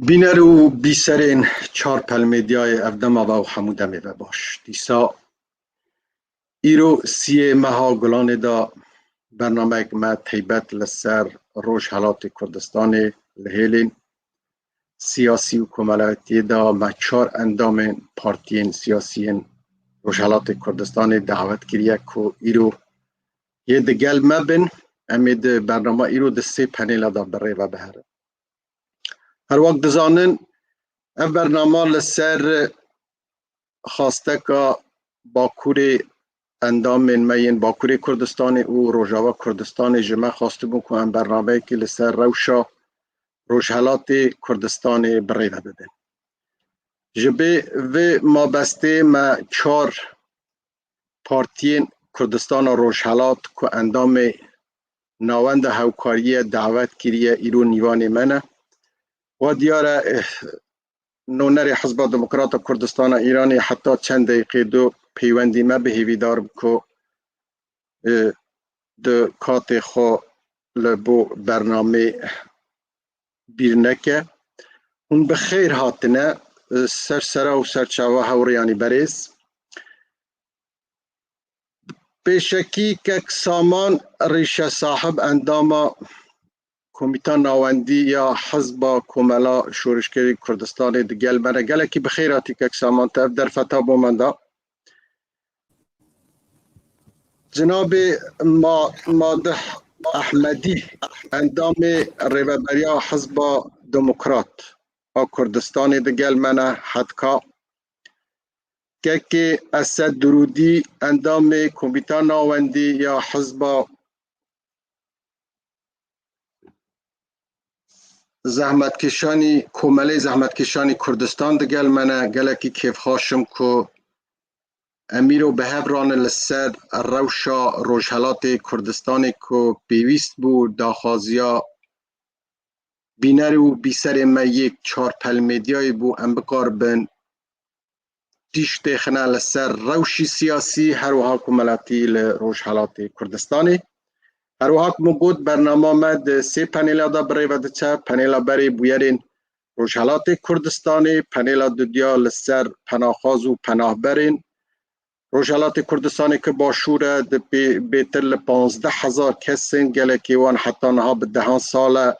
بینەر و بیسەرێن چار پەلمێدیایە ئەڤدەماڤە و هەموو دەمێڤە باش. دیسا ئیرۆ سیê meha Gulanê da bernameyek me taybet li ser Rojhilatê Kurdistanê li Hêlên siyasî û komelayetiyê da me çar endamên partiyên siyasî yên Rojhilatê Kurdistanê davet kiriye ku îro yê di gel me bin, em ê di bernama îro di sê panêla da bi rê ve biherin. Her wek dizanin ev bernama li ser xasteka Bakurê endamên me yên Bakurê Kurdistanê û Rojava Kurdistanê ji me xwastibûn ku em bernameyekê li ser rewşa Rojhilatê Kurdistanê bi rê ve bibin. Ji bê vê mabestê me çar partiyên Kurdistana Rojhilat ku endamê navenda hewkariyê davet kiriye îro nîvanê me ne. Wa diyar e nûnerê Hizba Demokrata Kurdistana Îranê heta çend deqîqê du peywendî me bi hêvîdar bû ku di katê xwe li bo bernamê bîr neke. Hûn bi xêr hatine sersera û serçava hewrêyanî berêz. Pêşekî kek saman rêşesahib endama Komîta Navendî ya Hizba Komela Şoreşgerê Kurdistanê di gel me re gelekî bi xêr hatî kek saman te ev derfeta bo me da. Cenabê Madih Ehmedî endamê rêveberiya Hizba Demokrat a Kurdistanê di gel me ne hetka. Kekê Esed Durûdî endamê Komîta Navendî ya Hizba Zehmetkeşanî Komelê Zehmetkeşanî Kurdistan di gel me ne gelekî kêfxweş im ku em îro bi hev ranin li ser rewşa Rojhilatê Kurdistanê ku pêwîst bû daxwaziya bînerê û bîserên me yek çar pelmêdiyayê bû em bikaribin tîş têxine li ser rewşî siyasî her wiha komelatî li Rojhilatê Kurdistanê. Her wiha ku min got bernama me di sê panêla da bi rê ve diçe. Panêla berê bûyerên Rojhilatê Kurdistanê, panêla dudiya li ser penaxwaz û penahberên Rojhilatê Kurdistanê ki başûr e di bêtir li 15,000 kesên gelekî wan heta niha bi dehan sal e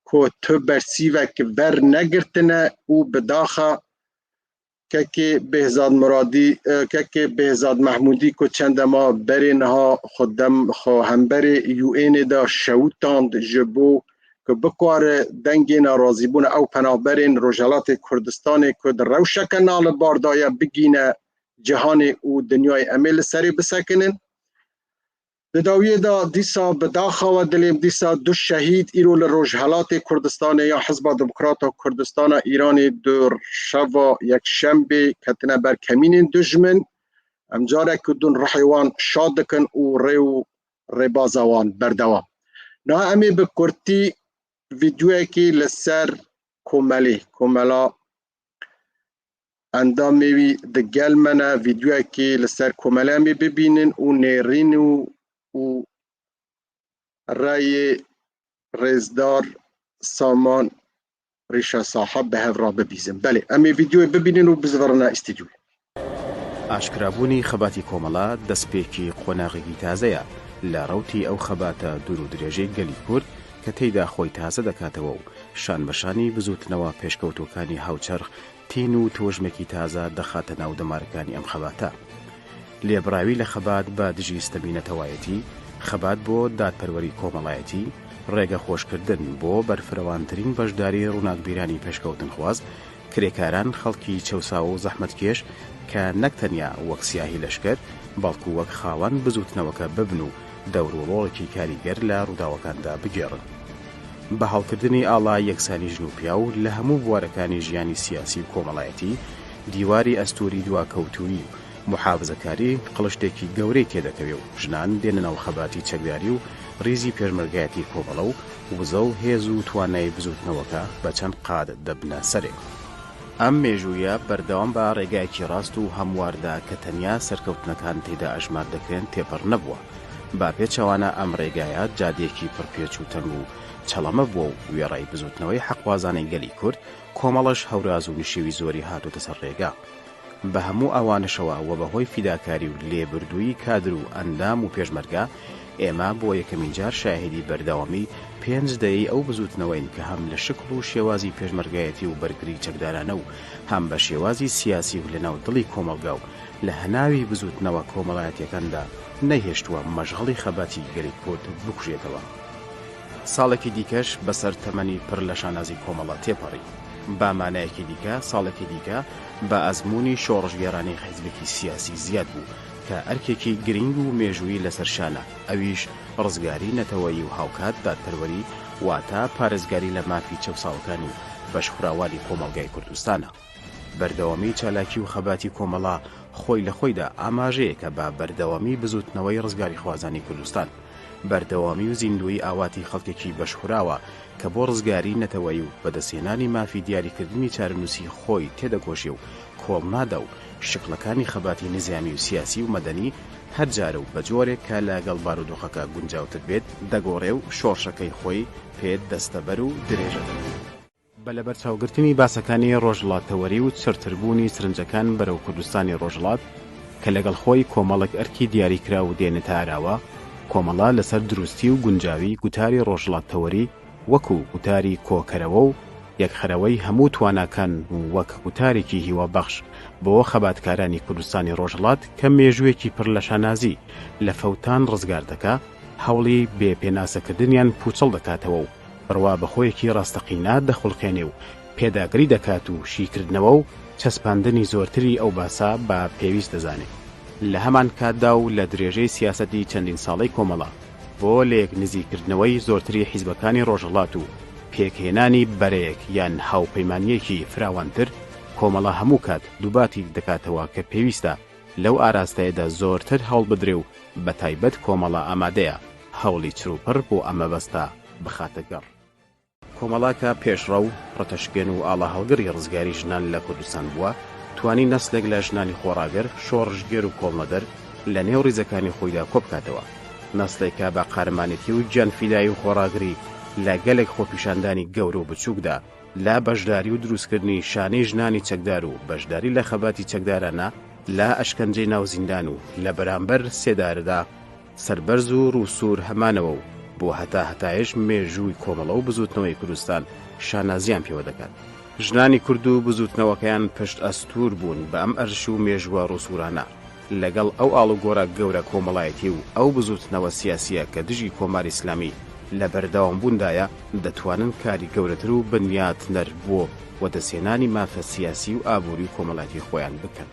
ku tu bersîvek wernegirtine û bi daxa kekê Behzad Mehmûdî ku çendema berê niha xwe hemberê UN da şewitand ji bo ku bikare dengê nerazîbûna ew penahberên Rojhilatê Kurdistanê ku di rewşeke nalibardar daye bigîne cihanê û dinyayê em ê li serê bisekinin. Di dawiyê da dîsa bi daxa we dilêm dîsa du şehîd îro li Rojhilatê Kurdistanê ya Hizba Demokrata Kurdistana Îranê di şeva yekşembê ketine ber kemînên dijmin. Em carek din rihê wan şa dikin û rê û rêbaza wan berdewam. Niha em ê bi kurtî vîdyoyekê li ser Komela endamê wî di gel me ne vîdyoyekê li ser Komela em ê bibînin û nêrîn û rayê rêzdar Saman Rêşesahib bi hev re bibîzin. Belê em ê vîdyoyê bibînin û bizverine îstîdyoyê. ئاشکرابوونی خەباتی کۆمەڵە دەستپێکی قۆناغێکی تازەیە لە ڕەوتی ئەو خەباتە دوور و درێژەی گەلی کورد کە تێیدا خۆی تازە دەکاتەوە و شان بەشانی بزوتنەوە پێشکەوتوەکانی هاوچەرخ تین و تۆژمێکی تازە دەخاتە ناو دەمارەکانی ئەم خەباتە. لێبراوی لە خەبات بە دژی ستەمینەتەوایەتی، خەبات بۆ دادپەروەری کۆمەڵایەتی، ڕێگە خۆشکردن بۆ بەرفرەوانترین بەشداری ڕووناکبیرانی پێشکەوتن خواز، کرێکاران خەڵکی چەوساوە و زەحمەتکێش کە نەک تەنیا وەک سیاهی لەشکر بەڵکو وەک خاوەن بزوتنەوەکە ببن و دەوروڵۆڵێکی کاریگەر لە ڕووداوەکاندا بگێڕن. بە هەڵکردنی ئاڵای یەکسانی ژن و پیا و لە هەموو بوارەکانی ژیانی سیاسی و کۆمەڵایەتی دیواری ئەستوری دواکەوتووی و محافزەکاری قڵشتێکی گەورەی تێدەکەوێ و ژنان دێنە ناو خەباتی چەکداری و ڕیزی پێشمەرگایەتی کۆمەڵە و وزە و هێز و توانای بزوتنەوەکە بە چەند قاد دەبنە سەرێ. ئەم مێژوویە بەردەوام بە ڕێگایەکی ڕاست و هەمواردا کە تەنیا سەرکەوتنەکان تێدا ئەژمار دەکرێن تێپەڕ نەبووە. با پێچەوانە ئەم ڕێگایە جادێکی پڕپێچ و تەنگ و چەڵەمە بووە و وێڕای بزوتنەوەی حەقوازانەی گەلی کورد کۆمەڵەش هەوراز و نشێوی زۆری هاتوتە سەر ڕێگا. بە هەموو ئەوانەشەوە و بەهۆی فیداکاری و لێبردووی کادر و ئەندام و پێشمەرگە ئێمە بۆ یەکەمین جار شاهدی بەردەوامی 5 دەی ئەو بزوتنەوەین کە هەم لە شکل و شێوازی پێشمەرگایەتی و بەرگری چەکدارانە و هەم بە شێوازی سیاسی و لەناو دڵی کۆمەڵگا و لە هەناوی بزوتنەوە کۆمەڵایەتیەکاندا نەیهێشتووە مەشغەڵی خەباتی گەلی کورد بکوژێتەوە. ساڵێکی دیکەش بەسەر تەمەنی پڕ لە شانازی کۆمەڵە تێپەڕی. بامانایەکی دیکە ساڵێکی دیکە بە ئەزمموی شۆڕژگێرانی حیزبێکی سیاسی زیاد بوو کە ئەرکێکی گرنگ و مێژووی لەسەر شانە، ئەویش ڕزگاری نەتەوەیی و هاوکات دادپەروەری واتە پارێزگاری لە مافی چەوساڵەکانی و بەشخوراوانی کۆمەڵگای کوردستانە. بەردەوامی چالاکی و خەباتی کۆمەڵا خۆی لە خۆیدا ئاماژەیە کە بە بەردەوامی بزوتنەوەی ڕزگاری خوازانی کوردستان، بەردەوامی و زیندوی ئاواتی خەڵکێکی بەشخوراوە کە بۆ ڕزگاری نەتەوەی و بەدەستێنانی مافی دیاریکردنی چارەنووسی خۆی تێدەکۆشێ و کۆڵنادا و شکلەکانی خەباتی نزامی و سیاسی و مەدەنی هەر جارە و بە جۆرێک کە لەگەڵ بارودۆخەکە گونجاوتر بێت دەگۆڕێ و شۆڕشەکەی خۆی پێت دەستەبەر و درێژە دەبێت. بە لەبەرچاوگرتنی باسەکانی ڕۆژهەڵاتەوەری و چرتربوونی سرنجەکان بەرەو کوردستانی ڕۆژهەڵات کە لەگەڵ خۆی کۆمەڵێک ئەرکی دیاریکرا و دێنێتە ئاراوە، کۆمەڵا لەسەر دروستی و گونجاوی گوتاری ڕۆژهەڵاتەوەری وەکو گوتاری کۆکەرەوە و یەکخەرەوەی هەموو تواناکان وەک گوتارێکی هیوابەخش بۆ خەباتکارانی کوردستانی ڕۆژهەڵات کە مێژوویەکی پڕ لە شانازی لە فەوتان ڕزگار دەکا، هەوڵی بێپێناسەکردنیان پوچەڵ دەکاتەوە و بڕوا بەخۆیەکی ڕاستەقینە دەخڵکێنێ و پێداگری دەکات و شیکردنەوە و چەسپاندنی زۆرتری ئەو باسا بە پێویست دەزانێت. لە هەمان کاتدا و لە درێژەی سیاسەتی چەندین ساڵەی کۆمەڵا بۆ لە یەک نزیکردنەوەی زۆرتری حیزبەکانی ڕۆژهەڵات و پێکهێنانی بەرەیەک یان هاوپەیمانیەکی فراوانتر، کۆمەڵا هەموو کات دووباتی دەکاتەوە کە پێویستە لەو ئاراستەیەدا زۆرتر هەوڵ بدرێ و بە تایبەت کۆمەڵا ئامادەیە هەوڵی چروپڕ بۆ ئەمە بەستە بخاتە گەڕ. کۆمەڵاکە پێشڕە و ڕەتەشکێن و ئاڵا هەڵگەری ڕزگاری ژنان لە کوردستان بووە، توانی نەسلێک لە ژنانی خۆڕاگەر، شۆڕژگێر و کۆڵمەدەر لە نێو ڕیزەکانی خۆیدا کۆبکاتەوە، نەسلێکە بە قارەمانێتی و گیانفیدایی و خۆڕاگری لە گەلێک خۆپیشاندانی گەورە و بچووکدا لا بەشداری و دروستکردنی شانەی ژنانی چەکدار و بەشداری لە خەباتی چەکدارانە لا ئەشکەنجەی ناو زیندان و لە بەرامبەر سێداردا سەربەرز و ڕووسور هەمانەوە و بۆ هەتایش مێژووی کۆمەڵە و بزوتنەوەی کوردستان شانازیان پێوە دەکات. ژنانی کورد و بزوتنەوەکەیان پشت ئەستور بوون بە ئەم ئەرش و مێژووە ڕووسورانە لەگەڵ ئەو ئاڵوگۆرە گەورە کۆمەڵایەتی و ئەو بزوتنەوە سیاسیە کە دژی کۆماری ئیسلامی لە بەردەوام بووندایە دەتوانن کاری گەورەتر و بنیاتنەر بۆ وەدەسێنانی مافە سیاسی و ئابووری کۆمەڵایەتی خۆیان بکەن.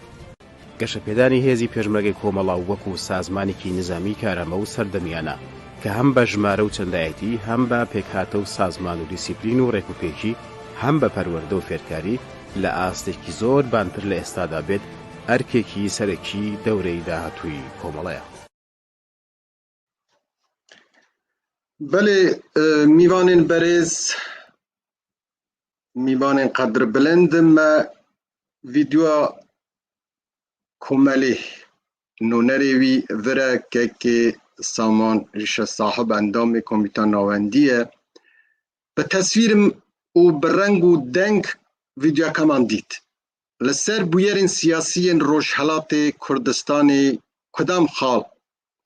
گەشەپێدانی هێزی پێشمەرگەی کۆمەڵا وەکو سازمانێکی نظامی کارەمە و سەردەمیانە کە هەم بە ژمارە و چەندایەتی هەم بە پێکهاتە و سازمان و دیسیپلین و ڕێکوپێکی هەم بە پەروەردە و فێرکاری لە ئاستێکی زۆر بانتر لە ئێستادا بێت ئەرکێکی سەرەکی دەورەی داهاتووی کۆمەڵەیە. بله میوانین بەرز میوانین قدر بلند ما ویدیو کومەلی نونەرێوی ورە کەکی سامان ریشە صاحب ئەندامی کۆمیتا ناوەندیە بە تەسویرم و بەڕەنگ و دەنگ ویدیۆکەمان دیت لەسەر بویەرین سیاسیین ڕۆژهەڵاتی کوردستانی کدام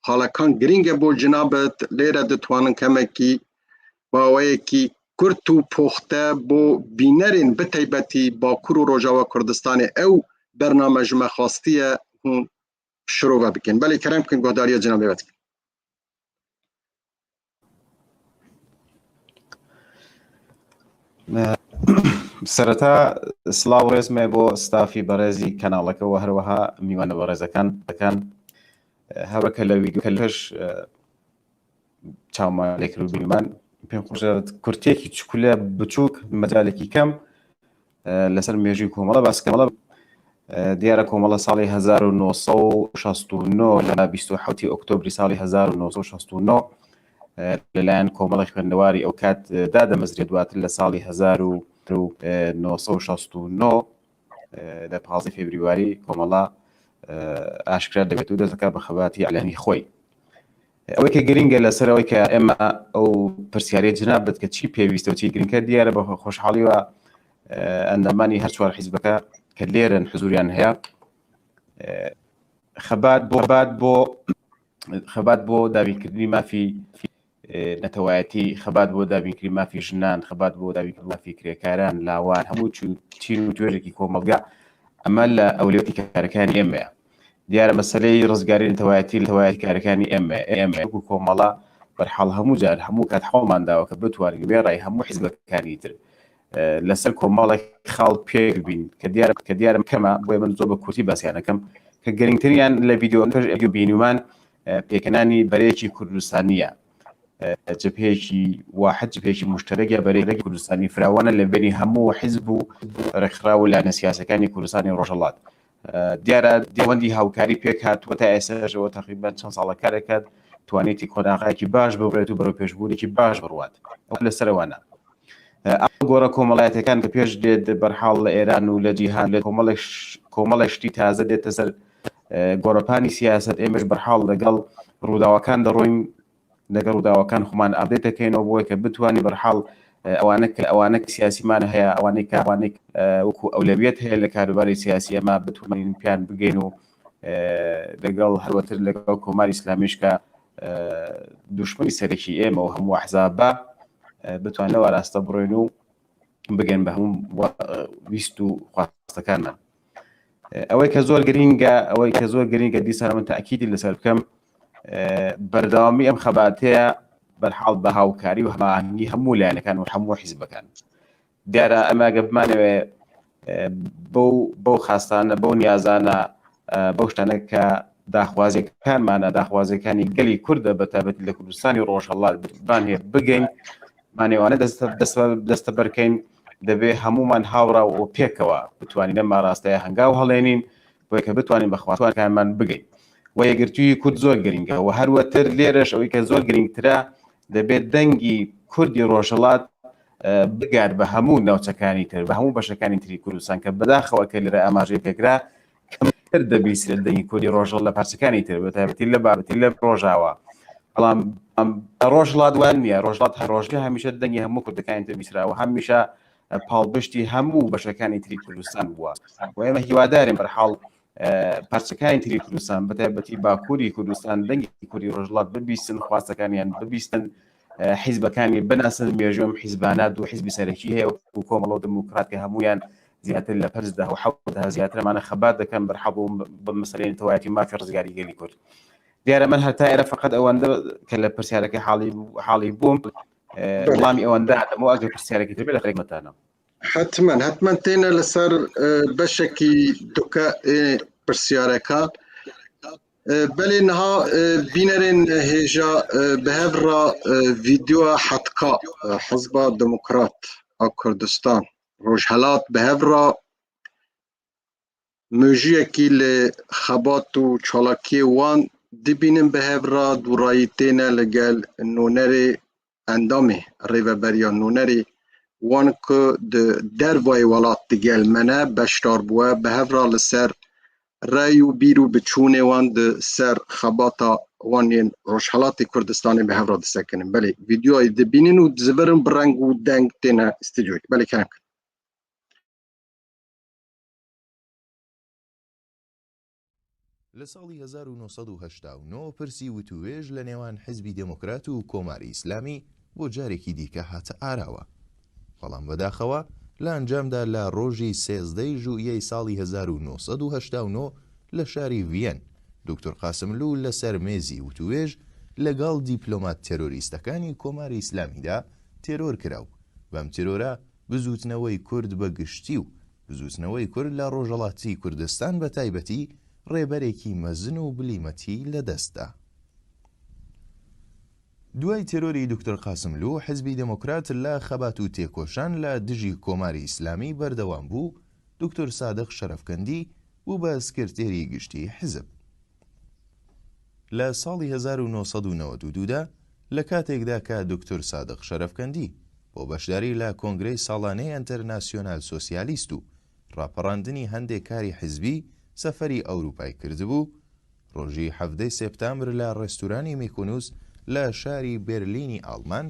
خاڵەکان گرینگە بۆ جنابەت لێرە دەتوانن کەمێکی باوەیەکی کورت و پۆختە بۆ بینەرین بتایبەتی باکوور و ڕۆژاوا کوردستانی ئەو بەرنامەژمە خواستیە هون شروع بکەین. بەڵێ کەرەم بکەین گۆداریە جناب بێت. سەرەتا سڵاو ڕێزمێ بۆ ستافی بەڕێزی کەناڵەکەەوە هەروەها میوانە بەڕێزەکان هەوەکە لە ویدیۆکەش چاومان لێکرد بیلمان پێم خۆشە کورتێکی چکولە بچووک مەجالێکی کەم لەسەر مێژووی کۆمەڵە باسکەمەڵە دیارە کۆمەڵە ساڵی 1969 لە 27 ئۆکتۆبری ساڵی 1969 لەلایەن کۆمەڵی خوێندەواری ئەو کات دادەمەزرێت دواتر لە ساڵی 1969 لە 15 فێبریواری کۆمەڵە ئاشکرا دەبێت و دەستەکە بە خەباتی عەلەمی خۆی. ئەوەی کە گرینگە لەسەرەوەی کە ئێمە ئەو پرسیارەی جنابێت کە چی پێویستە و چی گرنگکە دیارە بە خۆشحاڵیوە ئەندامانی هەر چوار حیزبەکە کە لێرن حزوریان هەیە خەبات بۆ دابینکردنی مافی نەتەوایەتی، خەبات بۆ دابینکردنی مافی ژنان، خەبات بۆ دابینکردنی مافی کرێکاران، لاوان، هەموو چین و توێژێکی کۆمەڵگا ئەمە لە ئەولێتی کارەکانی ئێمەیە. دیارە مەسەلەی ڕزگاری نەتەوایەتی لەتەوایەتی کارەکانی ئێمە وەکو کۆمەڵە بەرحاڵ هەموو جار هەموو کات هەوڵمانداوە کە بتوانین وێڕای هەموو حیزبەکانی تر لەسەر کۆمەڵێک خاڵ پێک بین کە دیارم کەمە بۆیە من زۆر بە کورتی باسییانەکەم کە گەرنگتریان لە ڤیدیۆ بینیمان پێکەنانی بەرەیەکی کوردستانیە، جبهەیەکی واحد، جبهەیەکی مشترەکە بەرەیەکی کوردستانی فراوانە لە بینی هەموو حیزب و ڕێکخراو لایەنە سیاسەکانی کوردستانی ڕۆژهەڵات. دیارە دەوەندی هاوکاری پێک هاتووە تا ئێستاژەوە تقریبان چەند ساڵە کارەکەات توانێتی کۆناغایەکی باش ببرێت و بەرەو پێشبوونێکی باش بڕوات. ئەو لەسەرەوانە گۆڕە کۆمەڵایەتەکان کە پێش دێت بەرحاڵ لە ئێران و لە جیهان لە کۆمەڵێشتی تازە دێتە سەر گۆڕەپانی سیاست، ئێمەش بەرحاڵ لەگەڵ ڕووداوەکان دەڕۆین، لەگەڵ ڕووداوەکان خۆمان ئابدێت دەکەینەوە بۆی کە بتوانین بەرحاڵ ئەوانە سیاسیمان هەیە، ئەوانەی وەکو ئەولەویەت هەیە لە کاروباری سیاسی ئەمە بتوانین پیان بگەین و لەگەڵ هەروەتر لەگەڵ کۆماری ئیسلامیش کە دوشمنی سەرەکی ئێمە و هەموو ئەحزابە بتوانەوە ڕاستە بڕۆین و بگەین بە هەموو ویست و خواستەکانمان. ئەوەی کە زۆر گرینگە دیسان من تاکیدی لەسەر بکەم بەردەوامی ئەم خەباتەیە بەرحاڵ بە هاوکاری و هەماهەنگی هەموو لایەنەکان و هەموو حیزبەکان. دیارە ئەماگە بمانەوێ بەو خاستانە بەو نیازانە بەو شتانە کە داخوازیەکانمانە، داخوازیەکانی گەلی کوردە بەتابەتی لە کوردستانی ڕۆژهەڵات بانێ بگەین، مانێوانە دەستە بەرکەین، دەبێ هەمومان هاوڕا و پێکەوە بتوانین لەم ڕاستەیە هەنگاو هەڵێنین بۆیە کە بتوانین بەخواستەکانمان بگەین. و یەکگرتووی کورد زۆر گرنگە و هەروەتر لێرەش ئەوەی کە زۆر گرنگترە دەبێت دەنگی کوردی ڕۆژهەڵات بگات بە هەموو ناوچەکانی تر، بە هەموو بەشەکانی تری کوردستان کە بەداخەوە کە لێرە ئاماژەی پێکرا کەمتر دەبیسترێت دەنگی کوردی ڕۆژهەڵات لە پارچەکانی تر بەتایبەتی لە بابەتی لە ڕۆژاوە. بەڵام ڕۆژهەڵات وان نییە، ڕۆژهەڵات ڕۆژێ هەمیشە دەنگی هەموو کوردەکانی تر بیسراوە، هەمیشە پاڵبشتی هەموو بەشەکانی تری کوردستان بووە و ئێمە هیوادارین بەرحاڵ پارچەکانی تری کوردستان بەتایبەتی باکووری کوردستان دەنگی کوردی ڕۆژهەڵات ببیستن، خواستەکانیان ببیستن، حیزبەکانی بناسن، مێژووەم حیزبانە دوو حیزبی سەرەکی هەیە وەکو کۆمەڵە و دموکرات کە هەمویان زیاتر لە پەرزدا و حەوتە زیاترمانە خەبات دەکەن بەرحەڵ بە مەسەلەی نەتەوایەتی مافی ڕزگاری گەلی کورد. دیارە من هەر تا ئێرە فقط ئەوەندە کە لە پرسیارەکە حاڵی بووم وەڵامی ئەوەندە هاتەمەوە ئەگەر پرسیارێکی تر بێت لە خێرمەتانە. حتما تێنە لەسەر بەشێکی دوکە پرسیارەکان بەلێ نەها بینەرێن هێژە بەهێڤڕا ڤیدیۆە حەتقا حزبا دموکرات ئا کوردستان ڕۆژهەڵات بەهێڤڕا مێژوویەکی لە خەبات و چالاکیê wan dibînin bihêvra dûrayî têne li gel nûnerê endamê rêveberiya nûnerê wan ku di dervayê welat digelmene beşdar bûye bihêvra li ser rey û bîr û biçûnê wan di ser xebata wan yên Rojhilatê Kurdistanê bihêvra disekinin. Belê vîdyoyê dibînin û zivirin bi reng û deng têne stûdyoyê. Belê kerem. لە ساڵی 1989 پرسی وتوێژ لە نێوان حیزبی دموکرات و کۆماری ئیسلامی بۆ جارێکی دیکە هاتە ئاراوە. بەڵام بەداخەوە لە ئەنجامدا لە ڕۆژی 13 ژوئیەی ساڵی 1989 لە شاری ڤیەن دکتۆر قاسملوو لەسەر مێزی وتوێژ لەگەڵ دیپلۆمات تێرۆریستەکانی کۆماری ئیسلامیدا تێرۆر کراو. بەم تێرۆرە بزوتنەوەی کورد بە گشتی و بزوتنەوەی کورد لە ڕۆژهەڵاتی کوردستان بە تایبەتی ڕێبەرێکی مەزن و بلیمەتی لەدەستدا. دوای تێرۆری دکتۆر قاسملوو حزبی دموکرات لە خەبات و تێکۆشان لە دژی کۆماری ئیسلامی بەردەوام بوو. دکتۆر سادق شەرەفکەندی بوو بە سکرتێری گشتی حزب. لە ساڵی 1992دا لە کاتێکدا کە دکتۆر سادق شەرەفکەندی بۆ بەشداری لە کۆنگرەی ساڵانەی ئەنتەرناسیۆنال سۆسیالیست و ڕاپەڕاندنی هەندێک کاری حزبی سەفەری ئەوروپای کردبوو، ڕۆژی 7 سێپتامبر لە ڕێستورانی میکونوس لە شاری بێرلینی ئاڵمان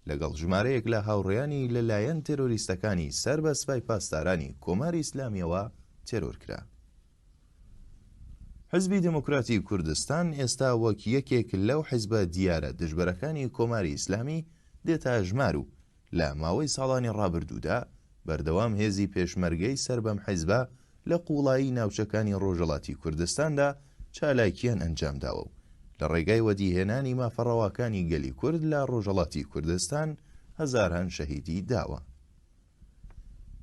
لەگەڵ ژمارەیەک لە هاوڕێیانی لەلایەن تێرۆریستەکانی سەر بە سوپای پاسدارانی کۆماری ئیسلامیەوە تێرۆر کرا. حزبی دموکراتی کوردستان ئێستا وەک یەکێک لەو حیزبە دیارە دژبەرەکانی کۆماری ئیسلامی دێتە ژمار و لە ماوەی ساڵانی ڕابردوودا بەردەوام هێزی پێشمەرگەی سەر بەم حیزبە لە قوڵایی ناوچەکانی ڕۆژهەڵاتی کوردستاندا چالاکیان ئەنجامداوە و لە ڕێگای وەدیهێنانی مافەڕەواکانی گەلی کورد لە ڕۆژهەڵاتی کوردستان هەزاران شەهیدی داوە.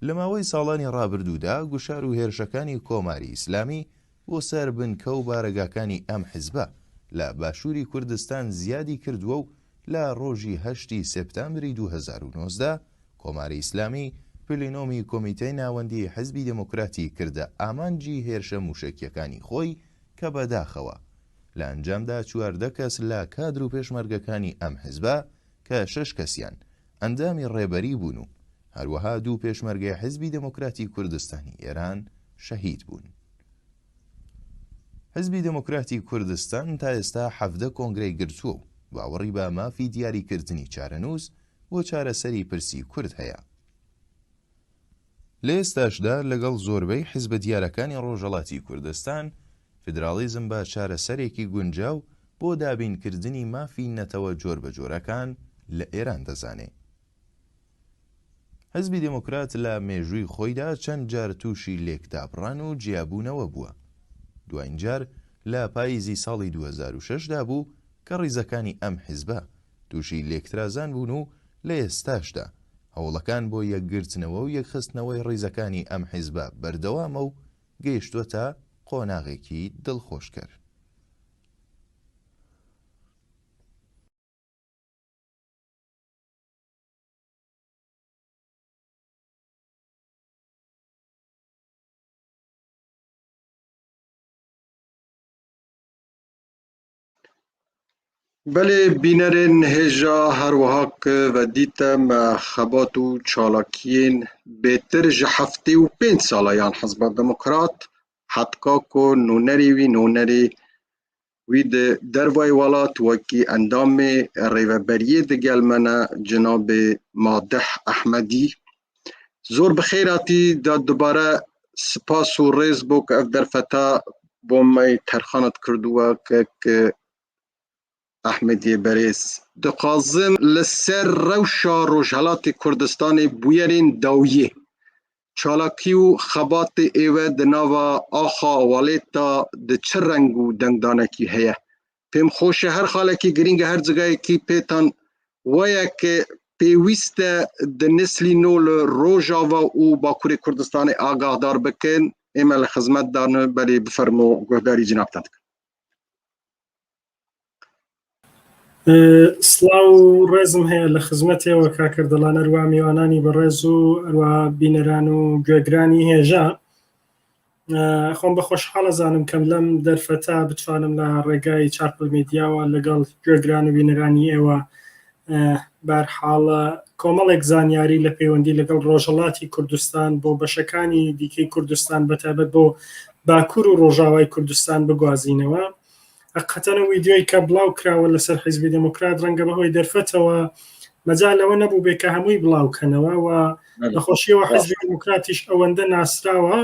لە ماوەی ساڵانی ڕابردوودا گوشار و هێرشەکانی کۆماری ئیسلامی بۆ سەر بنکە و بارەگاکانی ئەم حیزبە لە باشووری کوردستان زیادی کردووە و لە ڕۆژی 8 سێپتامبری 2019 کۆماری ئیسلامی پلینۆمی کۆمیتەی ناوەندی حزبی دموکراتی کردە ئامانجی هێرشە موشکیەکانی خۆی کە بەداخەوە لە ئەنجامدا 14 کەس لە کادر و پێشمەرگەکانی ئەم حیزبە کە 6 کەسیان ئەندامی ڕێبەری بوون و هەروەها 2 پێشمەرگەی حزبی دموکراتی کوردستانی ئێران شەهید بوون. حزبی دموکراتی کوردستان تا ئێستا 17 کۆنگرەی گرتووە و باوەڕی بە مافی دیاریکردنی چارەنووس بۆ چارەسەری پرسی کورد هەیە. لە ئێستاشدا لەگەڵ زۆربەی حیزبە دیارەکانی ڕۆژهەڵاتی کوردستان فیدراڵیزم بە چارەسەرێکی گونجاو بۆ دابینکردنی مافی نەتەوە جۆر بە جۆرەکان لە ئێران دەزانێ. حزبی دموکرات لە مێژووی خۆیدا چەند جار تووشی لێکدابڕان و جیابوونەوە بووە. دوایین جار لە پاییزی ساڵی 2006دا بوو کە ڕیزەکانی ئەم حیزبە تووشی لێکترازان بوون و لە ئێستاشدا هەوڵەکان بۆ یەکگرتنەوە و یەکخستنەوەی ڕیزەکانی ئەم حیزبە بەردەوامە و گەیشتووەتە قۆناغێکی دڵخۆشکەر. بله بینرین هجا هر وهاک و دیتم خبات و چالاکین بهتر جه 75 سالایان حزب دموکرات حتکا کو نونری وی دروای ولات وکی اندام ریوبریه دگل منه جناب مادح احمدی زور بخیراتی دا دوباره سپاس و ریز بو که اف درفتا بومی ترخانت کردوه که احمدی بریز دقازم لسر روشا روژهلات کردستان بویرین داویه چالاکی و خبات ایوه دناوا آخا والیتا ده چه رنگ و دنگدانکی هیه پیم خوش هر خالکی گرینگ هر زگای کی پیتان ویا که پیویست ده نسلی نول روژاوا و باکوری کردستان آگاه دار بکن ایمال خدمت دارن بلی بفرمو گهداری جناب تدک. سلااو ڕێزم هەیە لە خزمەتێەوە کاکردڵان ئەروە میوانانی بەڕێز و ئەروە بینەران و گوێگرانی هێژە خۆم بە خۆشحاڵە زانم کەم لەم دەرفەتا بتوانم لە ڕێگای چارپل میدیاوە لەگەڵ گوێگران و بینەرانی ئێوە بەرحاڵە کۆمەڵێک زانیاری لە پەیوەندی لەگەڵ ڕۆژهەڵاتی کوردستان بۆ بەشەکانی دیکەی کوردستان بەتایبەت بۆ باکوور و ڕۆژاوای کوردستان بگوازینەوە. حقیقەتەن ویدیۆی کە بڵاو کراوە لەسەر حیزبی دموکرات ڕەنگە بەهۆی دەرفەتەوە مەجال لەوە نەبوو بێ کە هەمووی بڵاوکەنەوە و بەخۆشیەوە حیزبی دموکراتیش ئەوەندە ناسراوە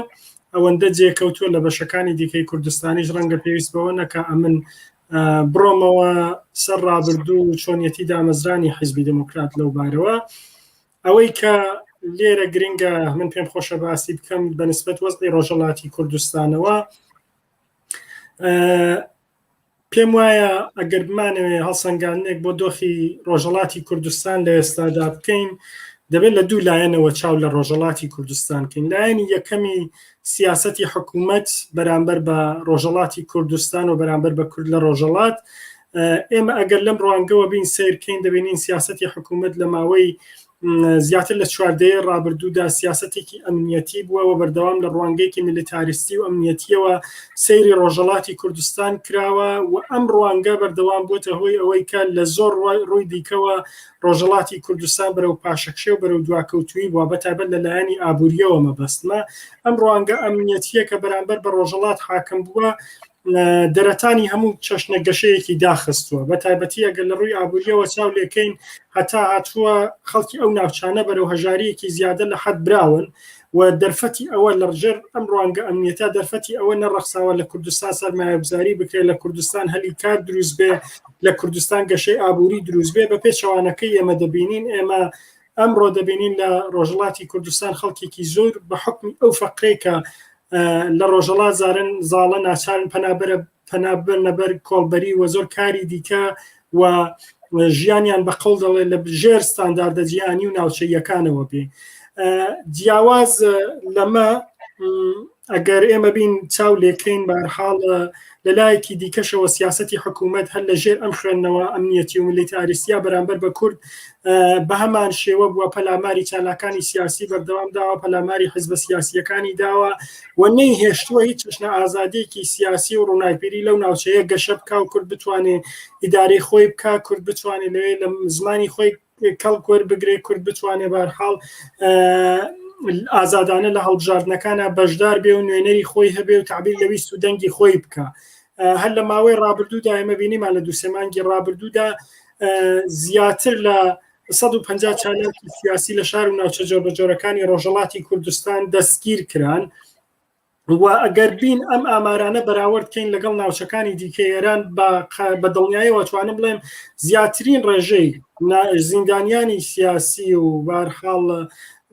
ئەوەندە جێکەوتووە لە بەشەکانی دیکەی کوردستانیش ڕەنگە پێویست بەوە نەکە ئەمن بڕۆمەوە سەر ڕابردوو و چۆنیەتی دامەزرانی حیزبی دموکرات لەو بارەوە ئەوەی کە لێرە گرنگە من پێم خۆشە باسی بکەم بەنسبەت وەزعی ڕۆژهەڵاتی کوردستانەوە پێم وایە ئەگەر بمانەوێ هەڵسەنگاندنێک بۆ دۆخی ڕۆژهەڵاتی کوردستان لە ئێستادا بکەین دەبێت لە دوو لایەنەوە چاو لە ڕۆژهەڵاتی کوردستان بکەین. لایەنی یەکەمی سیاسەتی حکوومەت بەرامبەر بە ڕۆژهەڵاتی کوردستان و بەرامبەر بە کورد لە ڕۆژهەڵات ئێمە ئەگەر لەم ڕوانگەوە بین سیرکەین دەبینین سیاسەتی حکوومەت لە ماوەی زیاتر لە 14 ڕابردوودا سیاسەتێکی ئەمنیەتی بووەوە بەردەوام لە ڕوانگەیەکی میلیتاریستی و ئەمنیەتیەوە سەیری ڕۆژهەڵاتی کوردستان کراوە و ئەم ڕوانگە بەردەوام بووتە هۆی ئەوەی کە لە زۆر ڕووی دیکەوە ڕۆژهەڵاتی کوردستان بەرەو پاشەکشێ و بەرەو دواکەوتووی بووە بەتایبەت لە لایەنی ئابووریەوە مەبەستمە ئەم ڕوانگە ئەمنیەتیە کە بەرامبەر بە ڕۆژهەڵات حاکم بووە دەرەتانی هەموو چەشنە گەشەیەکی داخستووە بە تایبەتی ئەگەر لە ڕووی ئابووریەوە چاو لێکەین هەتا هاتووە خەڵکی ئەو ناوچانە بەرەو هەژاریەکی زیادە لە حەد براون و دەرفەتی ئەوە لە ڕژێر ئەم ڕوانگە ئەمنیەتە دەرفەتی ئەوە نەڕەخساوە لە کوردستان سەرمایه‌گوزاری بکرێت لە کوردستان هەلی کار دروست بێ لە کوردستان گەشەی ئابووری دروست بێ بە پێچەوانەکەی ئێمە دەبینین ئێمە ئەمڕۆ دەبینین لە ڕۆژهەڵاتی کوردستان خەڵکێکی زۆر بە حکمی ئەو فەقرێکە لە ڕۆژهەڵات زارن زاڵە ناچارن پەنابەرن لەبەر کۆڵبەری و زۆر کاری دیکە و ژیانیان بە قەڵ دەڵێ لە ژێر ستانداردە جیهانی و ناوچەیەکانەوە بێ جیاواز لەمە ئەگەر ئێمە بین چاو لێکەین بەهەرحاڵ لە لایەکی دیکەشەوە سیاسەتی حکوومەت هەر لە ژێر ئەم خوێندنەوە ئەمنیەتی و میلیتاریستیا بەرامبەر بە کورد بە هەمان شێوە بووە پەلاماری چالاکانی سیاسی بەردەوام داوە پەلاماری حیزبە سیاسیەکانی داوە و نەیهێشتووە هیچ چەشنە ئازادیەکی سیاسی و ڕووناکیری لەو ناوچەیە گەشە بکا و کورد بتوانێت ئیدارەی خۆی بکا کورد بتوانێت لەوێ لە زمانی خۆی کەڵک وەربگرێت کورد بتوانێت بەهەرحاڵ ئازادانە لە هەڵبژاردنەکانە بەشدار بێ و نوێنەری خۆی هەبێ و تعبیر لەویست و دەنگی خۆی بکە هەر لە ماوەی ڕابردوودا ئێمە بینیمان لە دوو سێ مانگی ڕابردوودا زیاتر لە 150 چالاکی سیاسی لە شار و ناوچە جۆربەجۆرەکانی ڕۆژهەڵاتی کوردستان دەستگیر کران و ئەگەر بین ئەم ئامارانە بەراوردکەین لەگەڵ ناوچەکانی دیکە ئێران بە دڵنیاییەوە توانم بڵێم زیاترین ڕێژەی زیندانیانی سیاسی و بەهەرحاڵ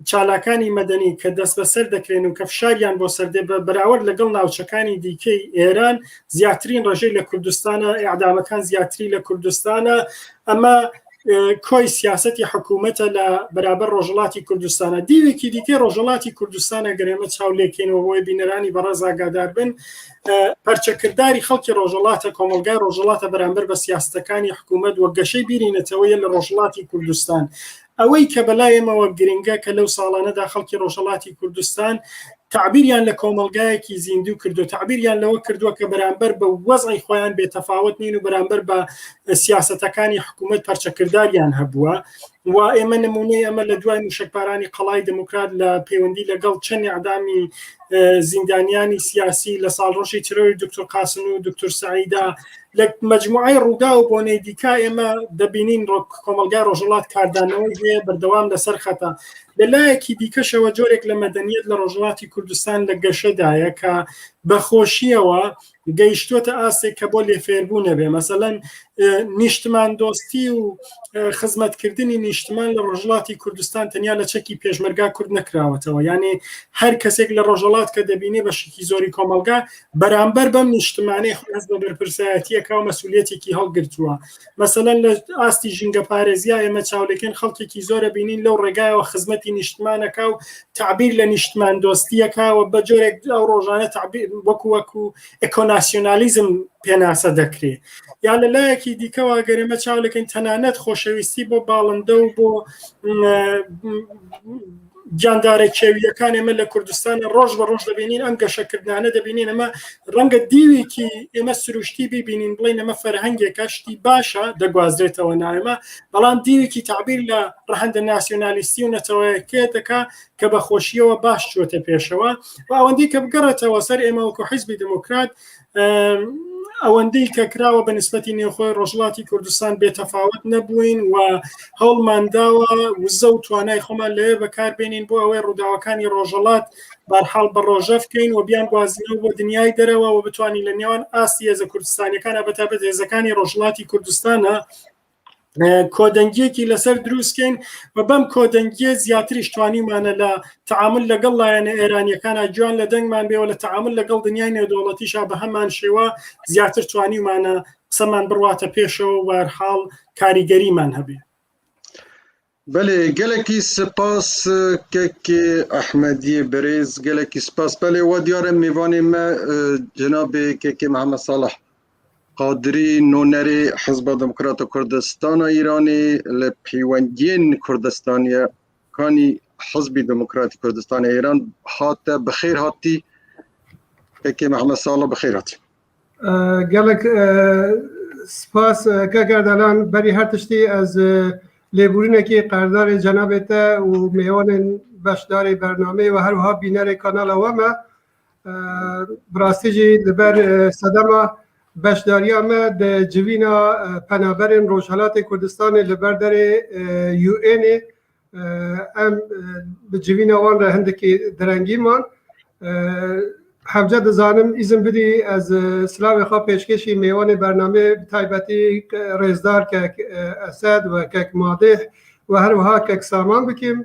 چالاکانی مەدەنی کە دەست بەسەر دەکرێن و کە فشاریان بۆ سەردێ بەراورد لەگەڵ ناوچەکانی دیکەی ئێران زیاترین ڕێژەی لە کوردستانە ئیعدامەکان زیاتری لە کوردستانە ئەمە کۆی سیاسەتی حکوومەتە لە بەرابەر ڕۆژهەڵاتی کوردستانە دیوێکی دیکەی ڕۆژهەڵاتی کوردستانە گەرێمە چاو لێکەینەوە بۆی بینەرانی بەڕێز ئاگادار بن پەرچەکردداری خەڵکی ڕۆژهەڵاتە کۆمەلگای ڕۆژهەڵاتە بەرامبەر بە سیاستەکانی حکوومەت وە گەشەی بینینەتەوەیە لە ڕۆژهەڵاتی کوردستان ئەوەی کە بەلایەمەوە گرنگە کە لەو ساڵانەدا خەڵکی ڕۆژهەڵاتی کوردستان تعبیریان لە کۆمەلگایەکی زیندوو کردو تعبیریان لەوە کردووە کە بەرامبەر بە وەزعی خۆیان بێتەفاوت نین و بەرامبەر بە سیاسەتەکانی حکوومەت پەرچەکردداریان هەبووە و ئێمە نمونەی ئەمە لە دوای موشکپارانی قەڵای دموکرات لە پەیوەندی لەگەڵ چەند ئیعدامی زیندانیانی سیاسی لە ساڵڕۆژی ترۆی دکتۆر قاسم و دکتۆر سعیدا لە مجموعەی ڕوودا و بۆنەی دیکا ئێمە دەبینین کۆمەلگای ڕۆژهەڵات کاردانەوەی هەیە بەردەوام لەسەر خەتە لەلایەکی دیکەشەوە جۆرێک لە مەدەنیەت لە ڕۆژهەڵاتی کوردستان لە گەشەدایە کە بەخۆشیەوە گەیشتوتە ئاستێک کە بۆ لێفێربوو نەبێ مەسەلەن نیشتمان دۆستی و خزمەتکردنی نیشتمان لە ڕۆژهەڵاتی کوردستان تەنیا لە چەکی پێشمەرگا کورد نەکراوەتەوە یعنی هەر کەسێک لە ڕۆژهەڵات کە دەبینێ بە شکی زۆری کۆمەلگا بەرامبەر بەم نیشتمانەی خۆز بە بەرپرسایەتیەکە و مەسئولیەتێکی هەڵگرتووە مەسەلەن لە ئاستی ژینگە پارێزیە ئێمە چاولەکەن خەڵکێکی زۆرە بینین لەو ڕێگایەوە خزمەتی نیشتمانەکە و تعبیر لە نیشتمان دۆستیەکەوە بە جۆرێک ئەو ڕۆژانە تعبیر وەکو ئێکۆناسیۆنالیزم پێناسە دەکرێت یا لەلایەکی دیکەوە گەرێمە چاولەکەین تەنانەت خۆشەویستی بۆ باڵندە و بۆ گیاندارە کێویەکان ئێمە لە کوردستانە ڕۆژ بە ڕۆژ دەبینین ئەم گەشەکردانە دەبینین ئەمە ڕەنگە دیوێکی ئێمە سروشتی ببینین بڵین ئەمە فەرهەنگێکە شتی باشە دەگوازرێتەوە ناوێمە بەڵام دیوێکی تعبیر لە ڕەهەندە ناسیۆنالیستی و نەتەوەیەکێتەکە کە بە خۆشیەوە باش چوەتە پێشەوە و ئەوەندەی کە بگەڕێتەوە سەر ئێمە وەکو حیزبی دموکرات ئەوەندەی کە کراوە بە نسبەتی نێوخۆی ڕۆژهەڵاتی کوردستان بێتەفاوت نەبووین و هەوڵمانداوە وزە و توانای خۆمان لەوێ بەکاربێنین بۆ ئەوەی ڕووداوەکانی ڕۆژهەڵات بەرحاڵ بە ڕۆژە بکەین و بیان گوازینەوە بۆ دنیای دەرەوە و بتوانین لە نێوان ئاستی هێزە کوردستانیەکانە بەتابەت هێزەکانی ڕۆژهەڵاتی کوردستانە کۆدەنگیەکی لەسەر دروستکەین و بەم کۆدەنگیە زیاتریش توانیمانە لە تعامل لەگەڵ لایەنە ئێرانیەکانە جوان لە دەنگمان بێەوە لە تعامل لەگەڵ دنیای نێودەوڵەتیشا بە هەمان شێوە زیاتر توانیمانە قسەمان بڕواتە پێشەوە و بەهەرحاڵ کاریگەریمان هەبێ. بله gelekî spas kekê Ehmediyê Berêz gelekî spas belê we diyarê mêvanê me cenabê kekê Mehemed Salih Qadirî nonerê Hizba Demokrata Kurdistana Îranê li pêwendiyên Kurdistanî Hizbî Demokratî Kurdistana Îran hate bi xêr hatî kekê Mehemed Salih bi xêr hatî. Gelek spas kekerdalan berî her tiştî ez lêbûrînekî qerdarê cenabê te û mêwanên beşdarê bernameyê ve her wiha bînerê kanala we me براستیجی لبر صدما بشداریا ما د جوینا پنابرین روشالات کردستان لبر در یو این ام به جوینا وان را هندکی درنگی مان همجد زانم ایزم بدی از سلاوی خواه پیشکشی میوان برنامه تایبتی رزدار که اسد و که ماده و هر وها که سامان بکیم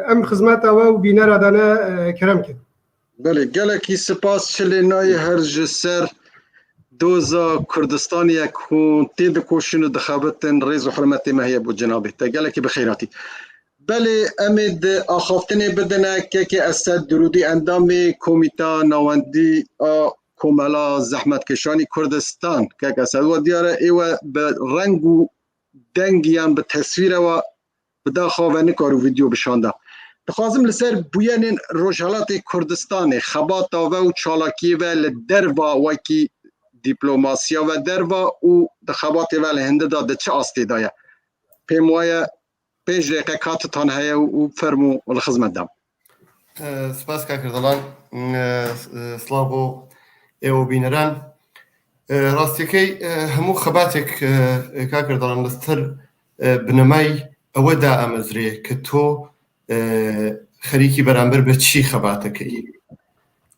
ام خدمت و بینه را دانه کرم کن. بله گلکی سپاس چلی نای هر جسر دوزا کردستان یک تید کوشن و دخابتن ریز و حرمت مهیه بود جنابه تا گلکی بخیراتی. بله امید آخافتنی بدنه که اسد درودی اندامی کمیتا نواندی کوملا زحمت کشانی کردستان که اسد و دیاره ایوه به رنگ و دنگیان به تصویر و به داخوانی کارو ویدیو بشانده دخوازم لسر بوین روشالات کردستان خباتا و چالاکی و لدروا وکی دیپلوماسیا و دروا و دخباتی و لهنده داده چه آستی دایه پیموایه پیش دقیقه کاتتان هیا و فرمو و لخزمت دام سپاس که کردالان سلابو ایو بینران راستی که همو خباتک که کردالان لستر بنمای او دا امزری که تو خریکی برانبر به چی خباتکی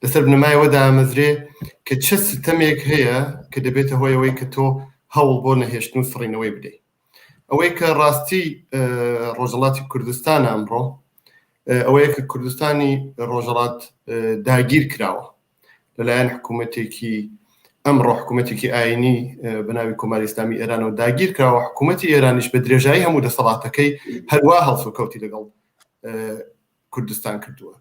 لسر بنمای او دا امزری که چه ستمیک هیا که دبیت هوی اوی که تو هول بونه هشتنو سرینوی بدی اوی که راستی روجلاتی کردستان امرو اوی که کردستانی روجلات داگیر کراوه للاین حکومتی که امرو حکومتی که آینی بناوی کماری اسلامی ایران و داگیر کراوه حکومتی ایرانیش به درجایی همو ده صلاحتکی هر واحل سوکوتی لگل کردستان کردوه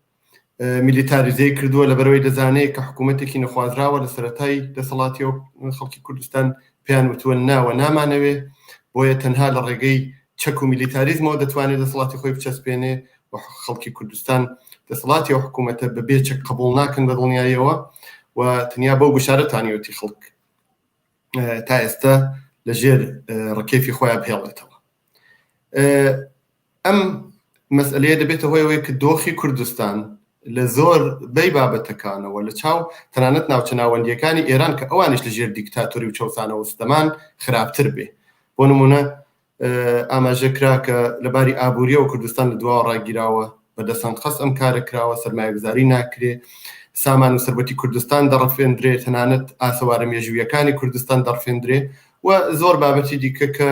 میلیتاریزه کردوه لبروی دزانه که حکومتی که نخوازراوه لسرطای ده صلاحتی و خلقی کردستان پیان وتوه نا و نامانوه بۆیە تەنها لە ڕێگەی چەک و میلیتاریزمەوە دەتوانێت دەسەڵاتی خۆی بچەسپێنێ و خەڵکی کوردستان دەسەڵاتی ئەو حکوومەتە بەبێ چەک قبوڵ ناکەن بە دڵنیاییەوە و تەنیا بەو بشارەتانیوەتی خەڵک تا ئێستا لەژێر ڕکێفی خۆیان بهێڵێتەوە. ئەم مەسئلەیە دەبێتە هۆی ئەوەی کە دۆخی کوردستان لە زۆر بەی بابەتەکانەوە لە چاو تەنانەت ناوچە ناوەندیەکانی ئێران کە ئەوانش لەژێر دیکتاتۆری و چەوسانەوە ستەمان خراپتر بێ. بۆ نمونە ئاماژەکرا کە لەباری ئابووریە و کوردستان لە دواوە ڕاگیراوە بەدەسەند خەست ئەم کارە کراوە سەرمایه‌گوزاری ناکرێ سامان و سەربەتی کوردستان دەڕەفێندرێ تەنانەت ئاسەوارە مێژوویەکانی کوردستان دەڕفێندرێ و زۆر بابەتی دیکە کە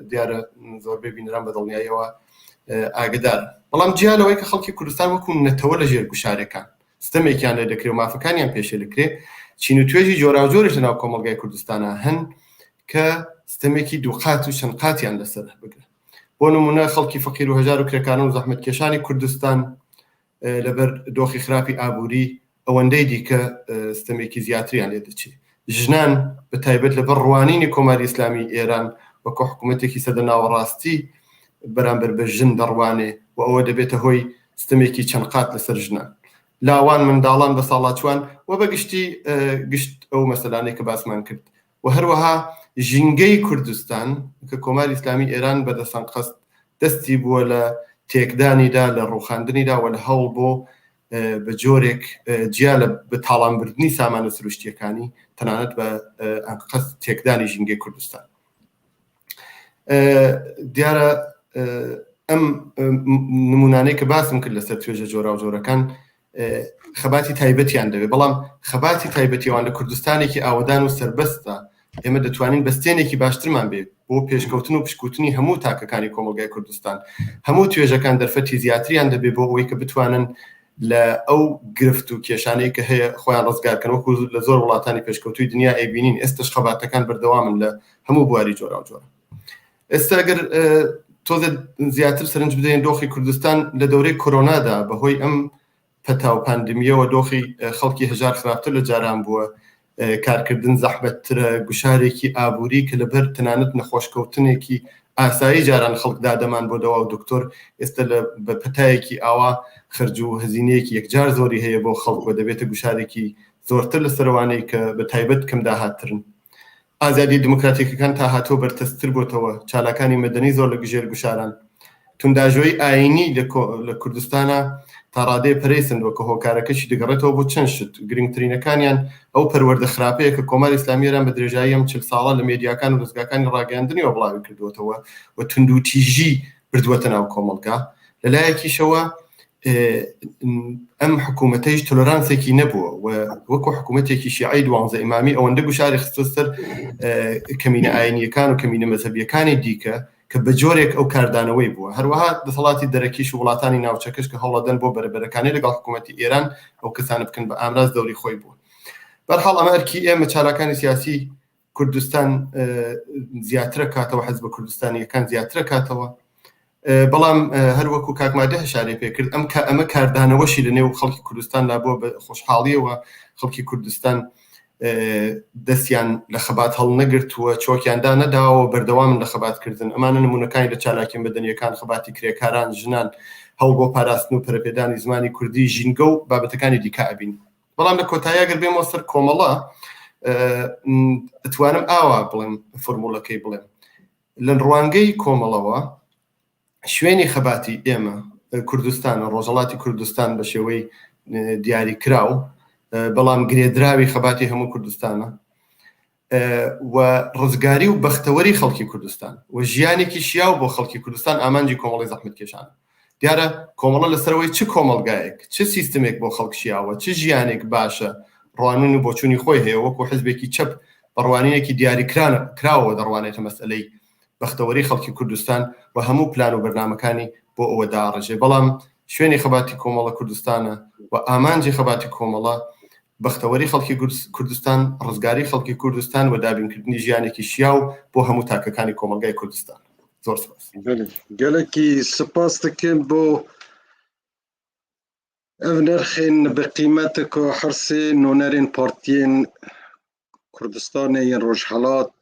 دیارە زۆربەی بینەران بە دڵنیاییەوە ئاگدار بەڵام جیا لەوەی کە خەڵکی کوردستان وەکو نەتەوە لە ژێر گوشارەکان ستەمێکیان لێ دەکرێت و مافەکانیان پێشێ دەکرێت چین و توێژی جۆراوجۆرش لەناو کۆمەڵگای کوردستانە هەن کە ستەمێکی دووقات و شەنقاتیان لەسەر بگرن بۆ نمونە خەڵکی فەقیر و هەژار و کرێکانە و زەحمەتکێشانی کوردستان لەبەر دۆخی خراپی ئابووری ئەوەندەی دیکە ستەمێکی زیاتریان لێ دەچێت ژنان بە تایبەت لەبەر ڕوانینی کۆماری ئیسلامی ئێران وەکو حکوومەتێکی سەدە ناوەڕاستی بەرامبەر بە ژن دەڕوانێ و ئەوە دەبێتە هۆی ستەمێکی چەند قات لەسەر ژنان لاوان منداڵان بە ساڵاتچوان و بەگشتی گشت ئەو مەسەلانەی کە باسمان کرد و هەروەها ژینگەی کوردستان کە کۆماری ئیسلامی ئێران بەدەسەند خەست دەستی بووە لە تێکدانیدا لە ڕوخاندنیدا و لە هەوڵ بۆ بە جۆرێک جیا لە بەتاڵانبردنی سامان و سروشتیەکانی تەنانەت بە قەست تێکدانی ژینگەی کوردستان دیارە ئەم نمونانەی کە باسم کرد لەسەر توێژە جۆرا و جۆرەکان خەباتی تایبەتیان دەوێت بەڵام خەباتی تایبەتیەوان لە کوردستانێکی ئاوەدان و سربەستە ئێمە دەتوانین بەستێنێکی باشترمان بێت بۆ پێشکەوتن و پشکوتنی هەموو تاکەکانی کۆمەلگای کوردستان هەموو توێژەکان دەرفەتی زیاتریان دەبێت بۆ ئەوەی کە بتوانن لە ئەو گرفت و کێشانەی کە هەیە خۆیان ڕزگارکەن وەکو لە زۆر وڵاتانی پێشکەوتوی دنیا ئەیبینین ئێستش خەباتەکان بەردەوامن لە هەموو بواری جۆرا و جۆرە ئێستا ئەگەر تۆزە زیاتر سەرنج بدەین دۆخی کوردستان لە دەورەی کۆرۆنادا بەهۆی ئەم پەتا و پاندمیەوە دۆخی خەڵکی هەژار خراپتر لە جاران بووە کارکردن زەحمەتترە گوشارێکی ئابووری کە لەبەر تەنانەت نەخۆشکەوتنێکی ئاسایی جاران خەڵک دادەمان بۆ دەوا و دکتۆر ئێستا بە پەتایەکی ئاوا خرج و هەزینەیەکی یەکجار زۆری هەیە بۆ خەڵک و دەبێتە گوشارێکی زۆرتر لە سەروانەی کە بە تایبەت کەم داهاترن ئازادی دموکراتیکەکان تا هاتۆ بەرتەستر بۆتەوە چالاکانی مەدەنی زۆر لە گژێر گوشاران تونداژۆی ئاینی لە کوردستانە تا ڕادەیە پەرێسن وەکە هۆکارەکەشی دەگەڕێتەوە بۆ چەند شت گرنگترینەکانیان ئەو پەروەردە خراپەیە کە کۆماری ئیسلامی ئێران بە درێژایی ئەم 40 ساڵە لە مێدیاکان و ڕزگاکانی ڕاگەاندنیەوە بڵاوی کردوێتەوە و تونند و تیژی بردووەتە ناو کۆمەڵگا. لەلایەکیشەوە ئەم حکوومەتەیش تۆلەرانسێکی نەبووە و وەکو حکوومەتێکی شیعی دوانزە ئیمامی ئەوەندە گوشاری خستۆستر کەمینە ئاینیەکان و کەمینە مەزهەبیەکانی دیکە کە بە جۆرێک ئەو کاردانەوەی بووە. هەروەها دەسەڵاتی دەرەکیش و وڵاتانی ناوچەکەش کە هەوڵەدەن بۆ بەرەبەرەکانی لەگەڵ حکوومەتی ئێران ئەو کەسانە بکەن بە ئامراز دەوری خۆی بووە. بەرحاڵ ئەمە ئەرکی ئێمە چالاکانی سیاسی کوردستان زیاترە کاتەوە، حەزب کوردستانیەکان زیاترە کاتەوە، بەڵام هەروەکو کاکمادە هەشارێ پێکرد ئەمە کاردانەوەشی لە نێو خەڵکی کوردستان لابووە بە خۆشحاڵیەوە. خەڵکی کوردستان دەستیان لە خەبات هەڵ نەگرتووە، چۆکیاندا نەداوە، بەردەوامن لە خەباتکردن. ئەمانە نمونونەکانی لە چالاکی بەدەنیەکان، خەباتی کرێکاران، ژنان، هەڵ بۆ پاراستن و پەرەپێدانی زمانی کوردی، ژینگە و بابەتەکانی دیکە ئەبین. بەڵام لە کۆتاییە گەر بێمەوە سەر کۆمەڵە ئەتوانم ئاوا بڵێم فۆرموڵەکەی بڵێم لە ڕوانگەی کۆمەڵەوە شوێنی خەباتی ئێمە کوردستانە، ڕۆژهەڵاتی کوردستان بە شێوەی دیاری کراو بەڵام گرێدراوی خەباتی هەموو کوردستانە و ڕزگاری و بەختەوەری خەڵکی کوردستان و ژیانێکی شیاو بۆ خەڵکی کوردستان ئامانجی کۆمەڵی زەحمەتکێشانە. دیارە کۆمەڵە لەسەرەوەی چ کۆمەڵگایەک، چ سیستمێک بۆ خەڵک شیاوە، چ ژیانێک باشە، ڕوانین و بۆچوونی خۆی هەیە. وەکو حزبێکی چەپ بەڕوانینێکی دیاری کراوە دەڕوانێتە مەسئلەی بەختەوەری خەڵکی کوردستان و هەموو پلان و بەرنامەکانی بۆ ئەوە داڕژێ. بەڵام شوێنی خەباتی کۆمەڵە کوردستانە و ئامانجی خەباتی کۆمەڵە بەختەوەری خەڵکی کوردستان، ڕزگاری خەڵکی کوردستان و دابینکردنی ژیانێکی شیاو بۆ هەموو تاکەکانی کۆمەلگای کوردستان. زۆر سپاس. گەلێکی سپاس دەکەم بۆ ئەو نرخێن بەقیمەتێک و حرسێ نۆنەرێن پارتیên Kurdistanê yên Rojhelat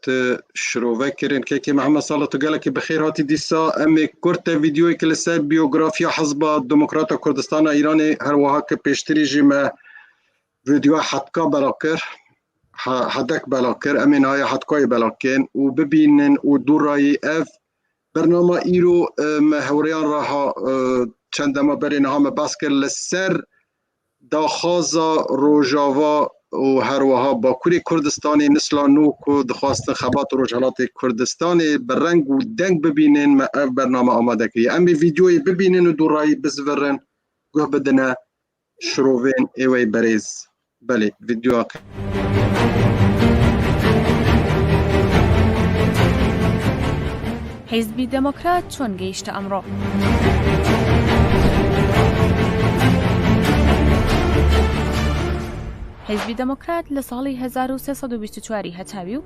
şirove kirin. Kekê Mehmed Sala tu gelekî bi xêr hatî dîsa em ê kurte vîdyoyekê li ser biyografiya Hizba Demokrata Kurdistana Îranê her wiha ki pêştirî jî me vîdyoya hetka bela kir, hedek bela kir, em ê nihayê hetkayê bela kirin û bibînin û dûrayî ev bernama îro me hewreyan reha çend dema berê niha me behs kir li ser daxwaza Rojava و هەروەها باکووری کوردستانی نسلا نوک و دخواستن خەبات و ڕۆژهەڵاتی کوردستانی بە ڕەنگ و دەنگ ببینن مە ئەو بەرنامە ئامادەکردی. ئەم ڤیدیۆی ببینن و دووڕایی بزڤڕن گوه بدنە شرۆڤێن ئێوەی بەرێز. بەڵێ ڤیدیۆکە حیزبی دەموکرات چۆن گەیشتە ئەمڕۆ؟ حیزبی دەموکرات لە ساڵی 1324 هەتاوی و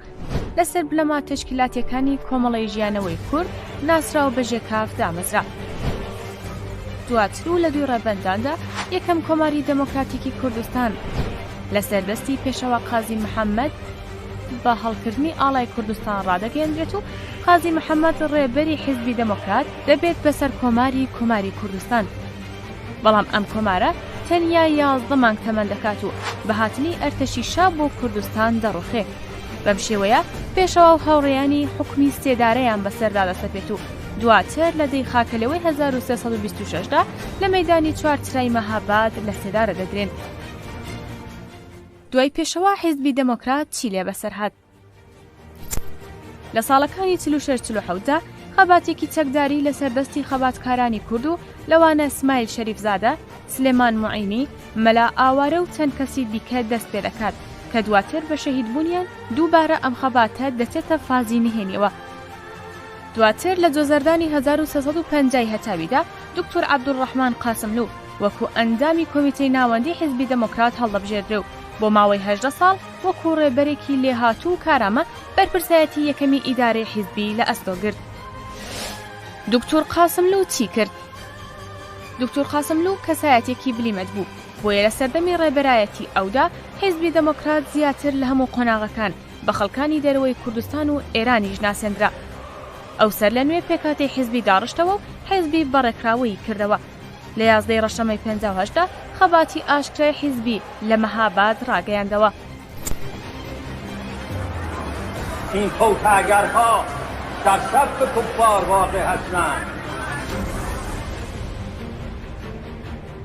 لەسەر بلەما تەشکیلاتیەکانی کۆمەڵی ژیانەوەی کورد ناسرا و بەژێکاف دامەزرا. دواتر و لە دوی ڕێبەنداندا یەکەم کۆماری دەموکراتیکی کوردستان لەسەر دەستی پێشەوە قازی محەممەد بە هەڵکردنی ئاڵای کوردستان ڕادەگەێنرێت و قازی محەممەد ڕێبەری حیزبی دەموکرات دەبێت بەسەر کۆماری کوردستان. بەڵام ئەم کۆمارە تەنیا 11 مانگ تەمەن دەکات و بەهاتنی ئەرتەشی شا بۆ کوردستان دەڕۆخێ. بەم شێوەیە پێشەوە و هاوڕێیانی حکومی سێدارەیان بەسەردا دەسەپێت و دواتر لە دەی خاکەلەوەی 1326دا لە مەیدانی چوارچرای مەهاباد لە سێدارە دەدرێن. دوای پێشەوە حیزبی دەموکرات چی لێ بەسەر هات؟ لە ساڵەکانی 46-47دا خەباتێکی چەکداری لە سەردەستی خەباتکارانی کورد و لەوانە اسماعیل شەریفزادە، سلێمان موعینی، مەلا ئاوارە و چەند کەسی دیکە دەست پێ دەکات کە دواتر بە شەهیدبوونیان دووبارە ئەم خەباتە دەچێتە فازی نهێنیەوە. دواتر لە جۆزەردانی 1350 هەتاویدا دکتۆر عەبدوڕەحمان قاسملو وەکو ئەندامی کۆمیتەی ناوەندی حیزبی دەموکرات هەڵدەبژێردرێ و بۆ ماوەی 18 ساڵ وەکو ڕێبەرێکی لێهاتوو و کارامە بەرپرسایەتی یەکەمی ئیدارەی حیزبی لە ئەستۆ گرت. دکتۆر قاسملو چی کرد؟ دکتۆر قاسملو کەسایەتێکی بلیمەت بوو، بۆیە لە سەردەمی ڕێبەرایەتی ئەودا حیزبی دەموکرات زیاتر لە هەموو قۆناغەکان بە خەڵکانی دەرەوەی کوردستان و ئێرانیش ناسێنرا. ئەو سەر لە نوێ پێکاتی حیزبی داڕشتەوە و حیزبی بەڕێکراوەی کردەوە. لە 11 ڕەشەمەی 58دا خەباتی ئاشکرای حیزبی لە مەهاباد ڕاگەیاندەوە. این کۆتاگەرها در صف کفار واقع هستند.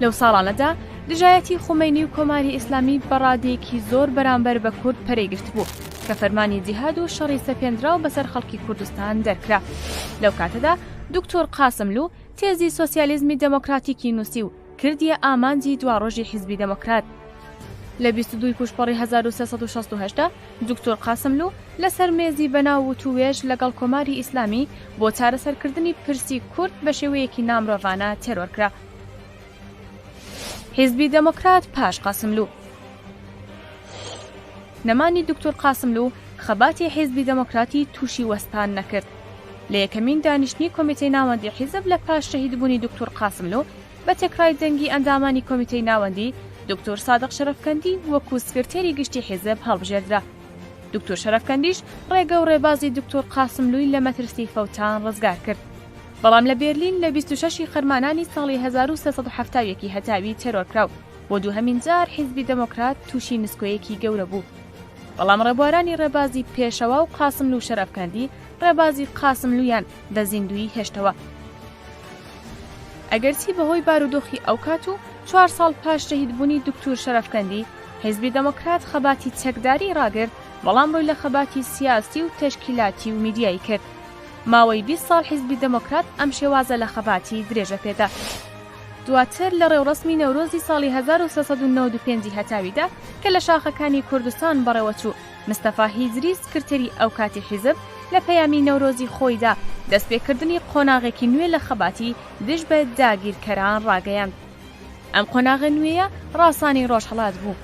لەو ساڵانەدا دژایەتی خومینی و کۆماری ئیسلامی بەڕادەیەکی زۆر بەرامبەر بە کورد پەرەیگرت بوو کە فەرمانی جیهاد و شەڕی سەپێنراو بەسەر خەڵکی کوردستان دەرکرا. لەو کاتەدا دکتۆر قاسملو تێزی سۆسیالیزمی دەموکراتیکی نووسی و کردیە ئامانجی دواڕۆژی حیزبی دەموکرات. لە 22 پوشپەڕی 1368 دکتۆر قاسملو لەسەر مێزی بەناو و توێژ لەگەڵ کۆماری ئیسلامی بۆ چارەسەرکردنی پرسی کورد بە شێوەیەکی نامرۆڤانە تێرۆرکرا. حیزبی دەموکرات پاش قاسملو. نەمانی دکتۆر قاسملو خەباتی حیزبی دەموکراتی تووشی وەستان نەکرد. لە یەکەمین دانیشتنی کۆمیتەی ناوەندی حیزب لە پاش شەهیدبوونی دکتۆر قاسملو بە تێکرای دەنگی ئەندامانی کۆمیتەی ناوەندی دکتۆر سادق شەرەفکەندی وەکو سکرتێری گشتی حیزب هەڵبژێردرا. دکتۆر شەرەفکەندیش ڕێگە و ڕێبازی دکتۆر قاسملووی لە مەترسی فەوتان ڕزگار کرد. بەڵام لە بێرلین لە 26 خەرمانانی ساڵی 1370 هەتاوی تێرۆرکراو بۆ دووهەمین جار حیزبی دەموکرات تووشی نسکۆیەکی گەورە بوو. بەڵام ڕێبوارانی ڕێبازی پێشەوە و قاسملو و شەرەفکەندی ڕێبازی قاسملویان بە زیندوی هێشتەوە. ئەگەرچی بەهۆی بارودۆخی ئەو کات و 4 ساڵ پاش شەهیدبوونی دکتۆر شەرەفکەندی حیزبی دەموکرات خەباتی چەکداری ڕاگرت، بەڵام ڕووی لە خەباتی سیاسی و تەشکیلاتی و میدیایی کرد. ماوەی 20 ساڵ حیزبی دەموکرات ئەم شێوازە لە خەباتی درێژە پێدا. دواتر لە ڕێوڕسمی نەورۆزی ساڵی 1395 هەتاویدا کە لە شاخەکانی کوردستان بەڕێوەچوو مستەفا هیجری سکرتێری ئەو کاتی حیزب لە پەیامی نەورۆزی خۆیدا دەستپێکردنی قۆناغێکی نوێ لە خەباتی دژ بە داگیرکەران ڕاگەیاند. ئەم قۆناغە نوێیە ڕاسانی ڕۆژهەڵات بوو.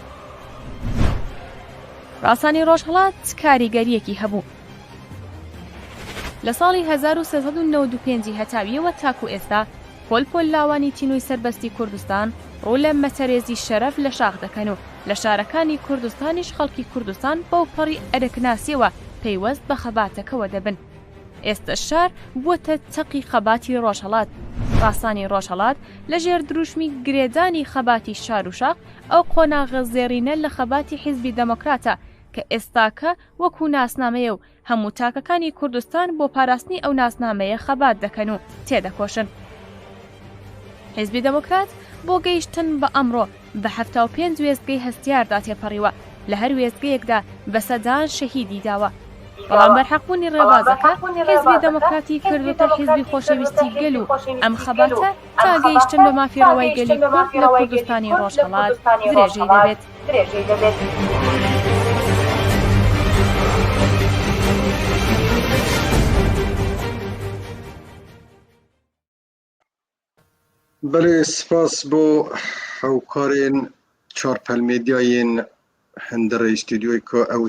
ڕاسانی ڕۆژهەڵات کاریگەریەکی هەبوو. لە ساڵی 1395 هەتاویەوە تاکو ئێستا پۆل لاوانی تینوی سەربەستی کوردستان ڕوو لە مەتەرێزی شەرەف لە شاخ دەکەن و لە شارەکانی کوردستانیش خەڵکی کوردستان بەو پەڕی ئەرەکناسیەوە پەیوەست بە خەباتەکەوە دەبن. ئێستا شار بووەتە تەقی خەباتی ڕۆژهەڵات. ڕاستانی ڕۆژهەڵات لە ژێر دروشمی گرێدانی خەباتی شار و شاخ ئەو قۆناغە زێڕینە لە خەباتی حیزبی دەموکراتە کە ئێستاکە وەکو ناسنامەیە و هەموو تاکەکانی کوردستان بۆ پاراستنی ئەو ناسنامەیە خەبات دەکەن و تێدەکۆشن. حیزبی دەموکرات بۆ گەیشتن بە ئەمڕۆ بە 75 وێستگەی هەستیاردا تێپەڕیوە، لە هەر وێستگەیەکدا بە سەدان شەهیدی داوە. بەڵام بەرحەقبوونی ڕێبازەکە حیزبی دەموکراتی کردوتە حیزبی خۆشەویستی گەل و ئەم خەباتە تا گەیشتن بە مافیڕەوەی گەلی کورد لە کوردستانی ڕۆژهەڵات درێژەی دەبێت. بەێ سپاس بۆ هەوکارێن چارپەلمێدیایên هەندرە ئیستودیۆی کە ئەو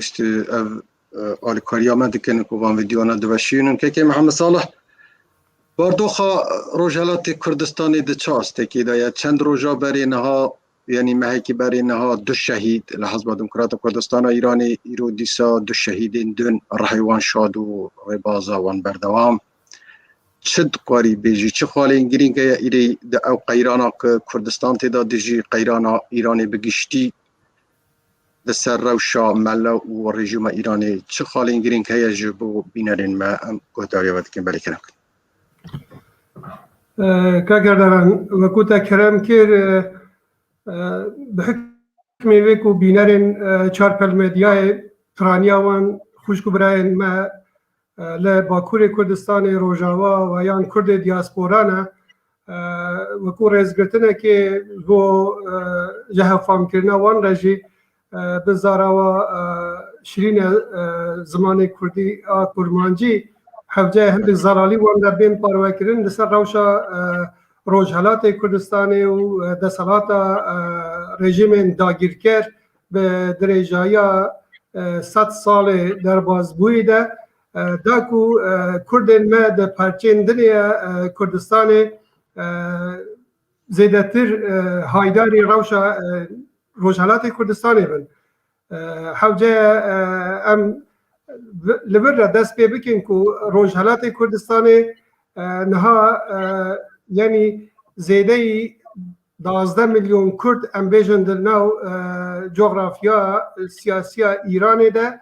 ئالیکاریامە دکن کوڤان ڤیدیۆنا دڤەشینن کەکێ محەممەد ساڵح باردۆخە ڕۆژهەڵاتی کوردستانی di çi astekê de ye çend roja berê niha yanî mehekî berê niha du şehîd li Hezba Demokrata Kurdistana Îranê îro dîsa du şehîdên din rehê wan şad û rêbaza wan berdewam. Çi dixwarî bêjî çi xalên girîng heye îrê di ew qeyrana ku Kurdistan têda dijî qeyrana Îranê bi giştî di ser rewşa melle û rejîma Îranê çi xalên girîng heye ji bo bînerên me em guhdarîya ve dikin belê kirin. کاگەردەران وەکو تا کەرەم کرد بە حکمی وێک و بینەرên چارپەلمێدیایê piraniyawan xwişk û birayên me li Bakurê Kurdistanê Rojava و yan Kurdê diasporane wekû rêzgirtinekê bo ji hevfamkirina wan re jî bi zarawa şirînê zimanê Kurdî a Kurmancî hevce hindê zaralî wan de bên parvekirin li ser rewşa Rojhelatê Kurdistanê û desalata rejimên dagîrker bi dirêjaya 100 salê derbasbûyî de da ku Kurdên me di perçên dilê Kurdistanê zêdetir haydarî rewşa Rojhelatê Kurdistanê bin. Hewce em li vir re dest pê bikin ku Rojhelatê Kurdistanê niha yanî zêdeyî 12 milyon Kurd em bêjin di nav coğrafiya siyasiya Îranê de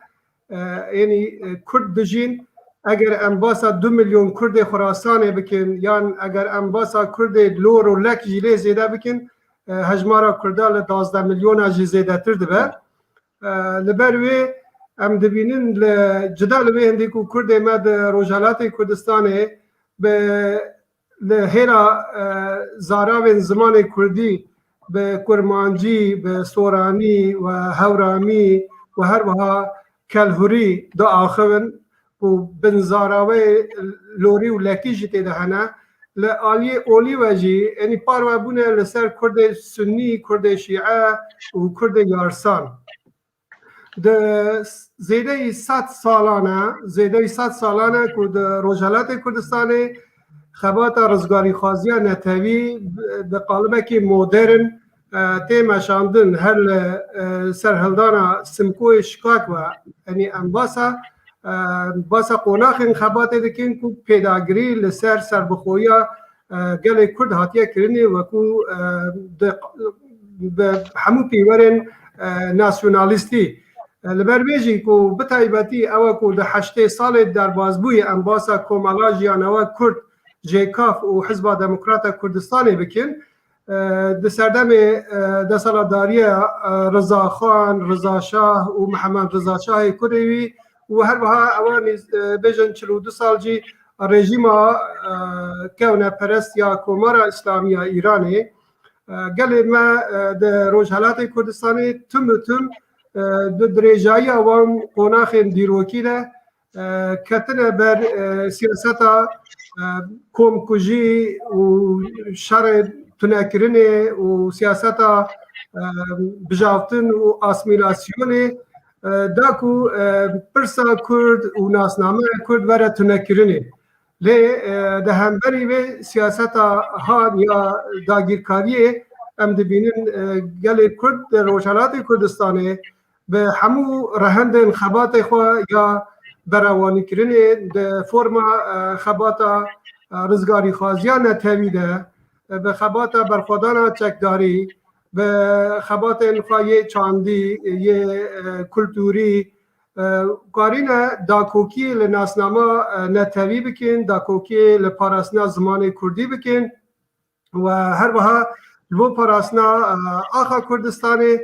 yanî Kurd dijîn eger em basa 2 milyon Kurdê Xurasanê bikin yan eger em basa Kurdê Lor û Lek jî lê zêde bikin هجمارا کردا ل 12 میلیون جی زیاتر دبه لبر وی ام دبینن جدال وی هندی کو کرد مد روجالات کردستان به لهرا زاراوین زمان کردی به کرمانجی به سورانی و هورامی و هر وها کلهوری دو آخون و بنزاراوی لوری و لکی جتی دهنه لآلی اولی وجی یعنی پارو بونه لسر کرد سنی کرد شیعه و کرد یارسان ده زیده 100 سالانه که ده روجالات کردستان خبات رزگاری خوازی نتوی به قالبه که مدرن تیم شاندن هر سرهلدان سمکوی شکاک و یعنی باسا قوناخ خبات دکین که پیداگری لسر سربخویا گل کرد هاتیه کرنی و که همو پیورن ناسیونالیستی لبر بیجی که بتایبتی او که ده 8 سال در بازبوی انباسا کومالا جیانوا کرد جیکاف و حزب دموکرات کردستانی بکن ده سردم ده سالداری رضا خان، رضا شاه و محمد رضا شاه کردوی و هر وها اوانی بیجن 42 سال جی رژیم کونه پرست یا کومارا اسلامی ایرانی گل ما ده روجالات کردستانی تم ده درجایی اوان قناخ دیروکی ده کتنه بر سیاستا کومکوژی و شر تنکرنه و سیاستا بجاوتن و آسمیلاسیونه داکو پرسا کرد و ناسنامه کرد وره تنکرنه لی ده همبری و سیاستا ها یا داگیرکاریه ام دبینن گل کرد روشالات کردستانه به همو رهند خبات خوا یا براوانی کرنه ده فرما خباتا رزگاری خوازیان نتویده به خباتا برخودانا چکداری به خبات انخواه چاندی یه کلتوری قارین داکوکی لناسنامه نتوی بکن داکوکی لپاراسنا زمان کردی بکن و هر وها لبو پاراسنا آخا کردستانی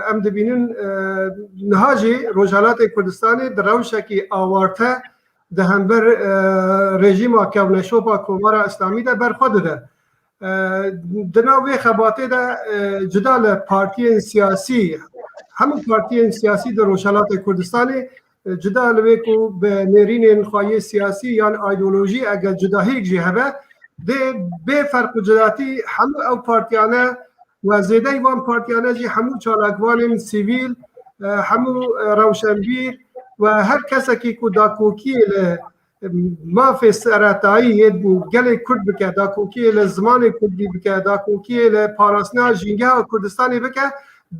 ام دبینن نهاجی روجالات کردستانی در روشکی آوارته ده همبر رژیم کونشوپا کومارا اسلامی ده برخود ده دناوی خباته ده جدال پارتی سیاسی همون پارتی سیاسی در روجالات کردستانی جدال وی کو به نرین خواهی سیاسی یا ایدئولوژی اگر جداهی جی هبه ده به فرق جداتی همون او پارتیانه و زیده وان پارتیانه جی همون چالاکوان سیویل همون روشنبیر و هر کسی که داکوکی مافی سرطایی گل کرد بکه داکوکی زمان کردی بکه داکوکی پاراسنا جنگه و کردستانی بکه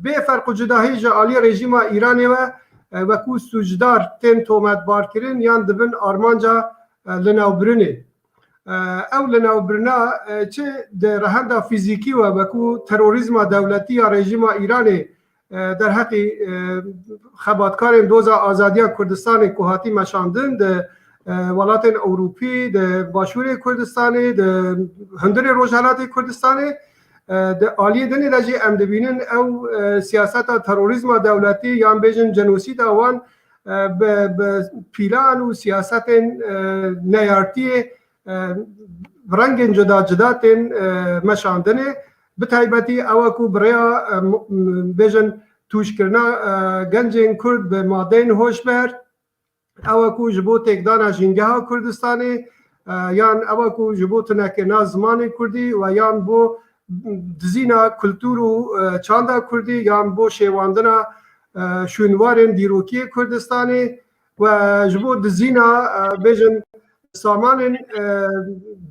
به فرق جداهی جالی رژیم ایرانی و کو سوجدار تن تومت بار کرن یان دبن آرمانجا لناوبرنی او لناوبرنا چه در رهند فیزیکی و بکو تروریسم دولتی یا رژیم ایرانی در حقی خباتکار دوزا آزادی کردستان کوهاتی مشاندن ده ولات اروپی ده باشور کردستانی ده هندر روجالات کردستانی ده آلی دنی دجی ام دبینن او سیاست تروریسم دولتی یا بیجن جنوسید اوان به پیلان و سیاست نیارتی رنگ جدا جدا تن مشاندنه بتایبتی اوکو بریا بیجن توش کرنا گنجین کرد به مادین هوشبر اوکو جبو تکدانا جنگه ها کردستانی یان اوکو جبو تنکنا زمان کردی و یان بو دزینا کلتور و چاندا کردی یان بو شیواندنا شونوارن دیروکی کردستانی و جبو دزینا بیجن سامان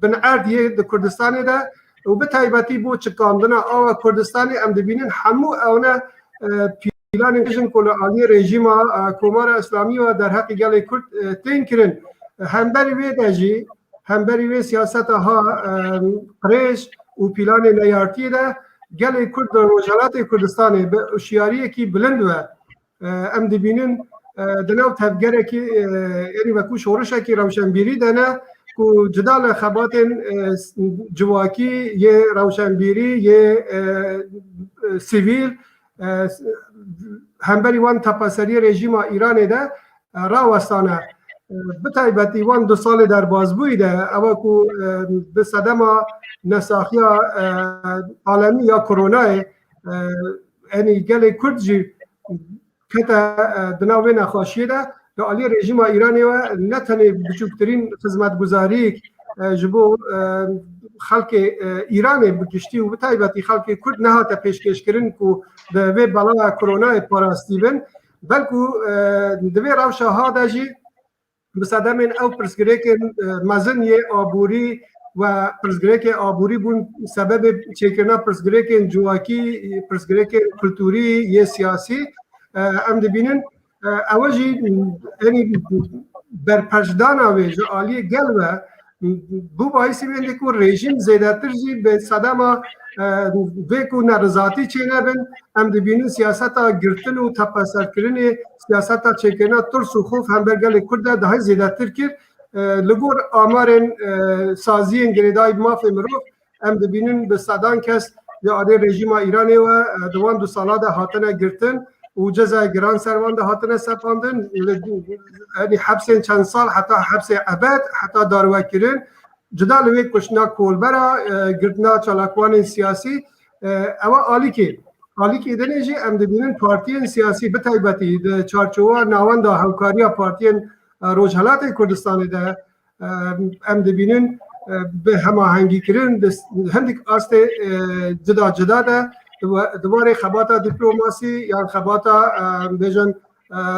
بن عردیه ده کردستانی ده و بتایبتی بو چکاندنا آوا کردستانی ام دبینن همو اونا پیلان کشن کل آلی رژیم کومار اسلامی و در حق گل کرد تین کرن همبری وی دجی همبری وی سیاست ها قریش و پیلان نیارتی ده گل کرد در روجالات کردستانی به اشیاری کی بلند و ام دبینن دناو تفگره کی یعنی وکو شورشه کی روشنبیری دنه کو جدال خبات جواکی یه روشنبیری یه سیویل همبری وان تپاسری رژیم ایران ده راوستانه بتایبتی وان 2 سال در بازبوی ده اما کو به صدما نساخی عالمی یا کرونا یعنی گل کرد جی کتا دناوی نخواشی ده به عالی رژیم ایرانی و نتنه بچوکترین خدمتگزاری جبو خلق ایران بکشتی و بتایبتی خلق کرد نهات پیشکش کردن کو به بلا کرونا پاراستی بن بلکو دوی روش ها داجی بصدم او پرسگریک مزن یه آبوری و پرسگریک آبوری بون سبب چکرنا پرسگریک جواکی پرسگریک کلتوری یه سیاسی ام دبینن اوجی یعنی برپشدان آویج عالی گلوه بو باعثی بینده که رژیم زیادتر جی به صدما بکو نرزاتی چینه بین ام دبینن سیاستا گرتن و تپسر کردن سیاستا چکرنا ترس و خوف هم برگل کرده ده زیادتر کرد لگور آمارن سازی انگریدای مافی مروف ام دبینن به صدان کس یا عالی رژیم ایرانی و دوان 2 ساله ده هاتنه گرتن و جزای گران سروان ده هاتنه سپاندن یعنی حبس چند سال حتی حبس ابد حتی داروه کردن جدا لوی کشنا کولبرا گرتنا چالاکوان سیاسی اما عالی که دنیجی ام دبینن پارتین سیاسی بتایبتی ده چارچوه ناوان ده همکاری پارتین روجهلات کردستان ده ام دبینن به هماهنگی کردن هندک آست جدا ده دوباره خباتا دیپلماسی یا خباتا بیجن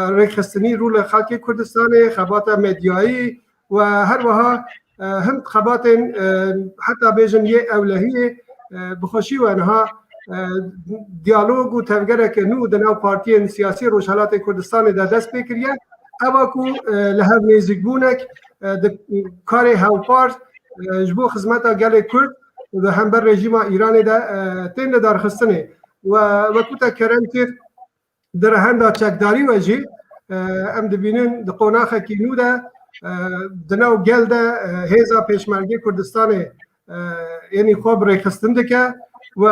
رخصتنی رول خلق کردستان خباتا مدیایی و هر وها هم خبات حتی بیجن یه اولهی بخوشی و انها دیالوگ و تفگره که نو دناو پارتین سیاسی روشهلات کردستان ده دست بکریه اما کو لحب نیزگ بونک کار هاوپارت جبو خدمتا گل کرد و هم بر رژیم ایران ده تین دار خستنه و وقتا کرم کرد در هنده چکداری وجه ام دبینن ده قوناخه کی نو ده دناو گل ده هیزا پیشمرگی کردستان یعنی خوب ریخستن ده که و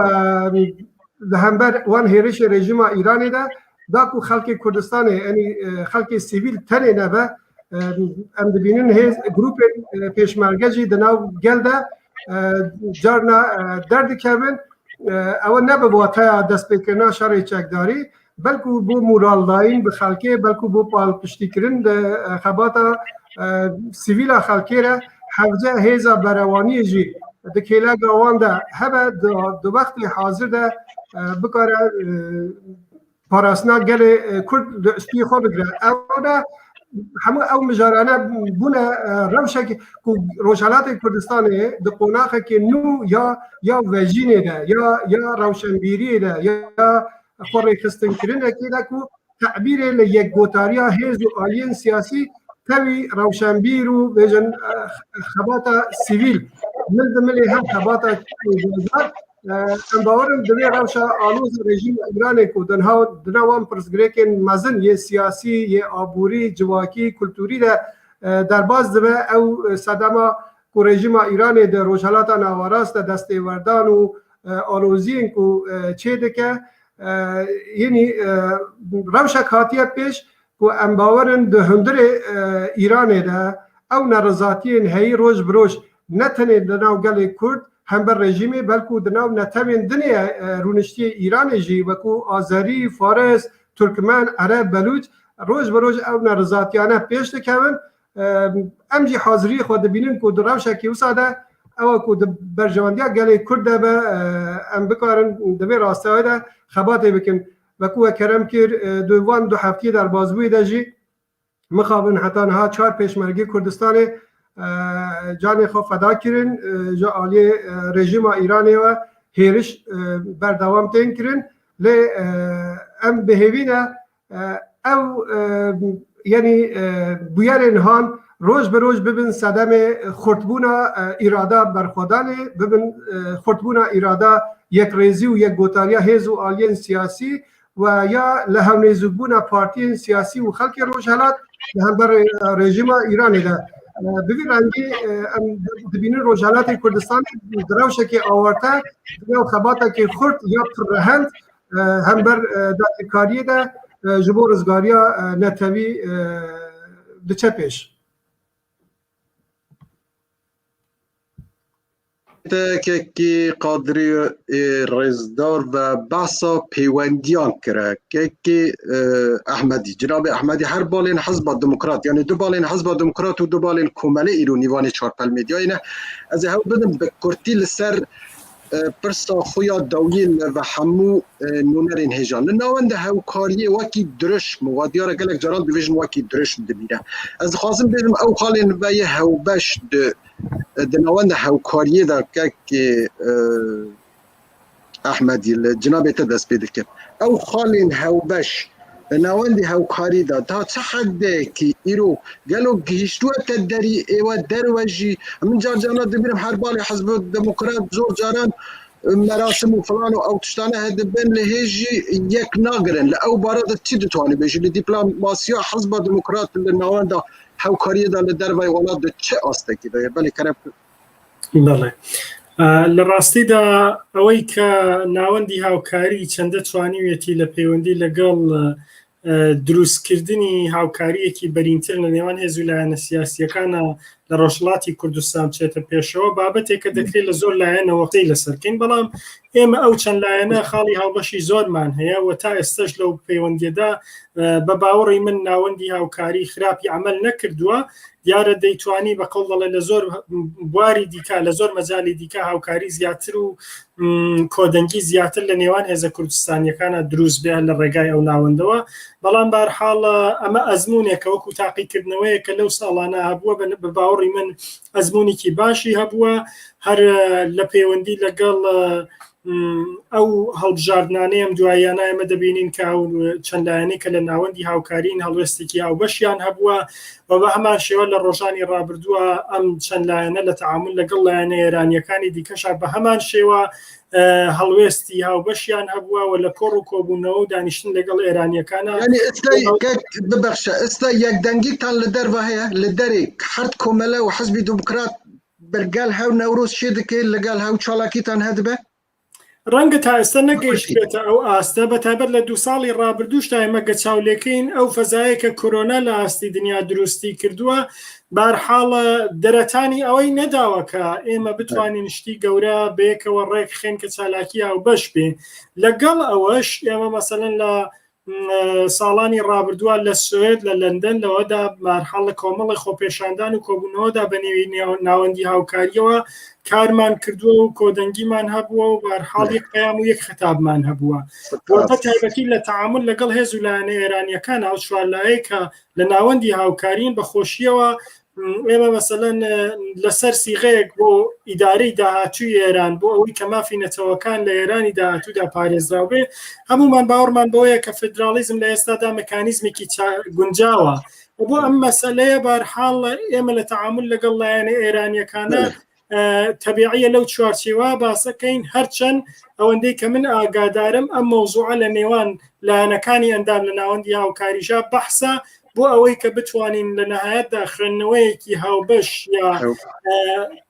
ده هم بر وان هیرش رژیم ایران ده داکو خلق کردستان یعنی خلق سیویل تنه نبه ام دبینن هیز گروپ پیشمرگی دناو گل ده جارنا درد کردن اول نه به واتای دست بکنه شرع چکداری بلکه بو مورال داین به خلقه بلکه بو پال پشتی کردن خباتا سیویل خلقه را حوزه هیزا بروانی جی دکیلا گوان ده هبه دو وقت حاضر ده بکاره پاراسنا گل کرد اسپی خواه بگره او ده همه او مجارانه بونه روشه که روشالات کردستان ده قوناخه که نو یا وجینه ده یا روشنبیری ده یا خوری خستن کرنه که ده که تعبیر لیک گوتاریا هیز و آلین سیاسی تاوی روشنبیر و بیجن خباتا سیویل ملی هم خباتا دوزار ام باورم دوی روشا آلوز رژیم ایران کو دنوان پرسگریکن مزن یه سیاسی یه آبوری جواکی کلتوری ده در باز دوی او صدما کو رژیم ایران ده روشالاتا نواراست دسته وردان و آلوزین کو چه ده که یعنی روشا کاتیه پیش کو ام باورم ده هندر ایران ده او نرزاتین هی روز بروش نتنه دناو گل کرد هم بر رژیمی بلکو دناو نتوین دنیا رونشتی ایران جی وکو آذری فارس ترکمن عرب بلوچ روز بروز او نرزاتیانه پیش دکون ام جی حاضری خود بینن کو دراوشه کی وساده او کو برجواندیا گلی کرده به ام بکارن دبی راسته ده خباته بکن وکو کرم کر دوان 2 هفته در بازبوی دجی مخابن حتی نها 4 پیشمرگی کردستان جان خو فدا کردن جا عالی رژیم ایرانی و هیرش بردوام تین کردن لی ام بهوینه او یعنی بیارن هان روز به روز ببین صدم خورتبونا اراده برخودانه ببین خورتبونا اراده یک ریزی و یک گوتاریا هیز و آلین سیاسی و یا لهم نیزوبونا پارتی سیاسی و خلق روشهلات هم بر رژیم ایرانی ده ببین رنگی دبینی روجالات کردستان دراوشکی آورده یا خباتا که خورد یا پرهند هم بر دادکاری ده جبو رزگاریا نتوی دچه پیش که قادری رزدار و بحثا پیوندیان کرد که احمدی جناب احمدی هر بالین حزب دموکرات یعنی دو بالین حزب دموکرات و دو بالین کومله ایرونیوان چارپل میدیای نه از هاو بدم به کرتی لسر پرسا خویا داویل و همو نونرین هجان ناوند هاو کاری وکی درش موادیار گلک جران بیویژن وکی درش دبیره از خواستم بدم او خالین و یه هاو بش دناوند هاوکاریه دا که احمدی جناب تدس پیدا کرد او خالین هاوبش دناوند هاوکاری دا تا چه حده که ایرو گلو گهشتو تدری ایوه دروجی من جار جانا دبیرم هر بالی حزب دموکرات زور جاران مراسم و فلان و او تشتانه هدبن لهجی یک ناگرن لأو بارد چی دتوانی بیشی لدیپلوماسیا حزب دموکرات لناوند هاوکاری دا لدروی ولاد چه آسته که دایه بله کرب بله لڕاستیدا ئەوەی کە ناوەندی هاوکاری چەندە توانیوێتی لە پەیوەندی لەگەڵ دروستکردنی هاوکاریەکی بەرینتر لە نێوان هێزولایەنە سیاسیەکانە لە ڕۆژهەڵاتی کوردستان بچێتە پێشەوە بابەتێک کە دەکرێت لە زۆر لایەنەوە قسەی لەسەرکەین بەڵام ئێمە ئەو چەند لایەنە خاڵی هاوبەشی زۆرمان هەیە و تا ئێستش لەو پەیوەندیەدا بە باوەڕی من ناوەندی هاوکاری خراپی عمل نەکردووە دیارە دەیتوانی بە قەڵ دەڵێ لە زۆر بواری دیکە لە زۆر مەجالی دیکە هاوکاری زیاتر و کۆدەنگی زیاتر لە نێوان هێزە کوردستانیەکانە دروست بێ لە ڕێگای ئەو ناوەندەوە بەڵام بەرحاڵ ئەمە ئەزمونێکە وەکو تاقیکردنەوەیە کە لەو ساڵانە هەبووە بە باوەڕی من ئەزمونێکی باشی هەبووە هەر لە پەیوەندی لەگەڵ ئەو هەڵبژاردنانەیە ئەم دواییانە ئێمە دەبینین کە چەند لایەنەی کە لە ناوەندی هاوکارین هەڵوێستێکی هاوبەشیان هەبووە و بە هەمان شێوە لە ڕۆژانی ڕابردووە ئەم چەند لایەنە لە تەعامل لەگەڵ لایەنە ئێرانیەکانی دیکەشە بە هەمان شێوە هەڵوێستی هاوبەشیان هەبووە و لە کۆڕ و کۆبوونەوە و دانیشتن لەگەڵ ئێرانیەکانە ببەخشە ئێستا یەکدەنگیتان لە دەرەوە هەیە لە دەرێک هەرد کۆمەلە و حەزبی دموکرات بەرگەل هەو نەورۆز شێ دەکەیت لەگەڵ هەو چاڵاکیتان هەدبێ ڕەنگە تا ئێستا نەگەیشتێتە ئەو ئاستە بەتایبەت لە 2 ساڵی ڕابردووشتا ئێمە گەچاولێکین ئەو فەزایە کە کۆرۆنا لە ئاستی دنیا دروستی کردووە بەرحاڵە دەرەتانی ئەوەی نەداوە کە ئێمە بتوانین شتی گەورە بەیەکەوە ڕێک خێن کە چالاکی ئەو بەش بێ لەگەڵ ئەوەش ئێمە مەسەلەن لە ساڵانی ڕابردووە لە سوێد لە لەندەن لەوەدا مارحاڵ لە کۆمەڵی خۆپێشاندان و کۆبوونەوەدا بە نێوی ناوەندی هاوکاریەوە کارمان کردووە و کۆدەنگیمان هەبووە و بەرحاڵ یەک پەیام و یەک خەتابمان هەبووە بە تایبەتی لە تەعامل لەگەڵ هێز و لایەنە ئێرانیەکان ئەو چوارلایەی کە لە ناوەندی هاوکارین بە خۆشیەوە ئێمە مەسەلەن لەسەر سیغەیەک بۆ ئیدارەی داهاتووی ئێران بۆ ئەوەی کە مافی نەتەوەکان لە ئێرانی داهاتوودا پارێزراو بێ هەمومان باوەڕمان بەوەیە کە فدرالیزم لە ئێستادا مەکانیزمێکی گونجاوە بۆ ئەم مەسەلەیە بەرحاڵ ئێمە لە تەعامل لەگەڵ لایەنە ئێرانیەکانە تەبیعیە لەو چوارچێوە باسەکەین هەرچەند ئەوەندەی کە من ئاگادارم ئەم مەوزوعە لە نێوان لایەنەکانی ئەندام لە ناوەندی هاوکاریژە بەحسە بۆ ئەوەی کە بتوانین لە نەهایەتدا خوێندنەوەیەکی هاوبەش یا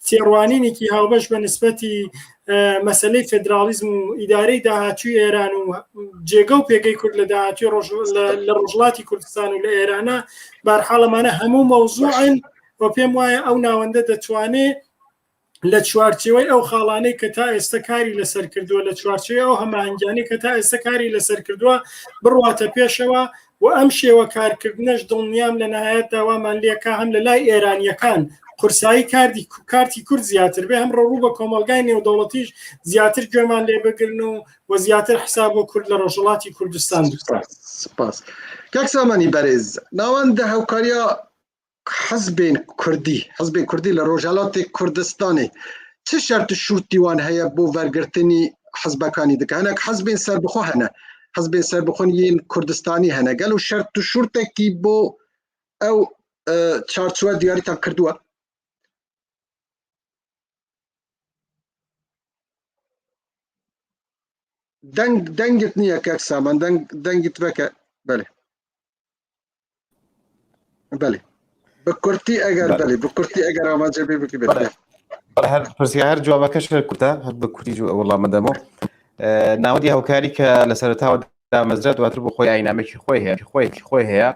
تێڕوانینێکی هاوبەش بە نسبەتی مەسەلەی فدرالیزم و ئیدارەی داهاتووی ئێران و جێگە و پێگەی کورد لە داهاتووی لە ڕۆژهەڵاتی کوردستان و لە ئێرانە بەرحاڵەمانە هەموو مەوزوعن و پێم وایە ئەو ناوەندە دەتوانێت لە چوارچێوەی ئەو خاڵانەی کە تا ئێستا کاری لەسەر کردووە لە چوارچێوەی ئەو هەماهنگیانەی کە تا ئێستا کاری لەسەر کردووە بڕواتە پێشەوە و ئەم شێوە کارکردنەش دڵنیام لە نهایەت داوامان لێکا هەم لە لای ئێرانیەکان قورسایی کارتی کورد زیاتر بێ هەم ڕوو بە کۆمەلگای نێودەوڵەتیش زیاتر گوێمان لێ بگرن و زیاتر حساب بۆ کورد لە ڕۆژهەڵاتی کوردستان سپاس کاک سامانی بەرێز ناوەندە هاوکاریە حزبên Kurdî li Rojhilatê Kurdistanê çi şert û şûrtî wan heye bo wergirtinî hizbekanî dike hinek hizbên serbixwe hene hizbên serbixweyên Kurdistanî hene gelo şert û şûrtekî bo ew çarçowe diyarîtan kirduwe dengit niye kak Saman dengit veke belê بکورتی ئەگەر بەێ بکورتی ئەگەر ئاماجە بێ بکی بێت هەر پرسی هەر جوابەکەش کوتە هەر بە کوتی وەڵامەدەمەوە ناوەندی هاوکاری کە لە سەرەتاوە دامەزرا دواتر بۆ خۆی ئاینامێکی خۆی هەیە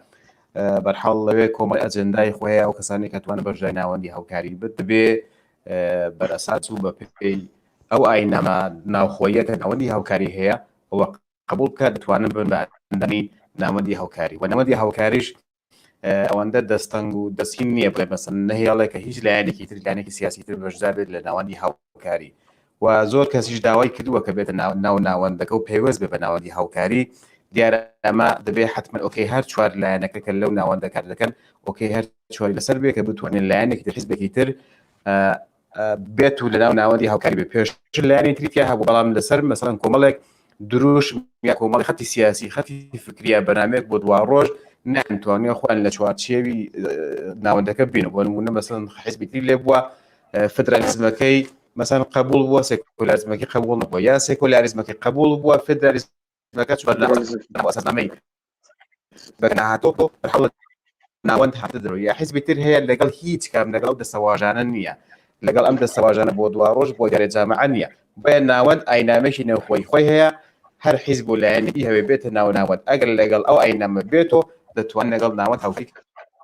بەرحاڵ لەوێ کۆمەڵی ئەجەندای خۆی هەیە ئەو کەسانی کە توانە بەژای ناوەندی هاوکاری بێت دەبێ بەرئەساس و بە پێی ئەو ئاینامە ناوخۆیە کە ناوەندی هاوکاری هەیە ئەوە قبول بکە دەتوانن بن بە ئەندانی ناوەندی هاوکاری و ناوەندی هاوکاریش ئەوەندە دەستەنگ و دەستین نییە بڵێ مەسەن نەهێڵێ کە هیچ لایەنێکی تر لایەنێکی سیاسیتر بەشدار بێت لە ناوەندی هاوکاری و زۆر کەسیش داوای کردووە کە بێتە ناو ناوەندەکە و پەیوەست بێ بە ناوەندی هاوکاری دیارە ئەمە دەبێت حتمما ئۆکەی هەر چوار لایەنەکە کە لەو ناوەندە کار دەکەن ئۆکەی هەر چواری لەسەر بێ کە بتوانێت لایەنێکی تر حیزبێکی تر بێت و لەناو ناوەندی هاوکاری بێ پێش لایەنی تریتیا هەبوو بەڵام لەسەر مەسەڵەن کۆمەڵێک دروش یا کۆمەڵی خەتی سیاسی خەتی فکریە بەنامێک بۆ دوا ڕۆژ ناتوانێت خۆیان لە چوارچێوی ناوەندەکە بین بۆ نمونە مەسەڵەن حیزبی تری لێ بووە فدرالیزمەکەی مەسەڵەن قبول بووە سێکولاریزمەکەی قبول نەبووە یا سێکولاریزمەکەی قبول بووە فدرالیزمەکە چوار ئەساسنامەی بەناهاتۆ بەرحەڵ ناوەند هاتە دەرەوە یا حیزبی تر هەیە لەگەڵ هیچ کام لەگەڵ دەسەواژانە نییە لەگەڵ ئەم دەسەواژانە بۆ دوا ڕۆژ بۆ گەرە جامعە نییە بۆیە ناوەند ئاینامێکی نەوخۆی هەیە هەر حیزب و لایەنێکی هەوێ بێتە ناوەند ئەگەر لەگەڵ ئەو ئاینامە بێتۆ دەتوان لەگەڵ ناوەند هاوکاری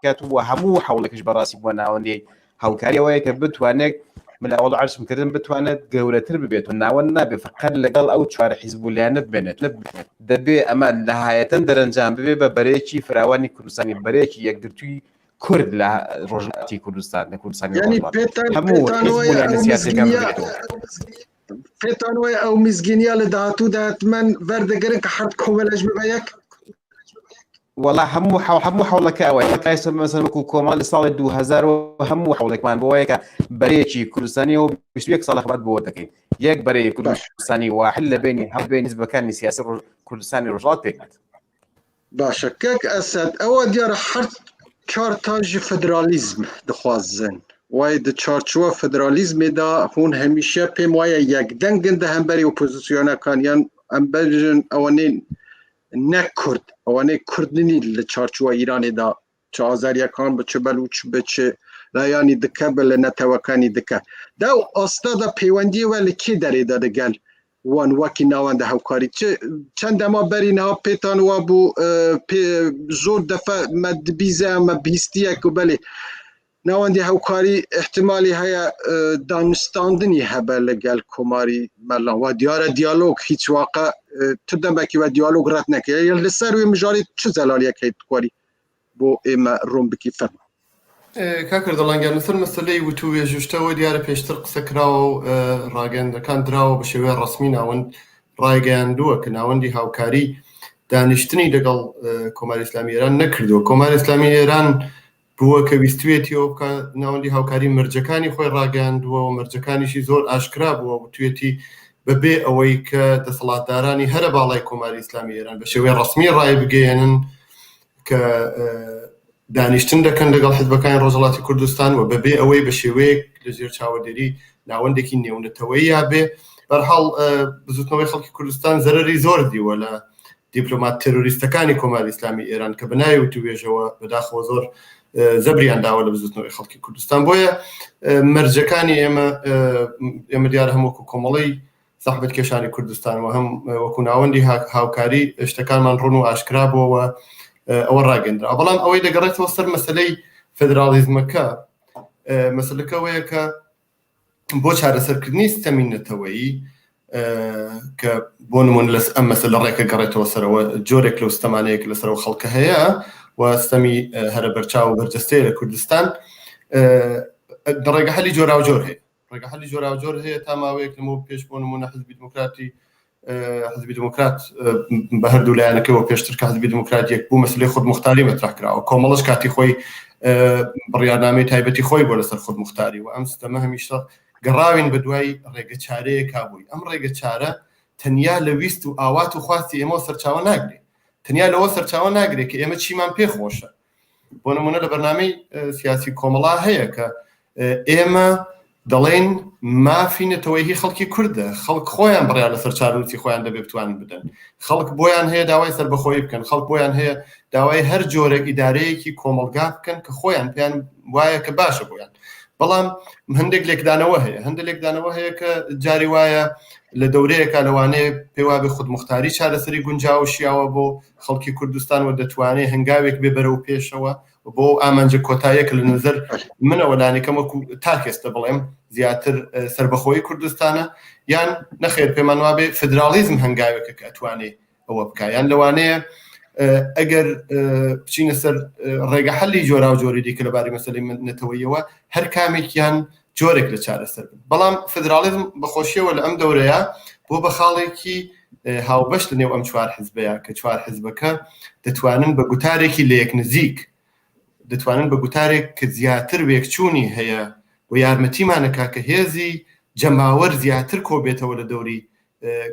کات وە هەموو حوڵێکش بەڕاستی بووە ناوەندی هاوکاریەوەیە کە بتوانێت ملاوەڵ عرشمکردن بتوانێت گەورەتر ببێت و ناوەند نابێ فقط لەگەڵ ئەو چوار حیزب و لایەنت بێنێت دەبێ ئەمە نەهایەتەن دەرەنجام ببێ بە بەرەیەکی فراوانی کوردستانی بەرەیەکی یەکگرتووی کورد لە ڕۆژناتی کوردستان لە کوردستانی هەموو سیاسەکان پێتان وایە ئەو میزگینیا لە داهاتوودا حتمەن وەردەگرن کە حەرد کۆمەلەش ببە یەک وەڵا هەموو حوڵەکە ئەوەی ئێستا مەسەڵەن وەکو کۆمەڵ لە ساڵی 2000 هەموو حوڵێکمان بۆ وایە کە بەرەیەکی کوردستانی و 21 ساڵ خەبات بۆ دەکەین یەک بەرەی کوردستانی واحد لە بینی هەڵبێ حیزبەکانی سیاسی کوردستانی ڕۆژهەڵات پێکات باشە کەک ئەسەد ئەوە دیارە هەر چارتاژی فدرالیزم دەخوازن وای د چارچووە فدرالیزمێدا هون هەمیشە پێم وایە یەکدەنگن دە هەمبەری ئۆپۆزیسیۆنەکانیان ئەم بەژن ئەوەنێن نەکورد ئەوانەی کوردنی لە چارچووە ئیرانێدا چ ئازاریەکان بچ بەلوچ بچ لایانی دکە بە لە نەتەوەکانی دکە دا و ئاستادا پەیوەندیوە لە کێ دەرێدا دەگەل وان وەکی ناوەندە هاوکاری چەند دەما بەرینەوە پێتان وا بوو زۆر دەفە مەدبیزە ئەمە بیستیەک و بەلێ ناوەندی هاوکاری احتیمالی هەیە دانوستاندنی هەبە لەگەل کۆماری مەلان و دیارە دیالۆگ هیچ واقع تو دەمەکی و دیالۆگ ڕەت نەکەیە لەسەر وێ مژاری چ زەلالیەکەیت کواری بۆ ئێمە ڕۆم بکی فەرما کاکر دەڵانگیان لەسەر مەسەلەی وتوێ ژوشتەوە دیارە پێشتر قسەکراوە و ڕاگەندەکان دراوە بە شێوەیە ڕسمی ناوەند ڕایگەیاندووە کە ناوەندی هاوکاری دانیشتنی لەگەڵ کۆماری ئیسلامی ئێران نەکردووە کۆماری ئیسلامی ئێران بووە کە ویستوێتیەوە بکە ناوەندی هاوکاری مرجەکانی خۆی ڕاگەیاندووە و مرجەکانیشی زۆر ئاشکرا بووە وتوێتی بەبێ ئەوەی کە دەسەڵاتدارانی هەرە باڵای کۆماری ئیسلامی ئێران بە شێوەیە ڕسمی ڕای بگەێنن کە دانیشتن دەکەن لەگەڵ حیزبەکانی ڕۆژهەڵاتی کوردستان و بەبێ ئەوەی بە شێوەیەک لەژێر چاوەدێری ناوەندێکی نێونەتەوەی یابێ بەرحاڵ بزوتنەوەی خەڵکی کوردستان زەرەری زۆر دیوە لە دیپلۆمات تێرۆریستەکانی کۆماری ئیسلامی ئێران کە بەناوی وتوێژەوە بەداخەوە زۆر زەبریان داوە لە بزوتنەوەی خەڵکی کوردستان بۆیە مەرجەکانی ئێمە دیارە هەم وەکو کۆمەڵی زەحمەت کێشانی کوردستان و هەم وەکو ناوەندی هاوکاری شتەکانمان ڕوون و ئاشکرا بووەوە ئەوە ڕاگەندرا بەڵام ئەوەی دەگەڕێتەوە سەر مەسەلەی فدرالیزمەکە مەسەلەکەوەیە کە بۆ چارەسەرکردنی سیستەمی نەتەوەیی کە بۆ نمونە لەس ئەم مەسەلە ڕێکە گەڕێتەوە سەرەوە جۆرێک لەو سیستەمانەیەک لەسەرەوە خەڵکە هەیە و سیستەمی هەرە بەرچاو و بەرجەستەیە لە کوردستان ڕێگە هەلی جۆراوجۆر هەیە ڕێگە هەلی جۆراوجۆر هەیە تا ماوەیەک لەمەوە پێش بۆ نمونە حزبی دموکرات بە هەردوو لایەنەکەەوە پێشتر کە حزبی دموکرات یەک بوو مەسلەی خودمختاری مەطرح کراوە کۆمەڵش کاتی خۆی بڕیارنامەی تایبەتی خۆی بۆ لەسەر خودمختاری و ئەم سیستەمە هەمیشە گەڕاوین بە دوای ڕێگە چارەیە کابووی ئەم ڕێگە چارە تەنیا لە ویست و ئاوات و خواستی ئێمە سەرچاوە ناگرێت تەنیا لەوە سەرچاوە ناگرێت کە ئێمە چیمان پێخۆشە بۆ نمونە لە بەرنامەی سیاسی کۆمەڵا هەیە کە ئێمە دەڵێن مافی نەتەوەی هی خەڵکی کوردە خەڵک خۆیان بڕیا لەسەر چارەنووسی خۆیان دەبێ بتوانن بدەن خەڵک بۆیان هەیە داوای سەربەخۆیی بکەن خەڵک بۆیان هەیە داوای هەر جۆرێک ئیدارەیەکی کۆمەڵگا بکەن کە خۆیان پێیان وایە کە باشە بۆیان بەڵام هەندێک لێکدانەوە هەیە کە جاری وایە لە دەورەیەکە لەوانەیە پێوا بێ خودمختاری چارەسەری گونجاو شیاوە بۆ خەڵکی کوردستان و دەتوانێت هەنگاوێک بێ بەرەو پێشەوە بۆ ئامانجە کۆتاییەک لە نظر منەوە لانێکەم وەکو تاکێستە بڵێم زیاتر سربەخۆی کوردستانە یان نەخێر پێمان وابێ فدرالیزم هەنگاوێکە کە ئەتوانێ ئەوە بکە یان لەوانەیە ئەگەر بچینە سەر ڕێگە حەلی جۆرا و جۆری دیکە لەباری مەسەلەی نەتەوەیەوە هەر کامێکیان جۆرێک لە چارەسەر بن بەڵام فدرالیزم بەخۆشیەوە لە ئەم دەورەیە بۆ بە خاڵێکی هاوبەش لە نێو ئەم چوار حیزبەیە کە چوار حیزبەکە دەتوانن بە گوتارێکی لە یەک نزیک دەتوانن بە گوتارێک کە زیاتر وێکچوونی هەیە و یارمەتیمانەکە کە هێزی جەماوەر زیاتر کۆبێتەوە لە دەوری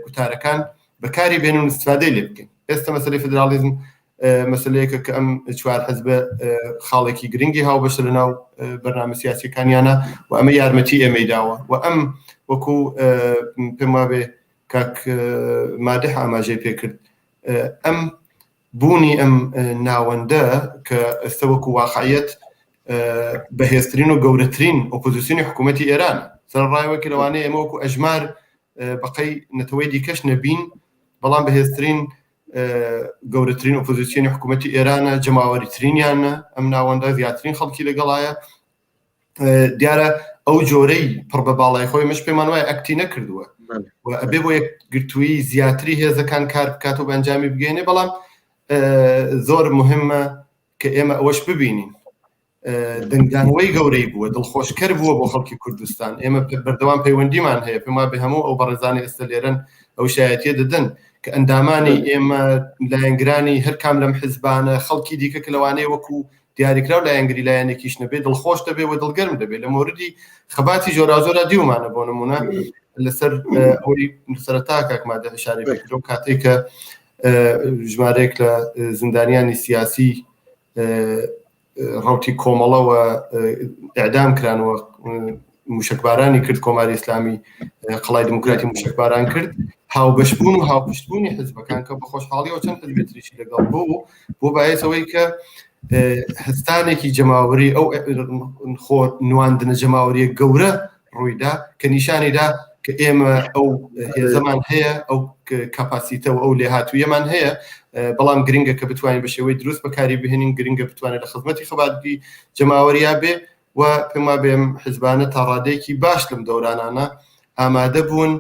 گوتارەکان بەکاری بێنن و استفادەی لێ بکەین ئێستا مەسەلەی فدرالیزم مەسەلەیەکە کە ئەم چوار حیزبە خاڵێکی گرنگی هاوبەشە لەناو بەرنامە سیاسیەکانیانە و ئەمە یارمەتی ئێمەی داوە و ئەم وەکو پێم وابێ کاک مادح ئاماژەی پێکرد ئەم بوونی ئەم ناوەندە کە ئێستا وەکو واقعیەت بەهێزترین و گەورەترین ئۆپۆزیسیۆنی حکوومەتی ئێران سەرڕایوەکی لەوانەیە ئێمە وەکو ئەژمار بەقەی نەتەوەی دیکەش نەبین بەڵام بەهێزترین گەورەترین ئۆپۆزیسیۆنی حکوومەتی ئێرانە جەماوەریترینیانە ئەم ناوەندە زیاترین خەڵکی لەگەڵایە دیارە ئەو جۆرەی پڕ بە باڵای خۆی مش پێمان وایە ئەکتی نەکردووە و ئەبێ بۆ یەکگرتووی زیاتری هێزەکان کار بکات و بەنجامی بگەێنێ بەڵام زۆر مهمە کە ئێمە ئەوەش ببینین دەنگدانەوەی گەورەی بووە دڵخۆشکەر بووە بۆ خەڵکی کوردستان ئێمە بەردەوام پەیوەندیمان هەیە پێم وابێ هەموو ئەو بەڕێزانی ئێستا لێرەن ئەو شایەتیە دەدەن کە ئەندامانی ئێمە لایەنگرانی هەر کام لەم حیزبانە خەڵکی دیکە کە لەوانەیە وەکو دیاریکرا و لایەنگری لایەنێکیش نەبێ دڵخۆش دەبێ و دڵگەرم دەبێت لە موردی خەباتی جۆرا دیومانە بۆ نمونە لەسەر ئەوەی سەرەتا کاک مادە هەشاری پێکردەوە کاتێک کە ژمارەیەک لە زیندانیانی سیاسی ڕوتی کۆمەڵەوە ئەعدام کرانەوە موشکبارانی کرد کۆماری ئیسلامی قەڵای دموکراتی موشکباران کرد هاوبەشبوون و هاوپشتبوونی حزبەکان کە بە خۆشحاڵیەوە چەند حزبێتریشی لەگەڵ بۆ باعثەوەی کە هەستانێکی جەماوەری ئەو خۆ نواندنە جەماوەریە گەورە ڕوویدا کە نیشانیدا کە ئێمە ئەو هێزەمان هەیە ئەو کاپاسیتەوە ئەو لێهاتوویەمان هەیە بەڵام گرنگە کە بتوانین بە شێوەی دروست بەکاری بهێنین گرنگە بتوانێت لە خزمەتی خەباتی جەماوەریە بێ و پێم وابێ حیزبانە تا ڕادەیەکی باش لەم دەورانانە ئامادە بوون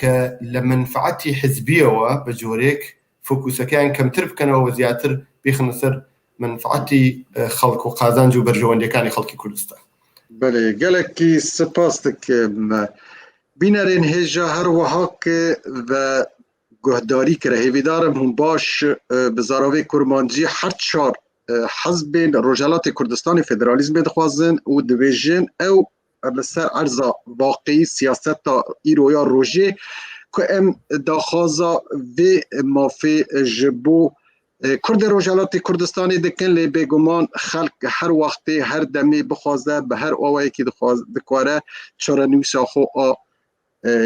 کە لە منفعەتی حزبیەوە بە جۆرێک فۆکوسەکەیان کەمتر بکەنەوە زیاتر بخنە سەر منفعەتی خەڵک و قازانج و بەرژەوەندەکانی خەڵکی کوردستان. بەڵێ گەلێکی سپاس دەکەم بینەرێن هێژە هەروەها کە بە گوهداری کرە هێویدارم هەم باش بزاراوی کورمانجی هەر چار حزبên Rojhilatê Kurdistanê federalîzmê dixwazin û dibêjin ew li ser erza waqî siyaseta îroya rojê ku em daxwaza vê mafê ji bo Kurdê Rojhilatê Kurdistanê dikin lê bêguman xelk her wextê her demê bixwaze bi her awayekî dikare çarenivîsa xwe a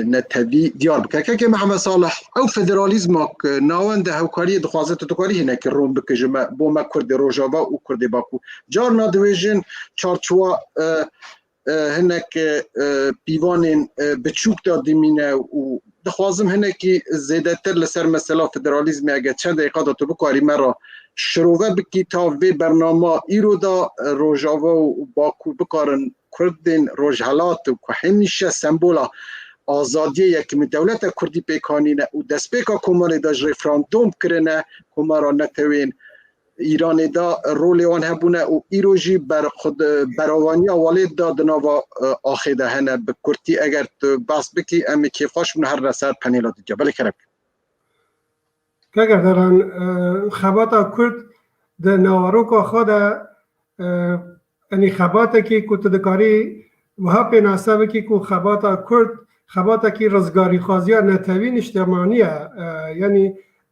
netevî diyar bike. Keke Mehmed Salih ew federalîzmak nawenda hewkariyê dixwaze tutukarî hinekî rom bike ji me bo me Kurdê Rojava û Kurdê Baku. Carna dibêjin çarçowa hinek pîvanên biçûk da dimîne û dixwazim hinekî zêdetir li ser mesela federalîzmê eger çend deqîqa da tu bikarî me ra şirove bikî ta vê bernama îro da Rojava û Baku bikarin Kurdên Rojhilat û ku hemîşe sembola azadiye yekîmî dewleta Kurdî pêkanîne û destpêka Komarê da ji referandum kirine Komara netewên İranê da rolê wan hebûne û îro jî beravaniya walê da di nava axê de hene bi Kurdî eger tu bas bikî em ê kêfxweş bin her ser panêla dike. Belê kerek. Kegederan xebata Kurd di nawaroka xwe de enî xebatekî ku tu dikarî wiha pênase bikî ku xebata Kurd xebatekî rizgarîxwaziya netewî niştimanî ye yanî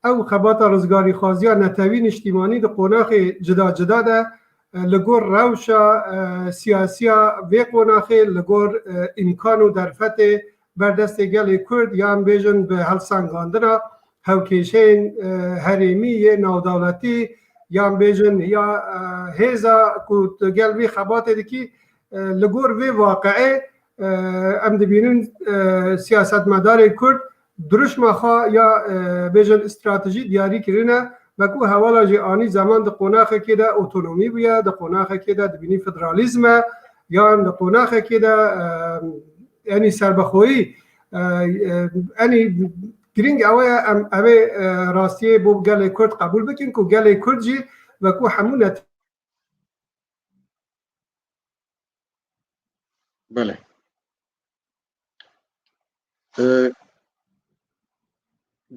ew xebata rizgarîxwaziya netewî niştimanî di qonaxê cida cida de لەگۆڕ ڕەوشە سیاسیا vê قۆناغê li gor îmkan û derfetê berdestê gelê Kurd yan bêjin bi helsangandina hewkêşeyên herêmî yê navdewletî yan bêjin ya hêza ku tu gel vê xebatê dikî li gor vê waqeê em dibînin siyasetmedarê Kurd duruşma xwe ya bêjin stratejî diyarî kirine وەکو هەواڵە jî anî zaman di qonaxekê de otonomî bûye, di qonaxekê de dibînî federalîzm e yan di qonaxekê de enî serbexweî enî girîng ew ye em evê rastiyê bo gelê Kurd qebûl bikin ku gelê Kurd jî wەkû hemû net بله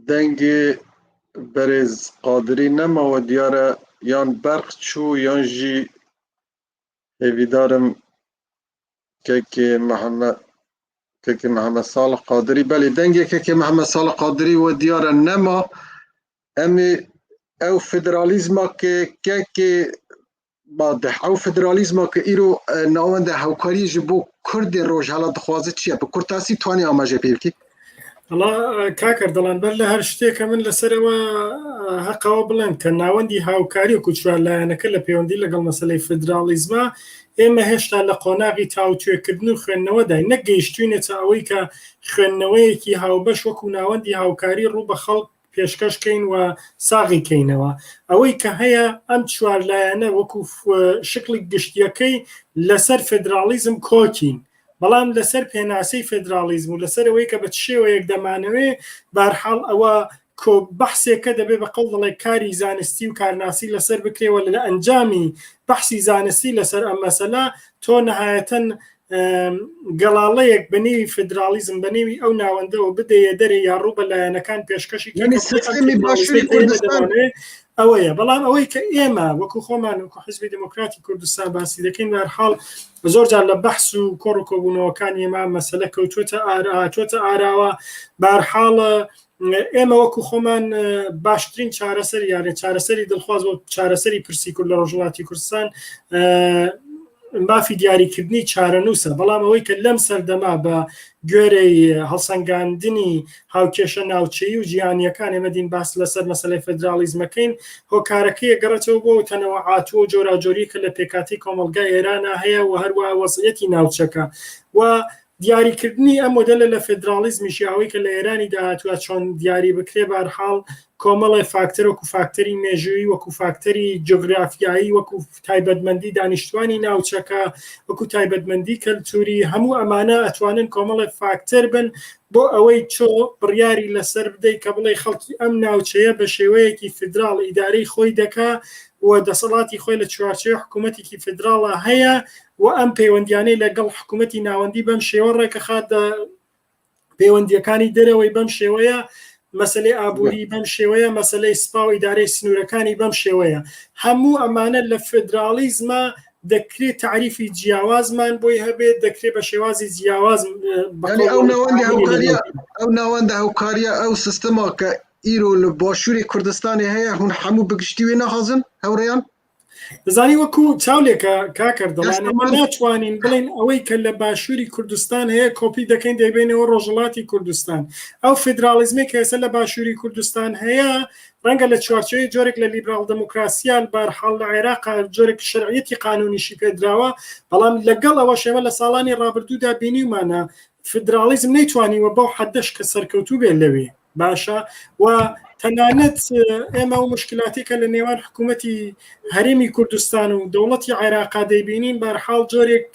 دنگی برز قادری نما و دیاره یان برق چو یان جی هیویدارم که محمد صالح قادری بله دنگی که محمد صالح قادری و دیاره نما امی او فدرالیزما که باده او فدرالیزما که ایرو ناوند هاوکاری جبو کرد روش حالا دخوازه چیه به کرتاسی توانی آماجه پیوکی الله کاکر دەڵێن بەر لە هەر شتێکە من لەسەرەوە حەقەوە بڵێن کە ناوەندی هاوکاری و کوچوالایەنەکە لە پەیوەندی لەگەڵ مەسەلەی فدرالیزمە ئێمە هێشتا لە قۆناغی تاوتوێکردن و خوێندنەوەدای نەگەیشتوینێتە ئەوەی کە خوێندنەوەیەکی هاوبەش وەکو ناوەندی هاوکاری ڕوو بە خەڵک پێشکەشکەین و ساغی کەینەوە ئەوەی کە هەیە ئەم چوارلایەنە وەکو شکلی گشتیەکەی لەسەر فدرالیزم کۆکین بەڵام لەسەر پێناسەی فدرالیزم و لەسەر ئەوەی کە بە شێوەیەک دەمانەوێ بەرحاڵ ئەوە کۆ بەحسێکە دەبێ بە قەڵ دەڵێ کاری زانستی و کارناسی لەسەر بکرێەوە لە ئەنجامی بەحسی زانستی لەسەر ئەم مەسەلا تۆ نەهایەتەن گەڵاڵەیەک بەنێوی فدرالیزم بەنێوی ئەو ناوەندەوە بدەیە دەرێ یاڕوو بە لایەنەکان پێشکەشی ئەوەیە بەڵام ئەوەی کە ئێمە وەکو خۆمان وەکو حزبی دموکراتی کوردستان باسی دەکەین بەرحاڵ زۆر جار لە بەحس و کۆڕ و کۆبوونەوەکانی ئێمە مەسەلە کەوتوتە ئاراوە بەرحاڵ ئێمە وەکو خۆمان باشترین چارەسەر یانێ چارەسەری دڵخواز بۆ چارەسەری پرسی کورد لە ڕۆژهەڵاتی کوردستان مافی دیاریکردنی چارەنووسە بەڵام ئەوەی کە لەم سەردەما بە گوێرەی هەڵسەنگاندنی هاوکێشە ناوچەیی و جیهانیەکان ئێمە دین باس لەسەر مەسەلەی فدرالیزمەکەین هۆکارەکەی گەڕێتەوە بۆ تەنەوەعات و جۆراجۆری کە لە پێکاتی کۆمەلگای ئێرانە هەیە و هەروە وەزعیەتی ناوچەکە و دیاریکردنی ئەم مۆدەلە لە فدرالیزمیشی ئەوەی کە لە ئێرانی داهاتووە چۆن دیاری بکرێ بەرحاڵ کۆمەڵی فاکتەر وەکو فاکتەری مێژووی وەکو فاکتەری جۆگرافیایی وەکو تایبەتمەندی دانیشتوانی ناوچەکە وەکو تایبەتمەندی کەلتوری هەموو ئەمانە ئەتوانن کۆمەڵی فاکتەر بن بۆ ئەوەی چۆ بڕیاری لەسەر بدەیت کە بڵێ خەڵکی ئەم ناوچەیە بە شێوەیەکی فدراڵ ئیدارەی خۆی دەکا و دەسەڵاتی خۆی لە چوارچێوە حکوومەتێکی فدراڵە هەیە و ئەم پەیوەندیانەی لەگەڵ حکوومەتی ناوەندی بەم شێوە ڕێکەخات پەیوەندیەکانی دەرەوەی بەم شێوەیە مەسەلەی ئابووری بەم شێوەیە مەسەلەی سپا و ئیدارەی سنوورەکانی بەم شێوەیە هەموو ئەمانە لە فدرالیزمە دەکرێت تعریفی جیاوازمان بۆی هەبێت دەکرێت بە شێوازی جیاواز ئەو ناوەندە هاوکاریە ئەو سیستەما کە ئیرۆ لە باشووری کوردستانی هەیە هون هەموو بگشتی وێ نەخازن هەوڕێیان دەزانی وەکو چاولێکە کاکرد دەڵانەمە ناتوانین بڵین ئەوەی کە لە باشووری کوردستان هەیە کۆپی دەکەین دەیبێنەوە ڕۆژهڵاتی کوردستان ئەو فدرالیزمی کە ئێستا لە باشووری کوردستان هەیە ڕەنگە لە چوارچێوەی جۆرێک لە لیبرال دموکراسیان بەرحاڵ لە عێراق جۆرێک شەرعیەتی قانونیشی پێدراوە بەڵام لەگەڵ ئەوە شێوە لە ساڵانی ڕابردوودا بینیمانە فدرالیزم نەیتوانیوە بەو حەدەش کە سەرکەوتوو بێت لەوێ باشە و تەنانەت ئێمە و مشکلاتی کە لە نێوان حکوومەتی هەرێمی کوردستان و دەوڵەتی عێراقا دەیبینین بەرحاڵ جۆرێک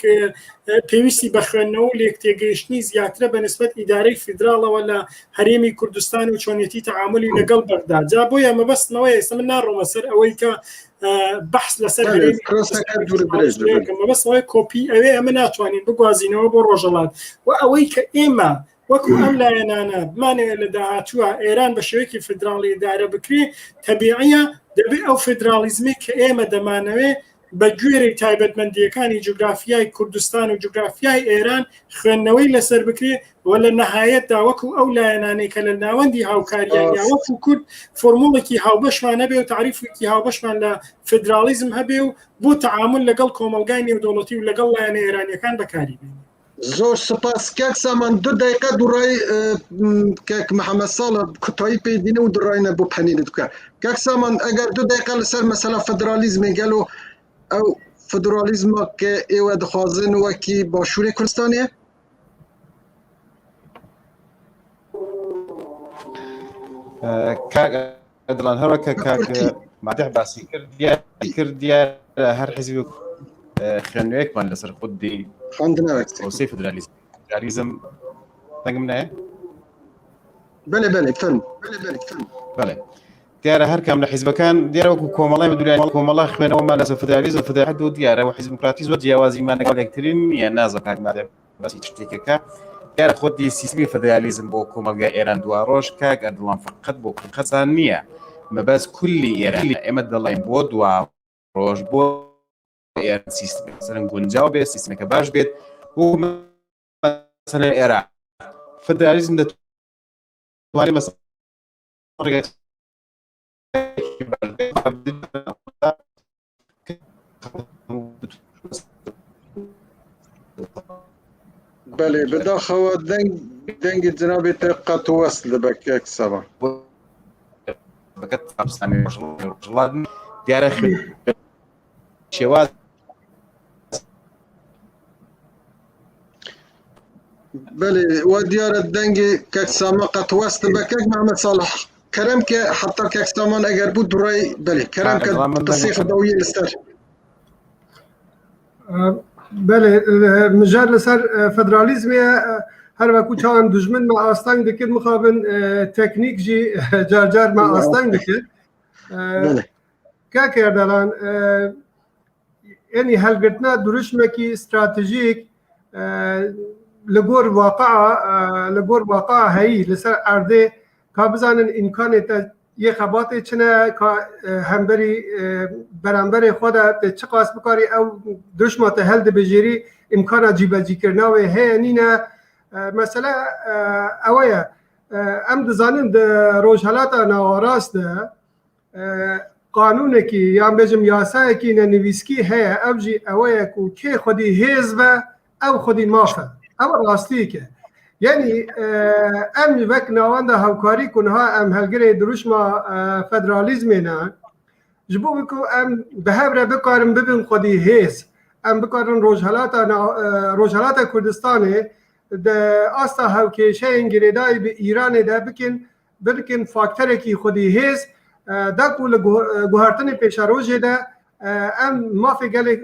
پێویستی بە خوێندنەوە و لێک تێگەیشتنی زیاترە بە نسبەت ئیدارەی فدراڵەوە لە هەرێمی کوردستان و چۆنیەتی تەعاملی لەگەڵ بەغدا جا بۆیە مەبەستنەوەی ئێستا من ناڕۆمە سەر ئەوەی کە بەحس لەسەر مەبەستنەوەی کۆپی ئەوێ ئەمە ناتوانین بگوازینەوە بۆ ڕۆژهەڵات و ئەوەی کە ئێمە وەکو ئەم لایەنانە بمانەوێت لە داهاتووە ئێران بە شێوەیەکی فدراڵی ئیدارە بکرێ تەبیعیە دەبێت ئەو فدرالیزمی کە ئێمە دەمانەوێت بە گوێرەی تایبەتمەندیەکانی جوگرافیای کوردستان و جوگرافیای ئێران خوێندنەوەی لەسەر بکرێ و لە نەهایەتدا وەکو ئەو لایەنانەی کە لە ناوەندی هاوکاریان یا وەکو کورد فۆرموڵێکی هاوبەشمان هەبێ و تعریفێکی هاوبەشمان لە فدرالیزم هەبێ و بۆ تەعامل لەگەڵ کۆمەلگای نێودەوڵەتی و لەگەڵ لایەنە ئێرانیەکان بەکاری بێن. زۆر سپاس کاک سامان 2 دقیقە دوڕای کاک محەممەد ساڵە کوتایی پێدینە و دوڕاینە بۆ پەنیرت بکە. کاک سامان ئەگەر 2 دقیقە لەسەر مەسەلا فدرالیزمی گەل و ئەو فدرالیزمە کە ئێوە دخوازن وەکی باشووری کوردستانیە؟ دڵان هەرەکە کاک مادح باسی کردیە هەر حیزبی خوێندنەوەیەکمان لەسەر خودی ئۆسی فدرالیزم دەنگم نایە؟ بەڵێ بەڵێ فەرمو. بەڵێ دیارە هەر کام لە حیزبەکان دیارە وەکو کۆمەڵای بەدوریان کۆمەڵا خوێنەوەمان لەسەر فدرالیزم فدراحەت و دیارە و حیزبکراتی زۆر جیاوازیمان لەگەڵ یەکترین یان نازە کاک مادح باسی شتێکەکە دیارە خودی سیستمی فدرالیزم بۆ کۆمەلگای ئێران دوا ڕۆژ کاک ئەردوڵان فقط بۆ خەزان نییە مەبەست کولی ئێران ئێمە دەڵێن بۆ دوا ڕۆژ بۆ سیستم گونجاو بێت سیستمەکە باش بێت و مثلا ئێران فدرالیزم دەتوانێت مەسەڵەن بەڵێ بەداخەوە دەنگی جنابێت قەت وەست لە بە کاک سامان بەکەت ئەفسانەی ڕۆژهەڵاتن دیارە شێواز بەێ وا دیارە دەنگی کاک سامان قەت وەستە بە کاک محەممەد ساڵح کەرەم کە حتا کاک سامان ئەگەر بوو دوڕای بەێ کەرەم کە قسەی خەبەویە لەسەر بله مجال لەسەر فدرالیزمە هەر وەکو چاوان دوژمن ما ئاستانگ دەکرد مخابن تەکنیک جی جارجار ما ئاستانگ دەکرد کاک ئێردەڵان یعنی هەلگرتنا دروشمێکی استراتیژیک لەگۆر واقع هەیی لەسەر ئەردێ کا بزانن ئیمکانێتە یه خباتê çine ka hemberî beramberê xwe de çi qas bikarî ew duşma te hel dibijêrî imkana cîbecîkirina wê heye nîne mesele ew ye em dizanin di rojhelata nawarast de qanûnekî yan bêjim yasayekî nenivîskî heye ew jî ew ye ku kê xwedî hêz be ew xwedî mafe ew rastiyek e. Yani em vek navanda hevkarî ku niha em helgirê dirûjma federalizmê ne ji bo ku em bi hev re bikarin bibin xwedî hêz em bikarin Rojhelata Kurdistanê de asta hevkêşeyên girêdayî bi Îranê de bikin fakterekî xwedî hêz da ku li guhartinê pêşerojê de em mafê gelê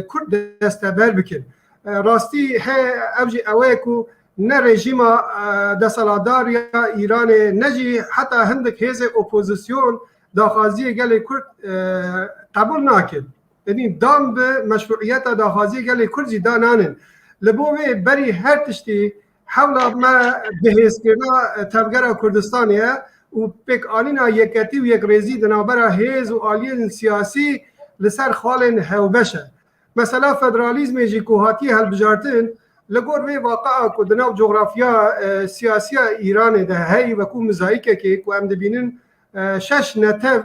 Kurd desteber bikin. Rastî heye ev jî ew ye ku ne rejima desaladar ya İranê ne jî heta hindik hêzê opozisyon daxwaziyê gelê Kurd qebûl nakin. Yani dam bi meşruiyeta daxwaziyê gelê Kurd jî da nanin. Li bo wê berî her tiştî hewla me bihêzkirina tevgera Kurdistanê ye û pêkanîna yeketî û yekrêzî di navbera hêz û aliyên siyasî li ser xalên hewbeş e. Mesela federalizmê jî ku hatiye helbijartin لەگۆر وێ واقعا ku di nav coğrafya siyasiya Îranê de heyî wekû mizayîkekê ku em dibînin şeş netev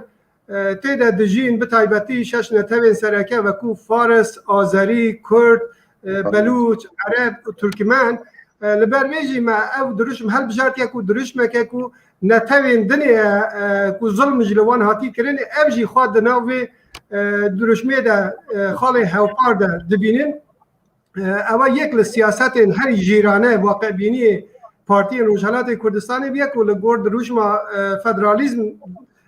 têde dijîn bi taybetî şeş netevên sereke wekû Faris, Azerî, Kurd, Belûç, Ereb û Türkmen li ber wê jî me ew dirûjm helbijartiye ku dirûjmeke ku netevên dinê ku zulm ji li wan hatî kirin ev jî xwe di nav vê dirûjmê de xalê hewpar de dibînin. Ewa yek li siyasetên herî jîrane waqebîniyê Partiyên Rojhelatê Kurdistanê bûye ku li gor dirûjma federalizm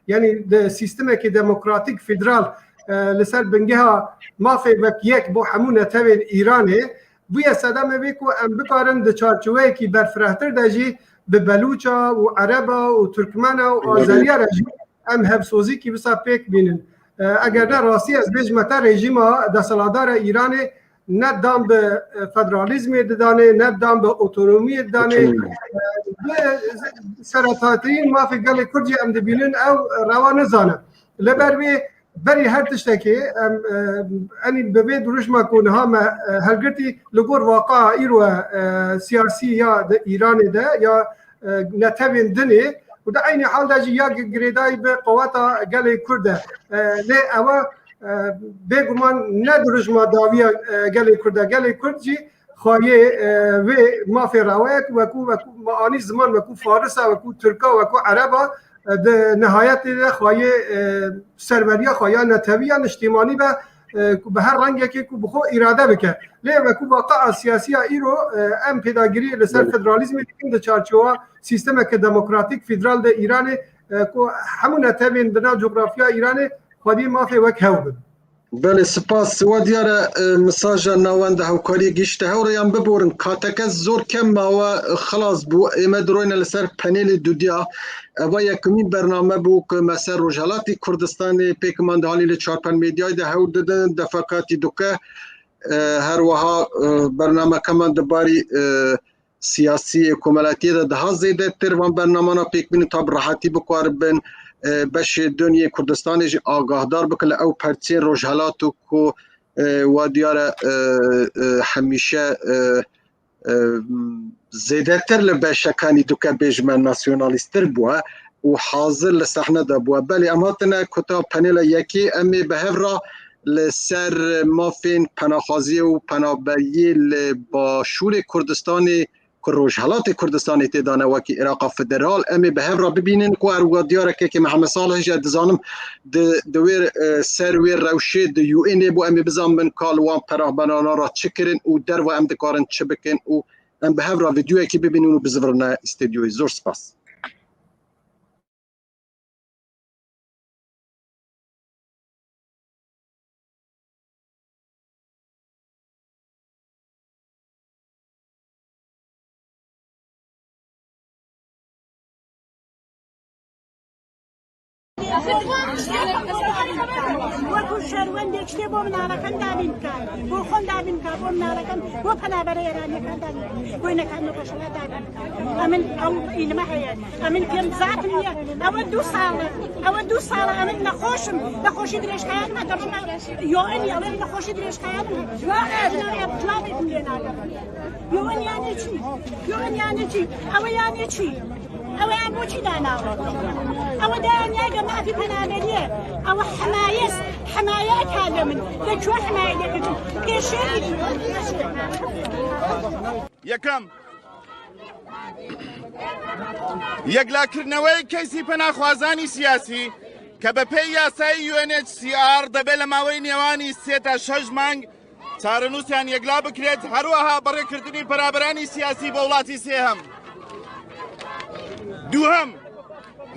yani di sîstemekî demokratîk federal li ser bingeha mafê vek yek bo hemû netevên Îranê bûye sedemê vê ku em bikarin di çarçoveyekî berfirehtir de jî bi Belûça û Ereba û Türkmena û Azeriya re jî em hevsozîkî wisa pêk bînin. Eger ne rastî ez bêjim te rejîma desaladar e Îranê ne dam bi federalizmê didanê ne dam bi otonomiyê didanê seretatîn mafê gelê Kurd jî em dibînin ew rewa nizane. Li ber wê بەری هەر تشتێکی ئەنی بەبێ دروشما کۆنەها هەلگرتی لەگۆر واقع ئیروە سیاسی یا ئیرانی دا یا نەتەوێن دنێ و دا عینی حالداجی یا گرێدای بە قوواتا گەلێ کوردە لێ ئەوە بێگومان نەدروژما داویە گەلێ کوردە گەلێ کوردجی خواهی وی مافی روایت وکو معانی زمان وکو فارسا وکو ترکا وکو عربا ده نهایت خواهی سروریا خواهی نتویا اجتماعی به هر رنگی که بخو اراده بکه لی وکو واقع سیاسی ایرو ام پیداگیری لسر فدرالیزم دیگه ده چارچوها سیستم که دموکراتیک فدرال ده ایران که همون نتوین دنا جغرافیا ایران خواهی مافی وک هاو بد بله سپاس و دیاره مساجا نوانده هاوکاری گیشته هاوریان ببورن کاتکه زور کم ماوا خلاص بو ایمه دروین لسر پنیل دودیا اوا یکمین برنامه بو که مثلا روجالاتی کردستان پیکمان ده حالی لچارپن میدیای ده هاو دادن دفاقاتی دوکه هر وها برنامه کمان دباری سیاسی کمالاتی ده ها زیده تر وان برنامه نا پیکمین تاب راحتی بکوار بین بش دنیا کردستان جی آگاهدار بکل او پرچین روجهالاتو کو و دیاره همیشه زیده تر لبشکانی دوکه بیجمن ناسیونالیستر بوه و حاضر لسحنه دا بوه بلی اماتنا کتا پنیل یکی امی به هفرا لسر مافین پناخازی و پنابری با شور کردستانی روجهالات کردستان تدانه وکی عراق فدرال امی به هفرا ببینن که اروا دیاره که محمد صالح جا دزانم دویر سرویر روشه د یو این بو امی بزن من کال وان پراه بنانا را چکرن و در و ام دکارن چه بکن و ام به هفرا ویدیوی که ببینن و بزورنا استدیوی زور سپاس وەکو شەروەندێک شتێ بۆ مناڵەکەم دابین بکات بۆ خۆم دابین بکات بۆ مناڵەکەم بۆ پەنابەرە ئێرانیەکان دابین بۆی نەکات نەخۆشەکە دابین بکات ئەمن ئەو ئیلمە هەیە ئەمن پێم زاتم نییە ئەوە 2 ساڵە ئەوە 2 ساڵە ئەمن نەخۆشم نەخۆشی درێژخایان نەگەڕم یۆنی ئەڵێ نەخۆشی درێژخایان پڵاوێکم لێ ناگەڕم یۆن یانێ چی یۆن یانێ چی ئەوە یانێ چی ئەوەیان بۆچی داناوە ئەوە دایانیاگە مافی پەنابەریە ئەوە حمایەست حمایە کادە من دەکوێ حمایە دەکردم پێشێری یەکەم یەکلاکردنەوەی کەیسی پەناخوازانی سیاسی کە بە پێی یاسای UNHCR دەبێت لە ماوەی نێوانی 3 تا 6 مانگ چارەنووسیان یەکلا بکرێت هەروەها بەڕێکردنی پەنابەرانی سیاسی بە وڵاتی سێهەم دووهەم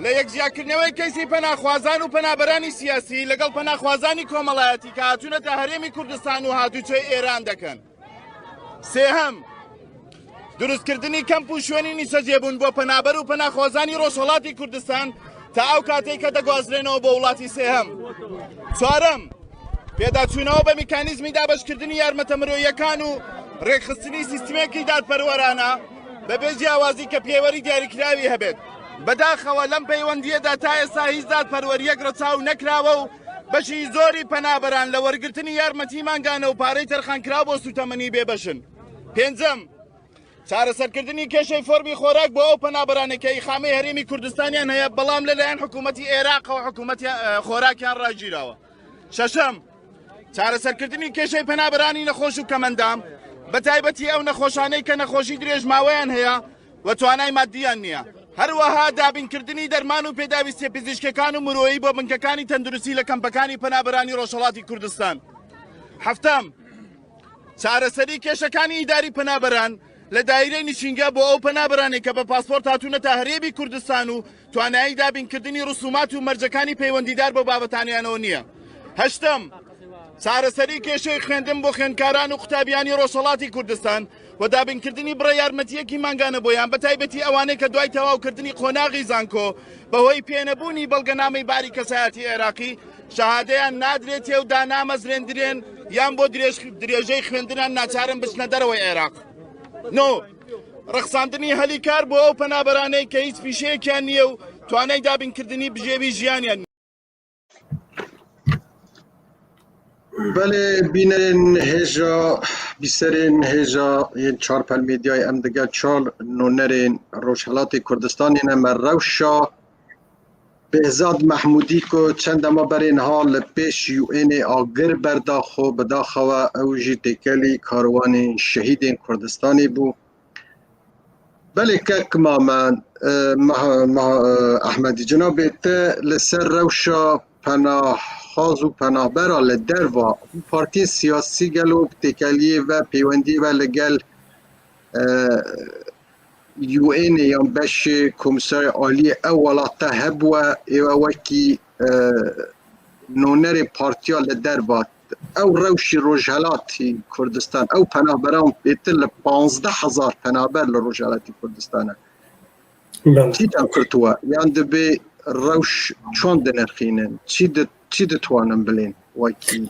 لە یەکجیاکردنەوەی کەیسی پەناخوازان و پەنابەرانی سیاسی لەگەڵ پەناخوازانی کۆمەڵایەتی کە هاتوونەتە هەرێمی کوردستان و هاتوچۆی ئێران دەکەن سێهەم دروستکردنی کەمپ و شوێنی نیسەجێبوون بۆ پەنابەر و پەناخوازانی ڕۆژهەڵاتی کوردستان تا ئەو کاتێک کە دەگوازرێنەوە بۆ وڵاتی سێهەم چوارەم پێداچوونەوە بە میکانیزمی دابەشکردنی یارمەتە مرۆییەکان و ڕێکخستنی سیستمێکی دادپەروەرانە بەبێ جیاوازی کە پێوەری دیاریکراوی هەبێت بەداخەوە لەم پەیوەندیەدا تا ئێستا هیچ دادپەروەریەک ڕەچاو نەکراوە و بەشی زۆری پەنابەران لە وەرگرتنی یارمەتی مانگانە و پارەی تەرخانکرا بۆ سوتەمەنی بێبەشن پێنجەم چارەسەرکردنی کێشەی فۆرمی خۆراک بۆ ئەو پەنابەرانە کە ئیخامەی هەرێمی کوردستانیان هەیە بەڵام لەلایەن حکوومەتی عێراقەوە حکوومەتی خۆراکیان ڕاگیراوە شەشەم چارەسەرکردنی کێشەی پەنابەرانی نەخۆش و کەمەندام بە تایبەتی ئەو نەخۆشانەی کە نەخۆشی درێژماوەیان هەیە و توانای مادیان نییە هەروەها دابینکردنی دەرمان و پێداویستە پزیشکەکان و مرۆیی بۆ بنکەکانی تەندروستی لە کەمپەکانی پەنابەرانی ڕۆژهەڵاتی کوردستان هەفتەم چارەسەری کێشەکانی ئیداری پەنابەران لە دایرەی نشینگە بۆ ئەو پەنابەرانێک کە بە پاسپۆرت هاتوونەتە هەرێمی کوردستان و توانایی دابینکردنی ڕسومات و مەرجەکانی پەیوەندیدار بۆ بابەتانیانەوە نییە هەشتم چارەسەری کێشەی خوێندن بۆ خوێندکاران و قوتابیانی ڕۆژهەڵاتی کوردستان و دابینکردنی بڕە یارمەتیەکی مانگانە بۆیان بە تایبەتی ئەوانەی کە دوای تەواوکردنی قۆناغی زانکۆ بەهۆی پێنەبوونی بەڵگەنامەی باری کەسایەتی عێراقی شەهادەیان نادرێتێ و دانامەزرێندرێن یان بۆ درێژەی خوێندنان ناچارن بچنە دەرەوەی عێراق نۆ ڕەخساندنی هەلیکار بۆ ئەو پەنابەرانەی کە هیچ پیشەیەکیان نییە و توانای دابینکردنی بژێوی ژیانیان بله بینرین هجا بیسرین هجا این چهار پلمیدیای ام دگه چهار نونرین روشهلات کردستانی نمر روشا بهزاد محمودی کو چند ما برین حال پیش یو این آگر برداخو بداخو اوجی تکلی کاروان شهید کردستانی بو بله که ما من احمدی جنابی ته لسر روشا پناه خاز و پناهبر لدر و پارتی سیاسی گلو تکلیه و پیوندی و لگل یو این یا بش کمیسر عالی اولاته هبوه ایوه وکی نونر پارتیا لدر و او روشی روجهلاتی کردستان او پناهبران بیتر 15,000 پناهبر لروجهلاتی کردستانه چی تم کرتوه یعنی دبی روش چون دنرخینن چی دتوانم بلین وکی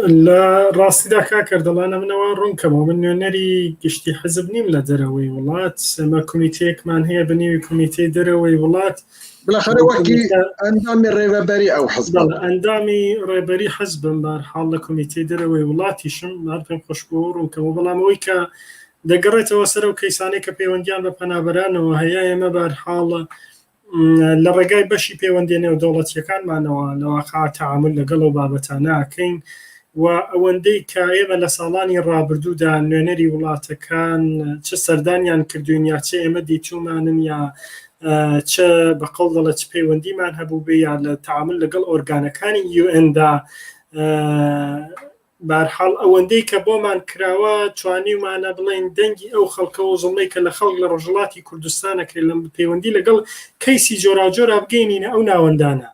لا راستی دا کاکردڵانە منەوە ڕوونکەمەوە من نوێنەری گشتی حزب نیم لە دەرەوەی وڵات ئەمە کمیتەیەکمان هەیە بەنێوی کمیتەی دەرەوەی وڵات بالاخره وەکی ئەندامی ڕێوەبەری ئەو حزب ئەندامی ڕێبەری حزبم بەرحاڵ لە کمیتەی دەرەوەی وڵاتیشم پێم خۆش بۆ ڕوونکەمەوە بەڵام ئەوەی کە دەگەڕێتەوە سەر و کەیسانەی کە پەیوەندیان بە پەنابەرانەوە هەیە ئێمە بەرحاڵ لە ڕێگای بەشی پەیوەندی نێو دەوڵەتیەکانمانەوە لەواقع تەعامل لەگەڵ ئەو بابەتانە ئەکەین و ئەوەندەی کە ئێمە لە ساڵانی ڕابردوودا نوێنەری وڵاتەکان چ سەردانیان کردوین یا چه ئێمە دیتومانن یا چه بەقەڵ دەڵێت چ پەیوەندیمان هەبوو بێ یا لە تەعامل لەگەڵ ئۆرگانەکانی UN-دا بەرحاڵ ئەوەندەی کە بۆمان کراوە توانیمانە بڵێن دەنگی ئەو خەڵکە و زڵمەی کە لە خەڵک لە ڕۆژهەڵاتی کوردستانەکرێت لە پەیوەندی لەگەڵ کەیسی جۆراجۆرا بگەینینە ئەو ناوەندانە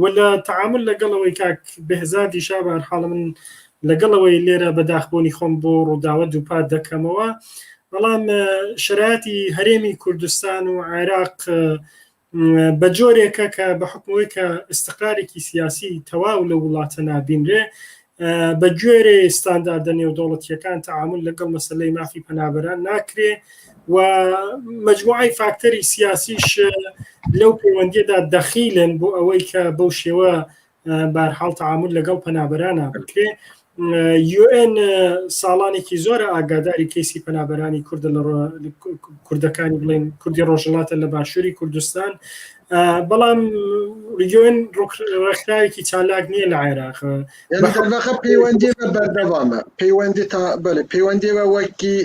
و لە تەعامل لەگەڵەوەی کاک بەهزادیشا بەرحاڵ من لەگەڵەوەی لێرە بەداخبوونی خۆم بۆ ڕووداوە دووپات دەکەمەوە بەڵام شرایەتی هەرێمی کوردستان و عێراق بە جۆرێکە کە بە حکمەوەی کە استقرارێکی سیاسی تەواو لە وڵاتە نابینرێ بە گوێرە ستانداردە نێودەوڵەتیەکان تەعامل لەگەڵ مەسەلەی مافی پەنابەران ناکرێ و مجموعەی فاکتەری سیاسیش لەو پەیوەندیەدا دەخیلن بۆ ئەوەی کە بەو شێوە بەرحاڵ تەعامل لەگەڵ پەنابەرانە بکرێ UN ساڵانێکی زۆرە ئاگاداری کەیسی پەنابەرانی کوردەکانی بڵێن کوردی ڕۆژهەڵاتە لە باشووری کوردستان بەڵام UN ڕێکخراوێکی چالاک نییە لە عێراق پەیوەندی بە بەردەوامە پەیوەندی بە وەکی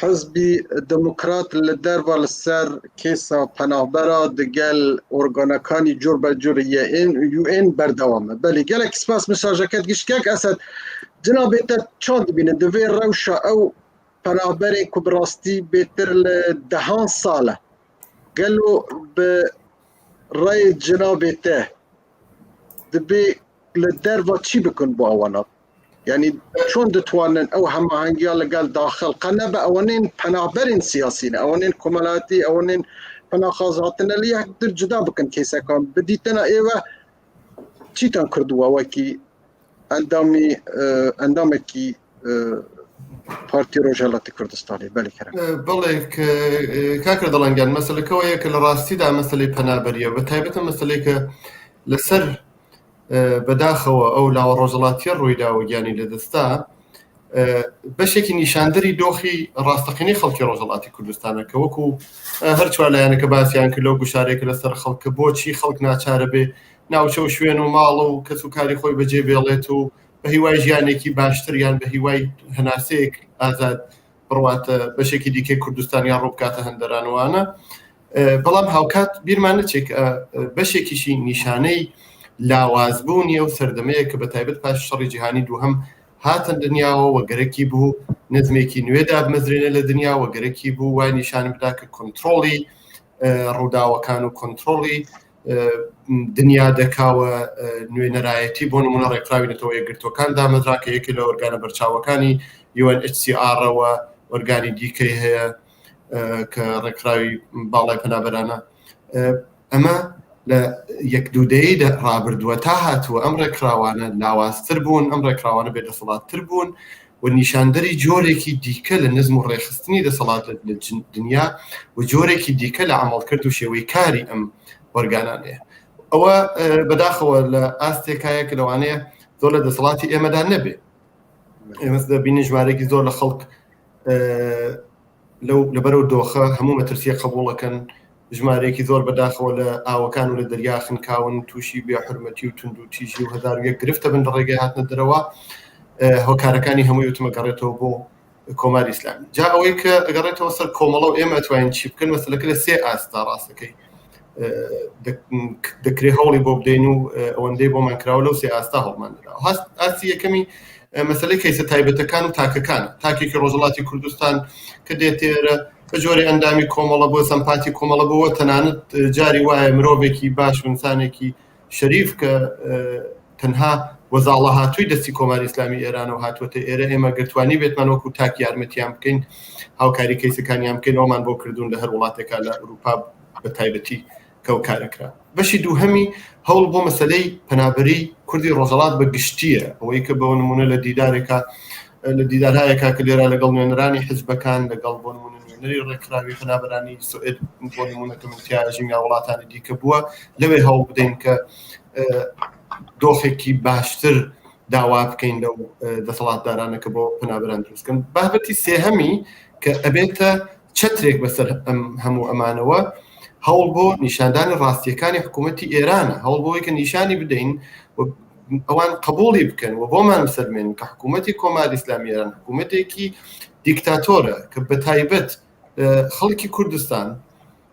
حزبی دموکرات لە دەربە لەسەر کێسا پەناهبەرە دەگەل ئۆرگانەکانی جۆر بە جۆر UN بەردەوامە بەڵێ گەلێک سپاس مساژەکەت گشتێک ئەسەد جنابێتە چۆن دبینە دەوێ ڕەوشە ئەو پەناهبەرێک کو بڕاستی بێتر لە 10 ساڵە گەلو بە ڕێی جنابێتە دەبێ لە دەربە چی بکن بۆ ئەوەنە يعني شون دتوانن او هماهنگیا لگل داخل قنه به اونین پناهبرین سیاسین اونین کمالاتي اونین پناهخوازاتن اللي يقدر جدا بكن كيسا كان بديتنا ايوه چیتان کردووە وەکی ئەندامێکی پارتی ڕۆژهەڵاتی کوردستانی بەڵێ کەرەم بەڵێ کاکە دەڵەنگیان مەسەلەکەوەیە کە لە ڕاستیدا مەسەلەی پەنابەریە بە تایبەتە مەسەلەی کە لەسەر بەداخەوە ئەو لاوە ڕۆژهەڵاتیە ڕوویدا و گیانی لەدەستا بەشێکی نیشاندەری دۆخی ڕاستەقینەی خەڵکی ڕۆژهەڵاتی کوردستانە کە وەکو هەر چوار لایەنەکە باسییان کرد لەو گوشارێکە لەسەر خەڵکە بۆچی خەڵک ناچارە بێ ناوچە و شوێن و ماڵ و کەس و کاری خۆی بەجێ بێڵێت و بە هیوای ژیانێکی باشتر یان بە هیوای هەناسەیەک ئازاد بڕواتە بەشێکی دیکەی کوردستانیان ڕووبکاتە هەندەرانوانە بەڵام هاوکات بیرمان نەچێک بەشێکیشی نیشانەی لاوازبوونیە و سەردەمەیە کە بە تایبەت پاش شەڕی جیهانی دووهەم هاتن دنیاوە وەگەرەکی بوو نزمێکی نوێدا بمەزرێنە لە دنیا وەگەرەکی بوو وای نیشان بدا کە کۆنتڕۆڵی ڕووداوەکان و کۆنتڕۆڵی دنیا دەکاوە نوێنەرایەتی بۆ نمونە ڕێکخراوی یەکگرتوەکان دامەزرا کە یەکی لە ئۆرگانە بەرچاوەکانی UNHCR-ەوە ئۆرگانی دیکەی هەیە کە ڕێکخراوی باڵای پەنابەرانە ئەمە لە یەک دوودەیەدا ڕابردووە تا هاتووە ئەم ڕێکخراوانە لاوازتر بوون ئەم ڕێکخراوانە بێدەسەڵاتتر بوون و نیشاندەری جۆرێکی دیکە لە نزم و ڕێخستنی دەسەڵات لە دنیا و جۆرێکی دیکە لە عملکرد و شێوەی کاری ئەم وەرگانانەیە ئەوە بەداخەوە لە ئاستێکایە کە لەوانەیە زۆر لە دەسەڵاتی ئێمەدا نەبێ ئێمە دەبینی ژمارەێکی زۆر لە خەڵک لەبەرەوە دۆخە هەموو مەترسیە قبوڵەکەن ژمارەیەکی زۆر بەداخەوە لە ئاوەکان و لە دەریاخن کاون تووشی بێحورمەتی و تونند و تیژی و هەزار و یەک گرفتە بن ڕێگەی هاتنە دەرەوە هۆکارەکانی هەمووی وتمەگەڕێتەوە بۆ کۆماری ئیسلامی جا ئەوەی کە ئەگەڕێتەوە سەر کۆمەڵە و ئێمە ئەتوانین چی بکەن مەسەلەکە لە سێ ئاستا ڕاستەکەی دەکرێ هەوڵی بۆ بدەین و ئەوەندەی بۆمان کراوە لەو سێ ئاستا هەڵمان دراوە ئاستی یەکەمی مەسەلەی کەیسە تایبەتەکان و تاکەکان تاکێکی ڕۆژهەڵاتی کوردستان کە دێتێرە بە جۆری ئەندامی کۆمەڵە بۆ سەمپاتی کۆمەڵە بۆەوە تەنانەت جاری وایە مرۆڤێکی باش ئینسانێکی شەریف کە تەنها وەزاڵە هاتووی دەستی کۆماری ئیسلامی ئێرانەوە هاتووەتە ئێرە ئێمە گرتوانی بێتمان وەکو تاک یارمەتیان بکەین هاوکاری کەیسەکانیان بکەین ئەومان بۆ کردوون لە هەر وڵاتێکا لە ئەوروپا بە تایبەتی کەو کارەکرا بەشی دووهەمی هەوڵ بۆ مەسەلەی پەنابەری کوردی ڕۆژهەڵات بە گشتیە ئەوەی کە بە نمونە لە دیدارێکە لە دیدارهایەکە کە لێرە لەگەڵ نوێنەرانی حزبەکان لەگەڵ بۆ نمونە نوێنەری ڕێکخراوی پەنابەرانی سوئد بۆ نمونە کە متیاژیم یا وڵاتانی دیکە بووە لەوێ هەوڵ بدەین کە دۆخێکی باشتر داوا بکەین لەو دەسەڵاتدارانەکە بۆ پەنابەران دروستکەن بابەتی سێهەمی کە ئەبێتە چەترێک بەسەر هەموو ئەمانەوە هەوڵ بۆ نیشاندانی ڕاستیەکانی حکوومەتی ئێرانە هەوڵ بۆی کە نیشانی بدەین ئەوان قبولی بکەن و بۆمان بسەرمێن کە حکوومەتی کۆماری ئیسلامی ئێران حکوومەتێکی دیکتاتۆرە کە بە تایبەت خەڵکی کوردستان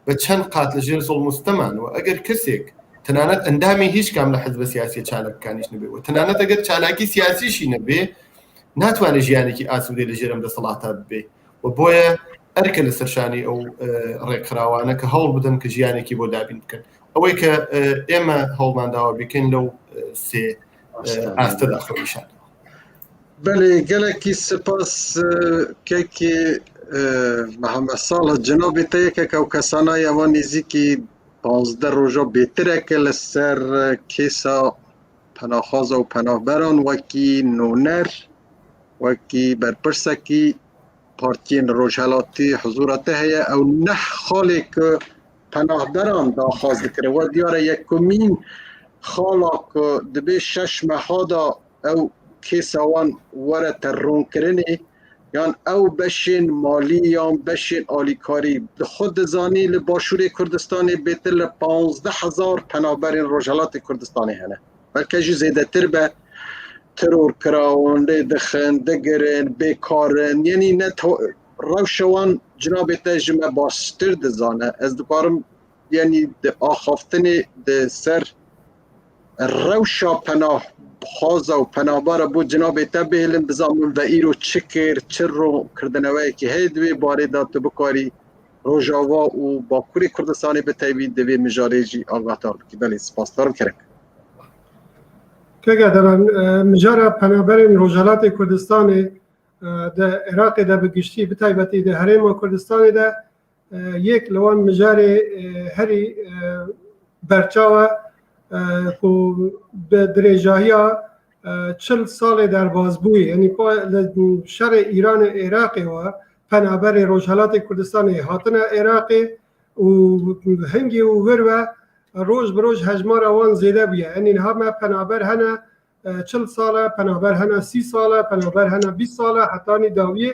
بە چەند قات لە ژێر زوڵم و ستەمان و ئەگەر کەسێک تەنانەت ئەندامی هیچ کام لە حزبە سیاسی چالاکیەکانیش نەبێ و تەنانەت ئەگەر چالاکی سیاسیشی نەبێ ناتوانێت ژیانێکی ئاسوودەی لە ژێرم دەسەڵاتە ببێ و بۆیە ئەرکە لە سەرشانی ئەو ڕێکخراوانە کە هەوڵ بدەن کە ژیانێکی بۆ دابین بکەن ئەوەی کە ئێمە هەوڵمانداوە بکەین لەو سێ ئاستەدا خۆیشان بەێ گەلێکی سپاس کێکی محەممەد ساڵە جنۆبی تەیەکێکە و کەسانای ئەوە نزیکی 15 ڕۆژە بێترێکە لەسەر کێسا پەناخوازە و پەناهبەران وەکی نۆنەر وەکی بەرپرسێکی پارتیên ڕۆژهەڵاتی حزورەتە هەیە ئەو نەح خاڵێک پەناهبەران داخواز دکرەوە دیارە یەکمین خاڵا کە دەبێ 6 مەحادا ئەو کێساوان وەرەتە ڕوونکردنی یان ئەو بەشێن مالی یان بەشێن ئالیکاری خۆ دەزانی لە باشووری کوردستانی بێتر لە 15,000 پەناهبەرên ڕۆژهەڵاتی کوردستانی هەنە بەڵکەژی زێدەتر بە ترور کراون لێ دەخن دەگرن بێکارن یعنی ڕەوشەوان جنابێتە ژمە باشتر دەزانە ئەس دپارم یعنی ئاخافتنی سەر ڕەوشە پەناه خۆزە و پەنابارە بۆ جنابێتە بێلم بزانم بە ئیرۆ چ کرد چ ڕۆکردنەوەیەکی هەیە دوێ بارێدا تو بکاری ڕۆژاوا و باکووری کوردستانی بەتایبی دەبێ مژارێژی ئاگاتار بکی بەێ سپاسدارم کرد کێگە دەبن مجارە پەنابەرên ڕۆژهەڵاتی کوردستانی دە عێراقێدا بەگشتی بتایبەتی دە هەرێما کوردستانیدا یەک لەوان مجارێ هەری بەرچاوە و بە درێژاهیە 40 ساڵێ دەربازبووی ینی لە شەڕی ئیرانە عێراقیەوە پەنابەری ڕۆژهەڵاتی کوردستانی هاتنە عێراقی و هەنگی و وەروە ڕۆژ بڕۆژ هەژمار ئەوان زێدە بووە ئەنی هەمە پەنابەر هەنە 40 ساڵە پەنابەر هەنە 30 ساڵە پەنابەر هەنە 20 ساڵە حتانی داویە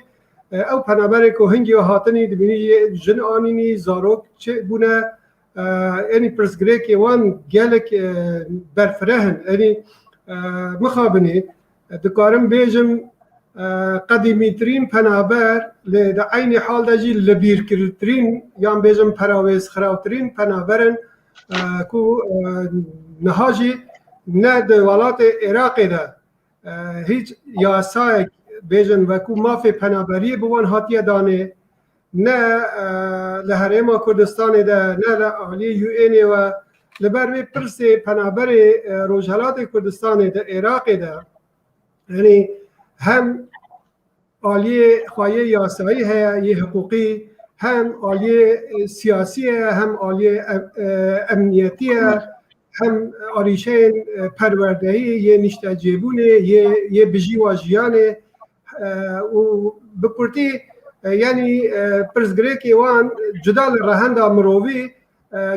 ئەو پەنابەرێک و هەنگی و هاتنی دبینی ژن ئانینی زارۆک چ بوونە ئەنی پرسگرێکی وان گەلێک بەرفرەهن ئەنی مخابنی دکارم بێژم قەدیمیترین پەنابەر لە عینی حاڵداژی لە بیرکردترین یان بێژم پەراوێز خراوترین پەنابەرن کو نهاجی نه د ولات عراق ده هیچ یاسایک بیژن وکو مافی پنابری بوان هاتیه دانه نه لهرما کردستان ده نه لعالی یو اینی و لبروی پرسی پنابری روجهلات کردستان ده عراق ده یعنی هم عالی خواهی یاسایی ہے یہ حقوقی هم عالی سیاسی ہے هم عالی امنیتی ہے هم آریشین پروردهی یه نشتجیبونه یه بجی واجیانه و بپرتی یعنی پرسگره که وان جدا لرهند مروی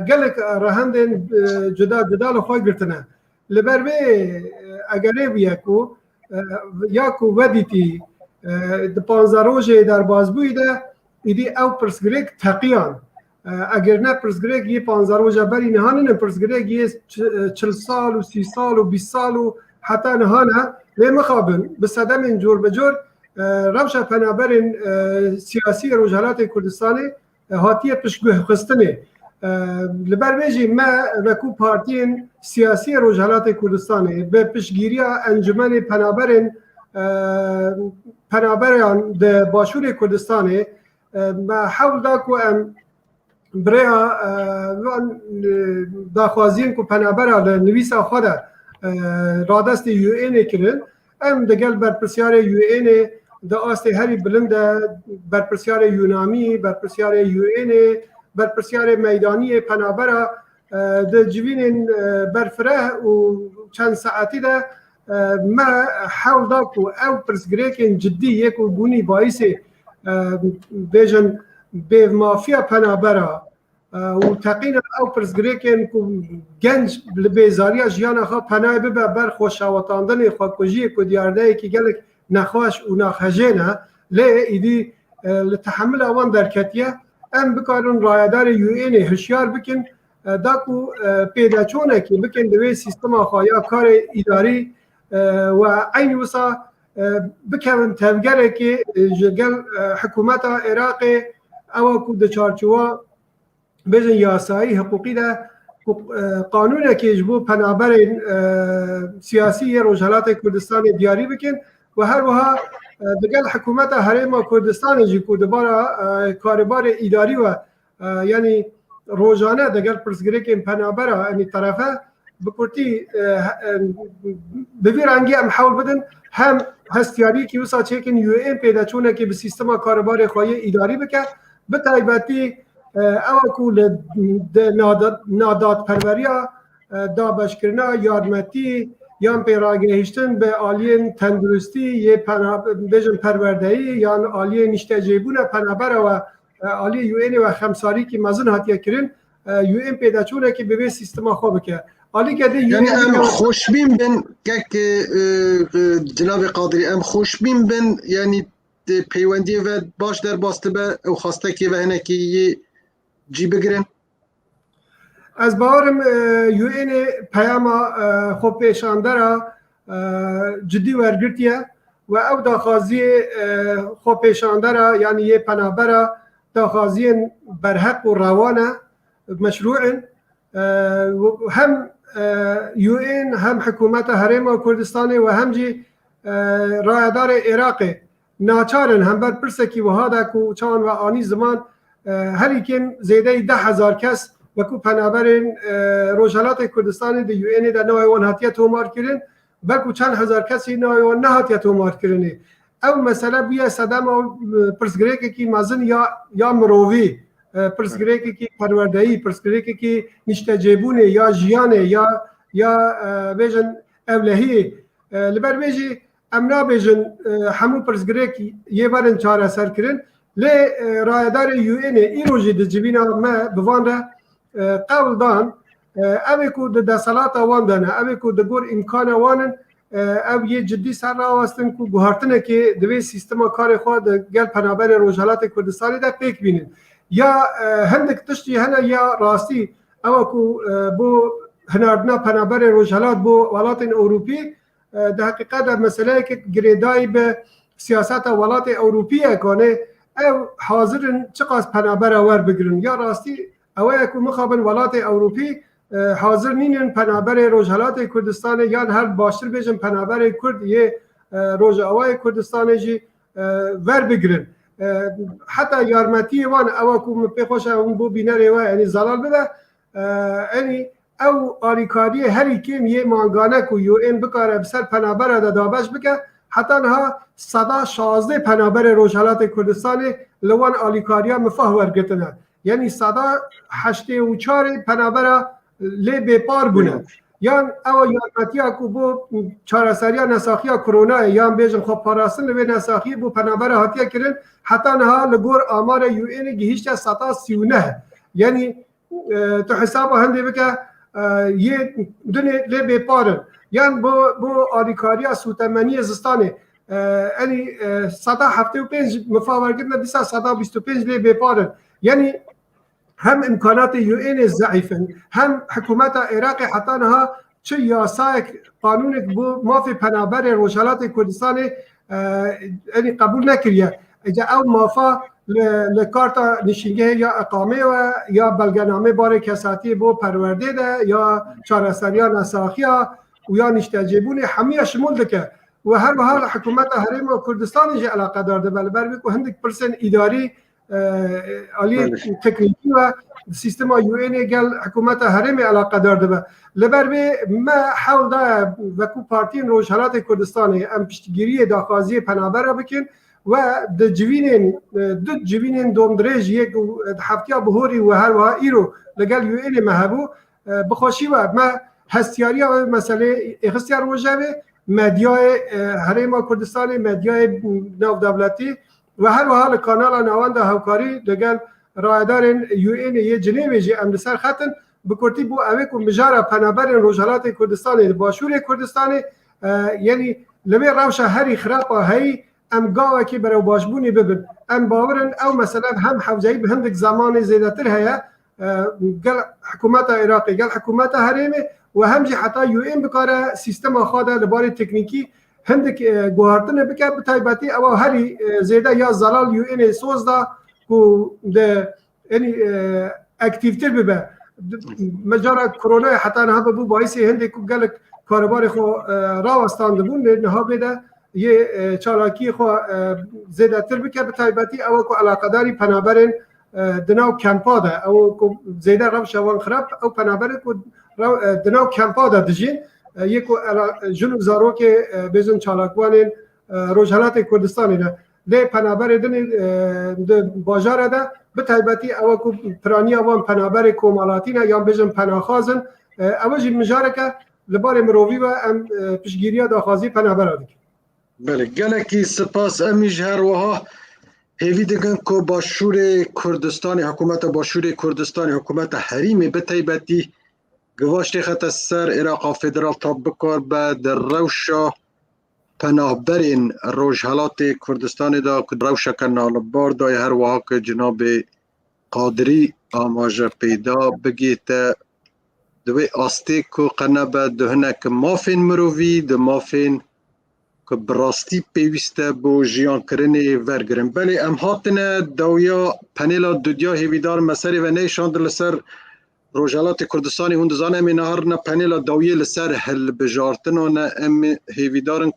گلک رهند جدا لخواه گرتنه لبربه اگره بیاکو یاکو ودیتی د 15 روزه در بازبوی ده ایدی او پرسگریک تقیان اگر نه پرسگریک یه 15 روزه بری نهانه نه پرسگریک یه 40 سال و 30 سال و 20 سال و حتی نهانه لی مخابن بصدم این جور بجور روشا پنابرین سیاسی روجهالات کردستانی هاتیه پشگوه خستنه لبربیجی ما وکو پارتین سیاسی روجهالات کردستانی به پشگیری انجمن پنابران ده باشور کردستانی ما حول دا کو ام بریا داخوازین کو پنابرا نویسا خدا رادست یو این کرن ام دگل برپرسیار یو این د آسته هری بلند برپرسیار یونامی برپرسیار یو این برپرسیار میدانی پنابرا د جوین برفره و چند ساعتی ده ما حول دا کو او پرسگریکن جدی یکو بونی باعث بیجن به مافیا پنابرا و تقین او پرسگریکن کو گنج لبیزاریا جیانا خواه پناه ببه بر خوشاوتاندن خواکوژی که دیارده که گلک نخواش و نخجینه لی ایدی لتحمل اوان درکتیه ام بکارون رایدار یو این هشیار بکن داکو پیدا چونه که بکن دوی سیستم خواهیا کار اداری و عین وسا بکن تفگره که جگل حکومت عراق او کو د چارچوبه بجن یاسایی حقوقی ده قانون که جبو پنابر سیاسی روجهالات کردستان دیاری بکن و هر وها دگل حکومت حریم کردستان جی کو دبارا کاربار اداری و یعنی روزانه دگل پرسگری که پنابر یعنی طرفه بکرتی بویرانگی هم حول بدن هم هستیاری که وسا چکن یو این پیدا چونه که به سیستم کاربار خواهی اداری بکن به تایبتی او کول ناداد پروریا دابش کرنا یارمتی یا پیراگهشتن به آلین تندرستی یه بجن پروردهی یا آلین نشتجیبون پنابر و آلی یو این و خمساری که مزن هاتیه کرن یو این پیدا چونه که به سیستم خواه بکن آلی که یعنی ام خوشبین بن که جناب قادری ام خوشبین بن یعنی پیوندی و باش در باسته به او خواسته که و هنه که یه جی بگیرن از باورم یو این پیاما خوب پیشانده را جدی ورگرتیه و او داخوازی خوب پیشانده را یعنی یه پنابر داخوازی برحق و روانه مشروع هم یو این هم حکومت حریم کردستانی و هم جی رایدار عراقی ناچارن هم بر پرسکی و هادا کو چان و آنی زمان هری کم زیده 10,000 کس و کو پنابرین روجهالات کردستان دی یو این در نوعیوان هاتیه تومار کرن و کو چند هزار کسی نوعیوان نه هاتیه تومار کرنه او مسئله بیا صدام و پرسگریک کی مزن یا مرووی پرسگریک کی پروردهی پرسگریک کی نشتجیبونه یا جیانه یا بیجن اولهی لبر بیجی امنا بیجن همو پرسگریک یه بارن چاره سر کرن لی رایدار یو این ای روژی د جبینا ما بوان را قول دان اوی کو د دسالات وان دانه اوی کو د گور امکان وانن او یه جدی سر را واستن کو گوهرتنه که دوی سیستم کار خود گل پنابر روجهالات کردستانی ده پیک بینن یا هندک تشتی هنه یا راستی او کو بو هناردنا پنابر روجهالات بو ولات اروپی ده حقیقت در مسئله که گریدایی به سیاست ولات اروپیه کنه او حاضرن چقدر پنابر ور بگیرن یا راستی اوه که مخابن ولات اروپی حاضر نینن پنابر روجهالات کردستان یا هر باشتر بیشن پنابر کرد یه روج اوه کردستان جی ور بگیرن حتی یارمتی وان اوه که مپیخوش اون بو بینره و یعنی زلال بده یعنی او آریکاری هری کم یه مانگانه که یو این بکاره بسر پنابر دادابش بکه حتی ها 116 پنابر روجهالات کردستان لوان آلیکاریا مفاه ورگتنه یعنی 184 پنابر لی بپار بونه یا او یارمتیا که بو چارسریا نساخیا کرونا یا بیجن خوب پاراستن لوی نساخی بو پنابر هاتیا کرن حتی ها لگور آمار یو این گهیشت 139 یعنی تو حساب هنده بکه یه دنیا لی بپارن یعنی بو آریکاریا سوتمنی زستانه یعنی 175 مفاورگرنا دیسا 125 لی بپارن یعنی هم امکانات یو این ضعیفن هم حکومت عراق حتی نها چه یاسای قانون بو مافی پنابر روشالات کردستان یعنی قبول نکریه اجا او مافا لکارتا نشینگه یا اقامه و یا بلگنامه بار کساتی بو پرورده ده یا چارستانیا نساخیا و یا نشتجیبون همه شمول دکه و هر حال حکومت حریم و کردستان جه علاقه دارده بله بر بکو هندک پرسن اداری عالی تکنیکی و سیستم یو این گل حکومت حریم علاقه دارده به لبر به ما حول ده وکو پارتین روشالات کردستان ام پشتگیری داخوازی پنابر بکن و د جوینین دوم درج یک هفته بهوری و هر وها ایرو لگل یو این مهبو بخوشی و ما هستیاری و مسئله اخستیار وجبه مدیای حریم کردستان مدیای نو دولتی و هر وها کانال نواند هاوکاری لگل رایدارن یو این یه جنیوی جی ام سر خطن بکرتی بو اویکو مجاره پنابر روشالات کردستان باشور کردستان یعنی لبه روش هری خراب هی ام گاوه که برای باشبونی ببین ام باورن او مثلا هم حوزهی به هندک زمان زیاده تر هیا گل حکومت عراقی گل حکومت حریمه و همجی حتی یو این بکاره سیستم خواده لباری تکنیکی هندک گوهارتن بکر بتایباتی او هری زیاده یا زلال یو این سوز دا که ده یعنی اکتیفتر ببه مجارا کرونا حتی نها ببو باعثی هندک گلک کاربار خو راوستانده بون نها بده یه چالاکی خو زیاده تر بکر بتایباتی او که علاقه داری پنابرین دناو کمپا ده او که زیاده رو شوان خراب او پنابره که دناو کمپا ده دجین یکو جنو زارو که بیزن چالاکوانین روشالات کردستانی ده لی پنابره دن باجاره ده بتایباتی او که پرانی اوان پنابره کومالاتی نه یا بیزن پناخازن او جی مجاره که لبار مرووی و پشگیری داخوازی پنابره ده بله گلکی سپاس امیج هر وها هیوی دگن که باشور کردستان حکومت باشور کردستان حکومت حریمی بتایباتی گواشت خط سر عراق فدرال تا بکار به در روشا پناهبرین روشالات کردستان دا که روشا کنال بار دای هر وها که جناب قادری آماجه پیدا بگیت دوی آسته که قنبه دهنک مافین مرووی ده مافین که براستی پیوسته بو جیان کرنی ورگرن بلی ام هاتنه دویا پنیلا دودیا هیویدار مسری و نیشاند لسر روشالات کردستانی هندزان امی نهار نه پنیلا دویه لسر هل بجارتن و نه ام هیویدارن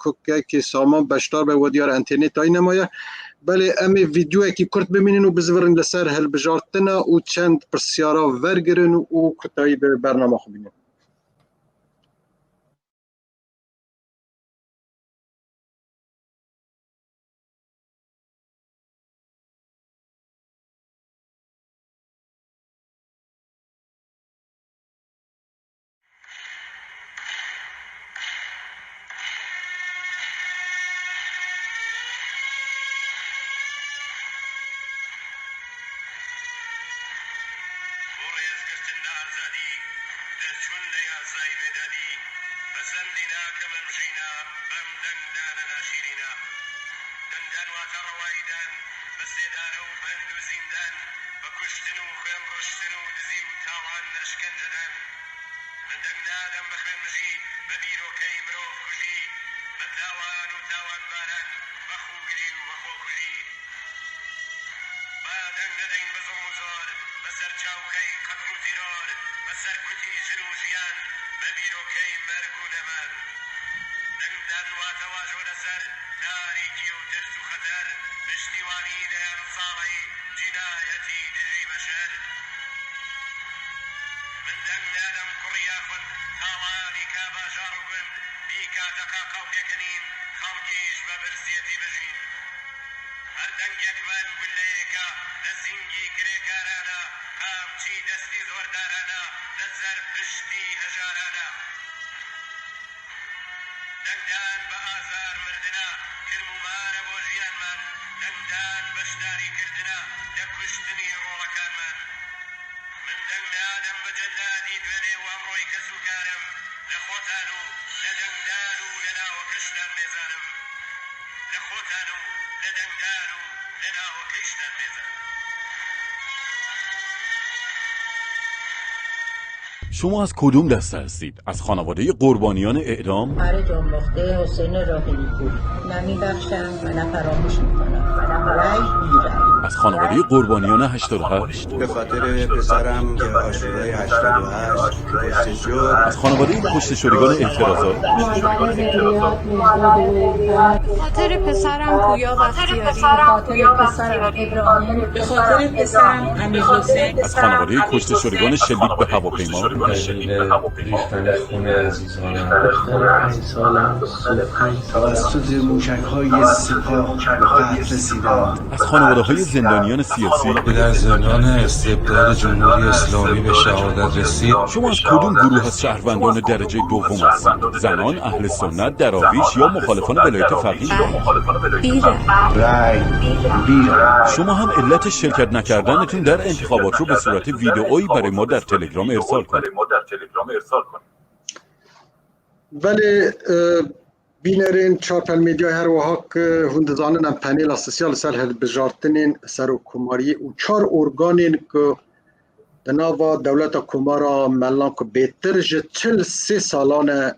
که سامان بشتار به ودیار انترنت های نمایه بلی امی ویدیو که کرد ببینین و بزورن لسر هل بجارتن و چند پرسیارا ورگرن و کتایی به برنامه خوبینن دەنگدان دەم بە جەلادی دوێنێ و ئەمڕۆی کەس و کارم لە خۆتان و لە دەنگدار و لە ناوەکەشتان بێزانم لە خۆتان و لە دەنگدار و لە ناوەکەیشتان بێزانم. شما از کدوم دسته هستید؟ از خانواده قربانیان اعدام؟ آره جان مخته حسین راهلی پور. نمیبخشم و نه فراموش میکنم. رای بیرم. از خانواده قربانیان 88 به خاطر پسرم که آشورای 88 کشته شد. از خانواده کشته شدگان اعتراضات به خاطر پسرم پویا بختیاری، به خاطر پسرم ابراهیم، به خاطر پسرم امیرحسین، از خانواده کشته شدگان شلیک به هواپیما ریختن خون عزیزانم. دختر 5 سالم توسط موشک‌های سپاه به قتل رسیدند. از خانواده‌های زندانیان سیاسی که در زندان استبداد جمهوری اسلامی به شهادت رسید. شما از کدوم گروه از شهروندان درجه دوم هستید؟ زنان، اهل سنت، دراویش یا مخالفان ولایت فقیه؟ رای بیرم. شما هم علت شرکت نکردنتون در انتخابات رو به صورت ویدئویی برای ما در تلگرام ارسال کنید. ولی بینرین چارپل میدیای هر وها که هندزانن هم پنیل سوسیال سر هل بجارتنین سر و کماری و 4 ارگانین که دناوا دولت کمارا ملان که بهتر جه 43 سالانه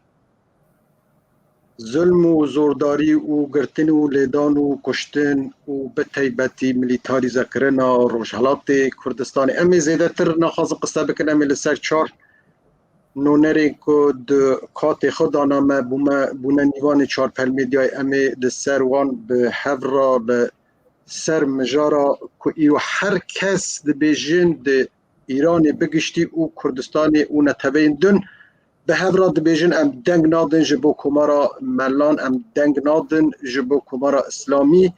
ظلم و زورداری و گرتن و لیدان و کشتن و به تیبتی ملیتاریزه کرن روشحالات کردستان امی زیده تر نخواست قصه بکن امی لسر 4 نونری که ده کات خود آنامه بونه نیوان 4 پلمیدیای امی ده سر وان به هفرا به سر مجارا که ایرو هر کس ده بیجین ده ایران بگشتی و کردستان و نتوین دن به هفرا ده بیجین ام دنگ نادن جبو کمارا ملان ام دنگ نادن جبو کمارا اسلامی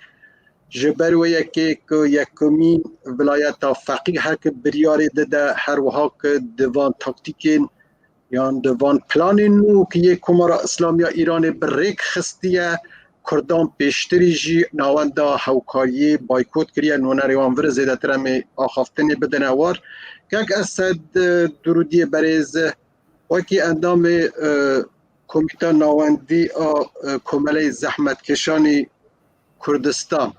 جبرو یکی که یکمین ولایت فقیه هک بریاری ده هر وها که دوان تاکتیکین یان دوان پلان نو که یک کمارا اسلامی ایران بریک خستیه کردان پیشتری جی نوانده هوکاری بایکوت کریه نونه ریوان ور زیده ترمی آخافتنی بدن اوار که اسد درودی بریز وکی اندام کمیته نواندی کمله زحمت کشانی کردستان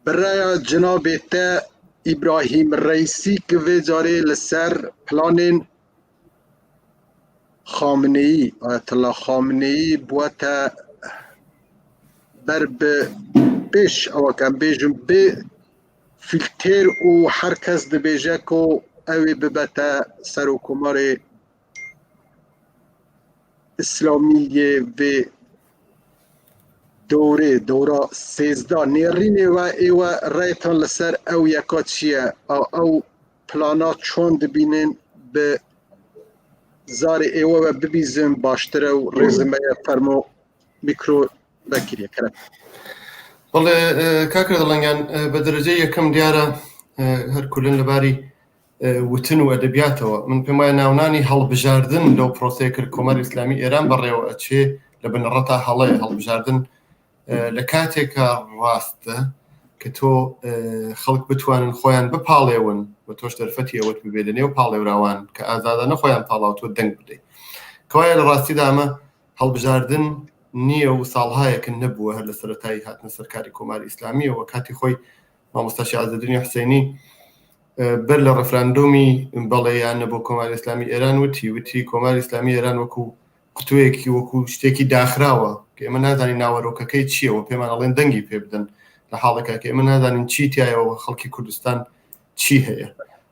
برای جناب تا ابراهیم رئیسی که ویجاره لسر پلانین خامنه‌ای آیت الله خامنه‌ای بوده بر پیش او کم بیجم به فیلتر و هر کس ده بیجه که اوی ببته سر و کمار اسلامی و دوره 13 نیرینه و ایوه رایتان لسر او یکا چیه او پلانات چون دبینین به زار ایوه و ببیزم باشتره و رزمه فرمو میکرو بکریه کرد. بله کاکر دلنگان به درجه یکم دیاره هر کلن لباری وتن و ادبیاته من پیمای ناونانی هل بجاردن لو پروسیکر کمر اسلامی ایران بره و اچه لبن رتا حاله هل بجاردن لکاته که راسته که تو خلق بتوانن خویان بپالیون و توش درفتی اوت ببیدنی و پالیو روان که آزادانه خویان پالاو تو دنگ بده کوای راستی دامه هل بجاردن نیه و سالهای که نبوه هر لسرتایی هاتن سرکاری کمر اسلامی و کاتی خوی ما مستشی عزالدین حسینی بر لرفراندومی بەڵێیان بۆ کۆماری ئیسلامی ئێران وتی کۆماری ئیسلامی ئێران وەکو قوتوویەکی وەکو شتێکی داخراوە کە ئێمە نازانین ناوەڕۆکەکەی چییەوە پێمان ئەڵێن دەنگی پێ بدەن لە حاڵێکە کە ئێمە نازانین چی تایەوە خەڵکی کوردستان چی هەیە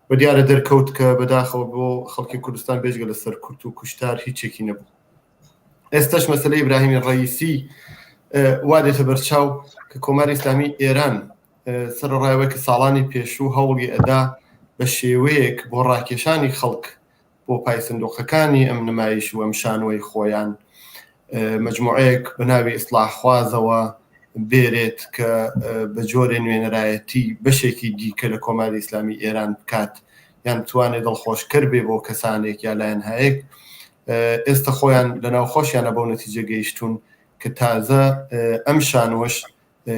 بە دیارە دەرکەوت کە بەداخەوە بۆ خەڵکی کوردستان بێژگە لەسەر کورت و کوشتار هیچێکی نەبوو. ئێستاش مەسەلەی ئیبراهیمی ڕەئیسی وا دێتە بەرچاو کە کۆماری ئیسلامی ئێران سەرڕایەوەی کە ساڵانی پێشوو هەوڵی ئەدا بە شێوەیەک بۆ ڕاکێشانی خەڵک بۆ پای سندوقەکانی ئەم نمایش و ئەم شانۆی خۆیان مجموعەیەک بەناوی ئیسلاحخوازەوە بێرێت کە بە جۆرێ نوێنەرایەتی بەشێکی دیکە لە کۆماری ئیسلامی ئێران بکات یان توانێت دڵخۆشکەر بێ بۆ کەسانێک یا لایەن هەیەک ئێستا خۆیان لە ناوخۆشیانە بەو نەتیجە گەیشتون کە تازە ئەم شانۆش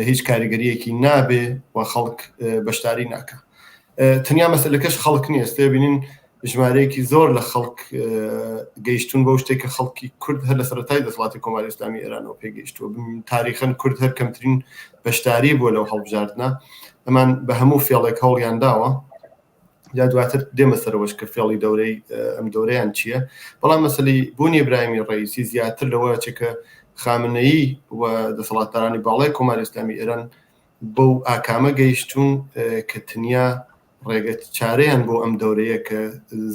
هیچ کاریگەریەکی نابێ و خەڵک بەشداری ناکە. تەنیا مەسەلەکەش خەڵک نییە ئێستا بینین ژمارەیەکی زۆر لە خەڵک گەیشتون بەو شتێک کە خەڵکی کورد هەر لە سەرەتای دەسەڵاتی کۆماری ئیسلامی ئێرانەوە پێگەیشتووە تاریخەن کورد هەر کەمترین بەشداری بووە لەو هەڵبژاردنە ئەمان بە هەموو فێڵێک هەوڵیان داوە یا دواتر دێمە سەرەوەش کە فێڵی دەورەی ئەم دەورەیان چییە بەڵام مەسەلەی بوونی ئیبراهیمی ڕەئیسی زیاتر لەوە چێکە خامنەیی و دەسەڵاتدارانی باڵای کۆماری ئیسلامی ئێران بەو ئاکامە گەیشتون کە تەنیا ڕێگە چارەیان بۆ ئەم دەورەیە کە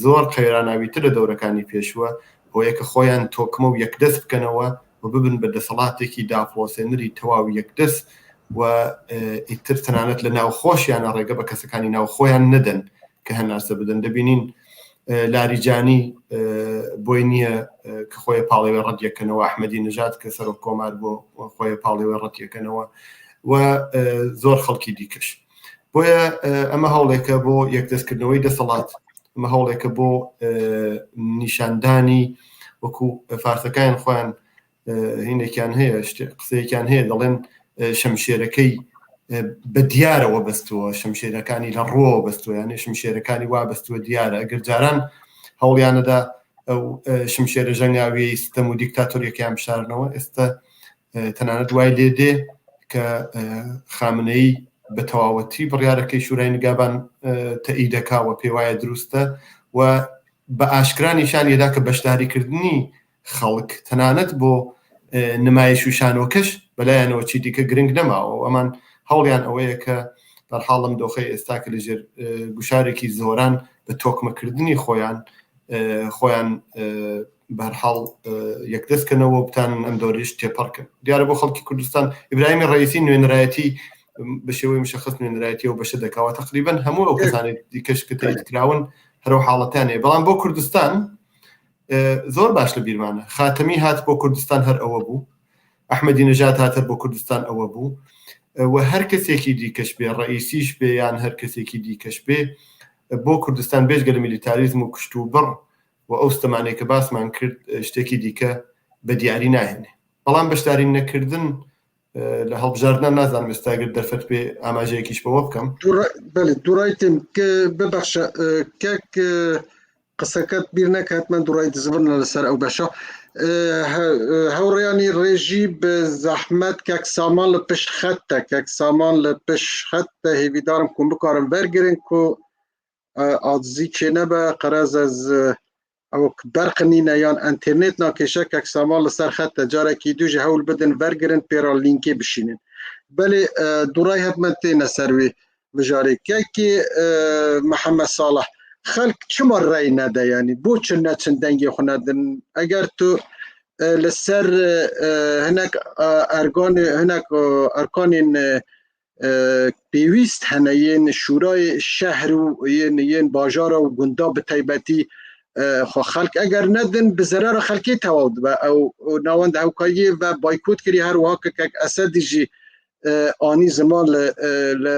زۆر قەیراناویتر لە دەورەکانی پێشووە بۆ یەکە خۆیان تۆکمە و یەکدەست بکەنەوە و ببن بە دەسەڵاتێکی دافڵۆسێنەری تەواو یەکدەست و ئیتر تەنانەت لە ناوخۆشیانە ڕێگە بە کەسەکانی ناوخۆیان نەدەن کە هەناسە بدەن دەبینین لاریجانی بۆی نییە کە خۆی پاڵێوێ ڕەتیەکەنەوە ئەحمەدی نژاد کە سەرۆک کۆمار بۆ خۆی پاڵێوێ ڕەتیەکەنەوە و زۆر خەڵکی دیکەش بۆیە ئەمە هەوڵێکە بۆ یەکدەستکردنەوەی دەسەڵات ئەمە هەوڵێکە بۆ نیشاندانی وەکو فارسەکان خۆیان هینێکیان هەیە قسەیەکیان هەیە دەڵێن شەمشێرەکەی بە دیارەوە بەستووە شەمشێرەکانی لە ڕۆوە بەستووە یانێ شمشێرەکانی وا بەستووە دیارە ئەگەر جاران هەوڵیانەدا ئەو شمشێرە ژەنگاوی ستەم و دیکتاتۆریەکیان بشارنەوە ئێستا تەنانەت دوای لێ دێ کە خامنەی بە تەواوەتی بڕیارەکەی شورای نیگابان تەئیدەکاوە پێ وایە دروستە و بە ئاشکرانیشان یێدا کە بەشداریکردنی خەڵک تەنانەت بۆ نمایش و شانۆکەش بەلایەنەوە چی دیکە گرنگ نەماوە ئەمان هەوڵیان ئەوەیە کە بەرحاڵم دۆخەی ئێستا کە لەژێر گوشارێکی زۆران بە تۆکمەکردنی خۆیان بەرحاڵ یەکدەستکەنەوە بتانن ئەم دەورەش تێپەڕکن دیارە بۆ خەڵکی کوردستان ئیبراهیمی ڕەئیسی نوێنەرایەتی بە شێوەی مشخص نوێنەرایەتی و بەشە دەکاوە تقریباً هەموو ئەو کەسانێک دیکەش کە تاییدکراون هەرو حاڵەتیانەیە بەڵام بۆ کوردستان زۆر باش لە بیرمانە خاتەمی هات بۆ کوردستان هەر ئەوە بوو ئەحمەدی نژاد هاتە بۆ کوردستان ئەوە بوو و هەر کەسێکی دیکەش بێ ڕەئیسیش بێ یان هەر کەسێکی دیکەش بێ بۆ کوردستان بێژگە لە میلیتاریزم و کشت و بڕ و ئەو ستەمانەیە کە باسمان کرد شتێکی دیکە بە دیاری ناهێنێ بەڵام بەشداری نەکردن لە هەڵبژاردنە نازانم ئێستاگەر دەرفەت پێ ئاماژەیەکیش بەوە بکەم دوڕایتم کە ببەخشە کەک قسەکەت بیر نەکات من دوڕای دزبرن لەسەر ئەو بەشە هەوڕێیانی ڕێژی بە زەحمەت کەک سامان لە پشت خەتە کەک سامان لە پشت خەتە هێویدارم کوم بکارم بەرگرن کو ئازی چێنە بە قەرەز ئەز ئەو بەرقنینە یان ئەنترنێت ناکێشە کەک سامان لەسەر خەتە جارێکی دوژە هەول بدن بەرگرن پێرا لینکێ بشینن بەلێ دوڕای هەتمە تێنە سەروێ بژارێکێکی محەممەد ساڵح خەلک چما ڕێی نەدە ینی بۆ چ نەچن دەنگی خو نەدن ئەگەر تو لەسەر هەنێک ئەرکانین پێویست هەنە یەن شورای شەهر و یەن باژارە و گوندا بە تایبەتی خو خەلک ئەگەر نەدن بزەرەرە خەلکی تەواو دبە ئەو ناوەندە هەوکاییە و بایکوت کردی هەروەها کە کەک ئەسەدیژی ئانی زمان لە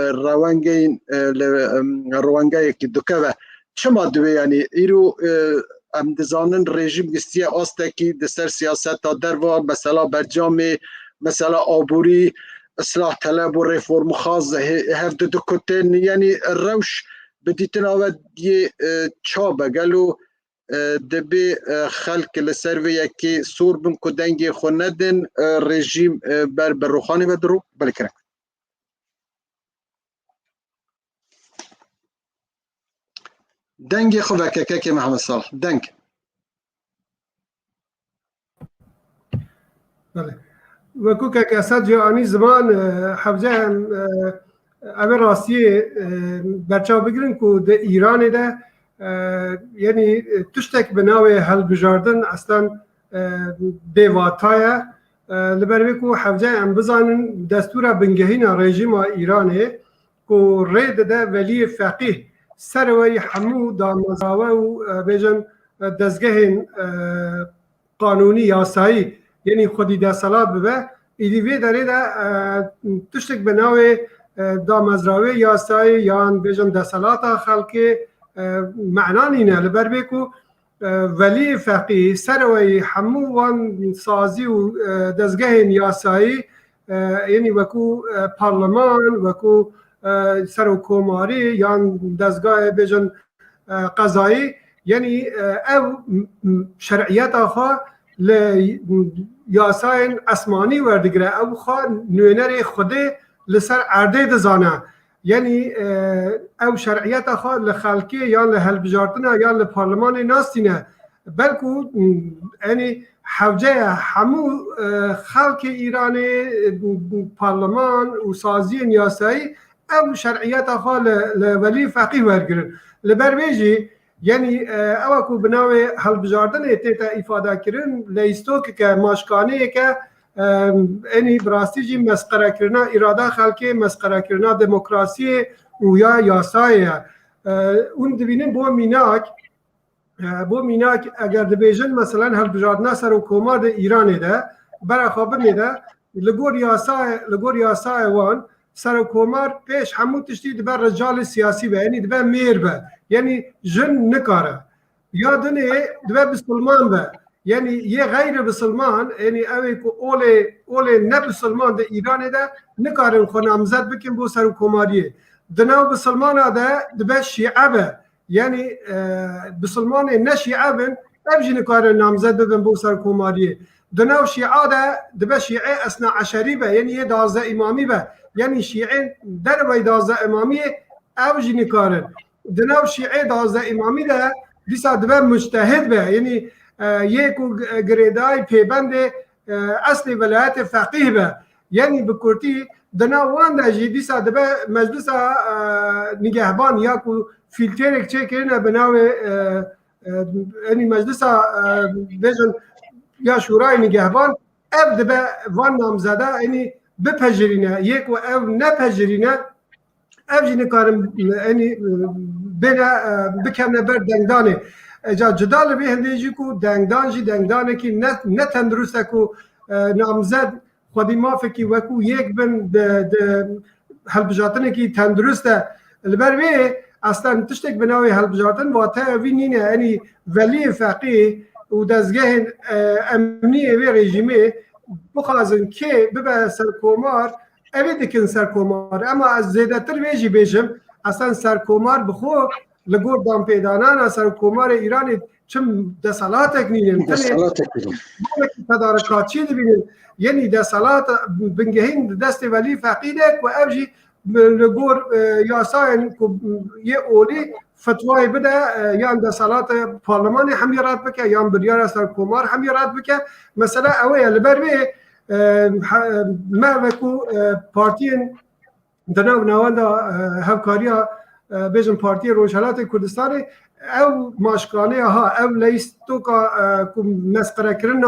ڕەوەنگەیەکی دوکەوە چما دوێ ینی ئیرو ئەم دزانن ڕێژیم گستیە ئاستێکی دەسەر سیاست تا دەروا مەسەلا بەرجامێ مەسەلا ئابووری ئسلاح تەلەب و ڕێفۆرم خاز هەردوو دکوتێن ینی ڕەوش بدیتناوە یێ چا بەگەل و دەبێ خەلک لەسەر وەیەکی سوور بن کو دەنگی خۆ نەدن ڕێژیم بەر بەڕوخانی بە درۆ بەلکرێن دەنگی خۆڤەکەکەکی محەممەد ساڵح دەنگ وەکو کەک ئەسەد جیانی زمان حەوجەیان ئەوێ ڕاستیە بەرچاو بگرن و دە ئیرانێدا یعنی تشتێک بناوێ هەڵبژاردن ئەستان بێواتایە لەبەرێک و حەوجەی ئەم بزانن دەستورە بنگەهینە ڕێژیمە ئیرانێ و ڕێ دەدە وەلی فەقیه سەرەوەی هەموو دامەزراوە و بێژن دەستگەهێن قانونی یاسایی یعنی خودی دەسەڵات ببە ئیدی وێ دەرێدا تشتێک بناوێ دامەزراوێ یاسایی یان بێژن دەسەڵاتە خەڵکێ معنانینە لەبەربێک و وەلی فەقیه سەرەوەی هەموو وان سازی و دەستگەهێن یاسایی یعنی وەکو پارلەمان وەکو سەر و کۆماری یان دەستگای بێژن قەزایی یعنی او شرعیت آخوا یاساین اسمانی وردگره او خواه نوینر خوده لسر عرده دزانه یعنی او شرعیت آخوا لخلقی یا لحلبجارتنه یا لپارلمان ناستینه بلکو یعنی حوجه همو خلق ایران پارلمان و سازی نیاسایی او شرعیت آخوا لولی فقیه ورگرن لبرویجی یعنی او کو بناوی هلبجاردن تیتا افاده کرن لیستوک که ماشکانه که اینی براستی جی مسخره کرنا اراده خلقی مسخره کرنا دموکراسی و یا یاسای اون دبینیم بو میناک اگر دبیجن مثلا هلبجاردن سر و کومار ده ایرانه ده برا خابر نیده لگور یاسای وان سر و کومار پیش همون تشتی دبر رجال سیاسی به یعنی دبر میر به یعنی جن نکاره یا دنه دبر بسلمان به یعنی یه غیر بسلمان یعنی اوی که اول نه بسلمان ده ایران ده نکارن خو نامزد بکن بو سر و کوماریه دناو بسلمان ده دبر شیعه به یعنی بسلمان نه شیعه بن ابجی نکارن نامزد بکن بو سر و کوماریه دناو شیعه ده دبر شیعه اثنا عشری به یعنی یه 12 امامی به یعنی شیعه در وی 12 امامی اوجی نکارن دناو شیعه 12 امامی ده دیسا دبر مجتهد به یعنی یک گریدای پیبند اصل ولایت فقیه به یعنی بکرتی دناوان ده جی دیسا دبر مجلس نگهبان یا کو فیلتر چه کرنه بناو یعنی مجلس بیجن یا شورای نگهبان اب دبر وان نامزده یعنی بپذیرینه یک و او نپذیرینه او جی نکارم یعنی بکنه بر دنگدانه جا جدال به هندیجی کو دنگدان جی دنگدانه کی نه تندرسته کو نامزد خودی مافه کی وکو یک بن هلبجاتنه کی تندرسته البروی اصلا تشتک بناوی هلبجاتن واته وی نینه یعنی ولی فقیه و دزگه امنیه و رژیمه بخوازن که ببه سرکومار اوی دکن سرکومار اما از زیده تر ویجی بیشم اصلا سرکومار بخو لگور دام پیدانان سرکومار ایرانی چم دسالات نینن تدارکاتچی دبینن یعنی دسالات بنگهین دست ولی فقیده و اوجی لگور یاساین یه اولی فتوای بده یا دسالات پارلمان همیارات بکه یا بریار سرکومار همیارات بکه مثلا اوه لبروی ما وکو پارتین دناو نواندا همکاریا بیشتر پارتی روشنات کردستان او ماشکانه ها او لیستو که مسخره کردن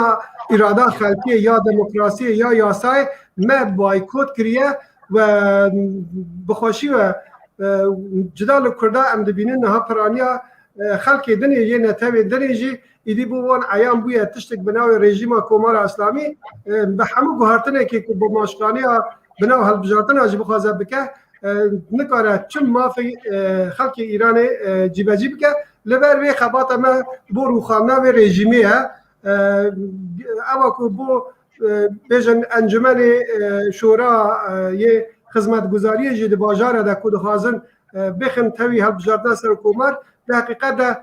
اراده خلقی یا دموکراسی یا یاسای ما بایکوت کریه و بخوشی و جدال کرده ام دبینن ها پرانیا خلقی دنی یه نتوی دنی جی ایدی بوان عیام بوی تشتک بناو رژیم کومار اسلامی به همه گوهرتنه که با ماشکانه بناو هلبجارتن آجی بخوازه بکه نکاره چون مافی خلق ایران جیبه جیب که لبر وی خبات ما بو روخانه و رژیمی ها اما که بو بیجن انجمن شورا یه خدمتگزاری جد باجار ده کود خازن بخن توی هلبجارتن سر کومار در حقیقت ده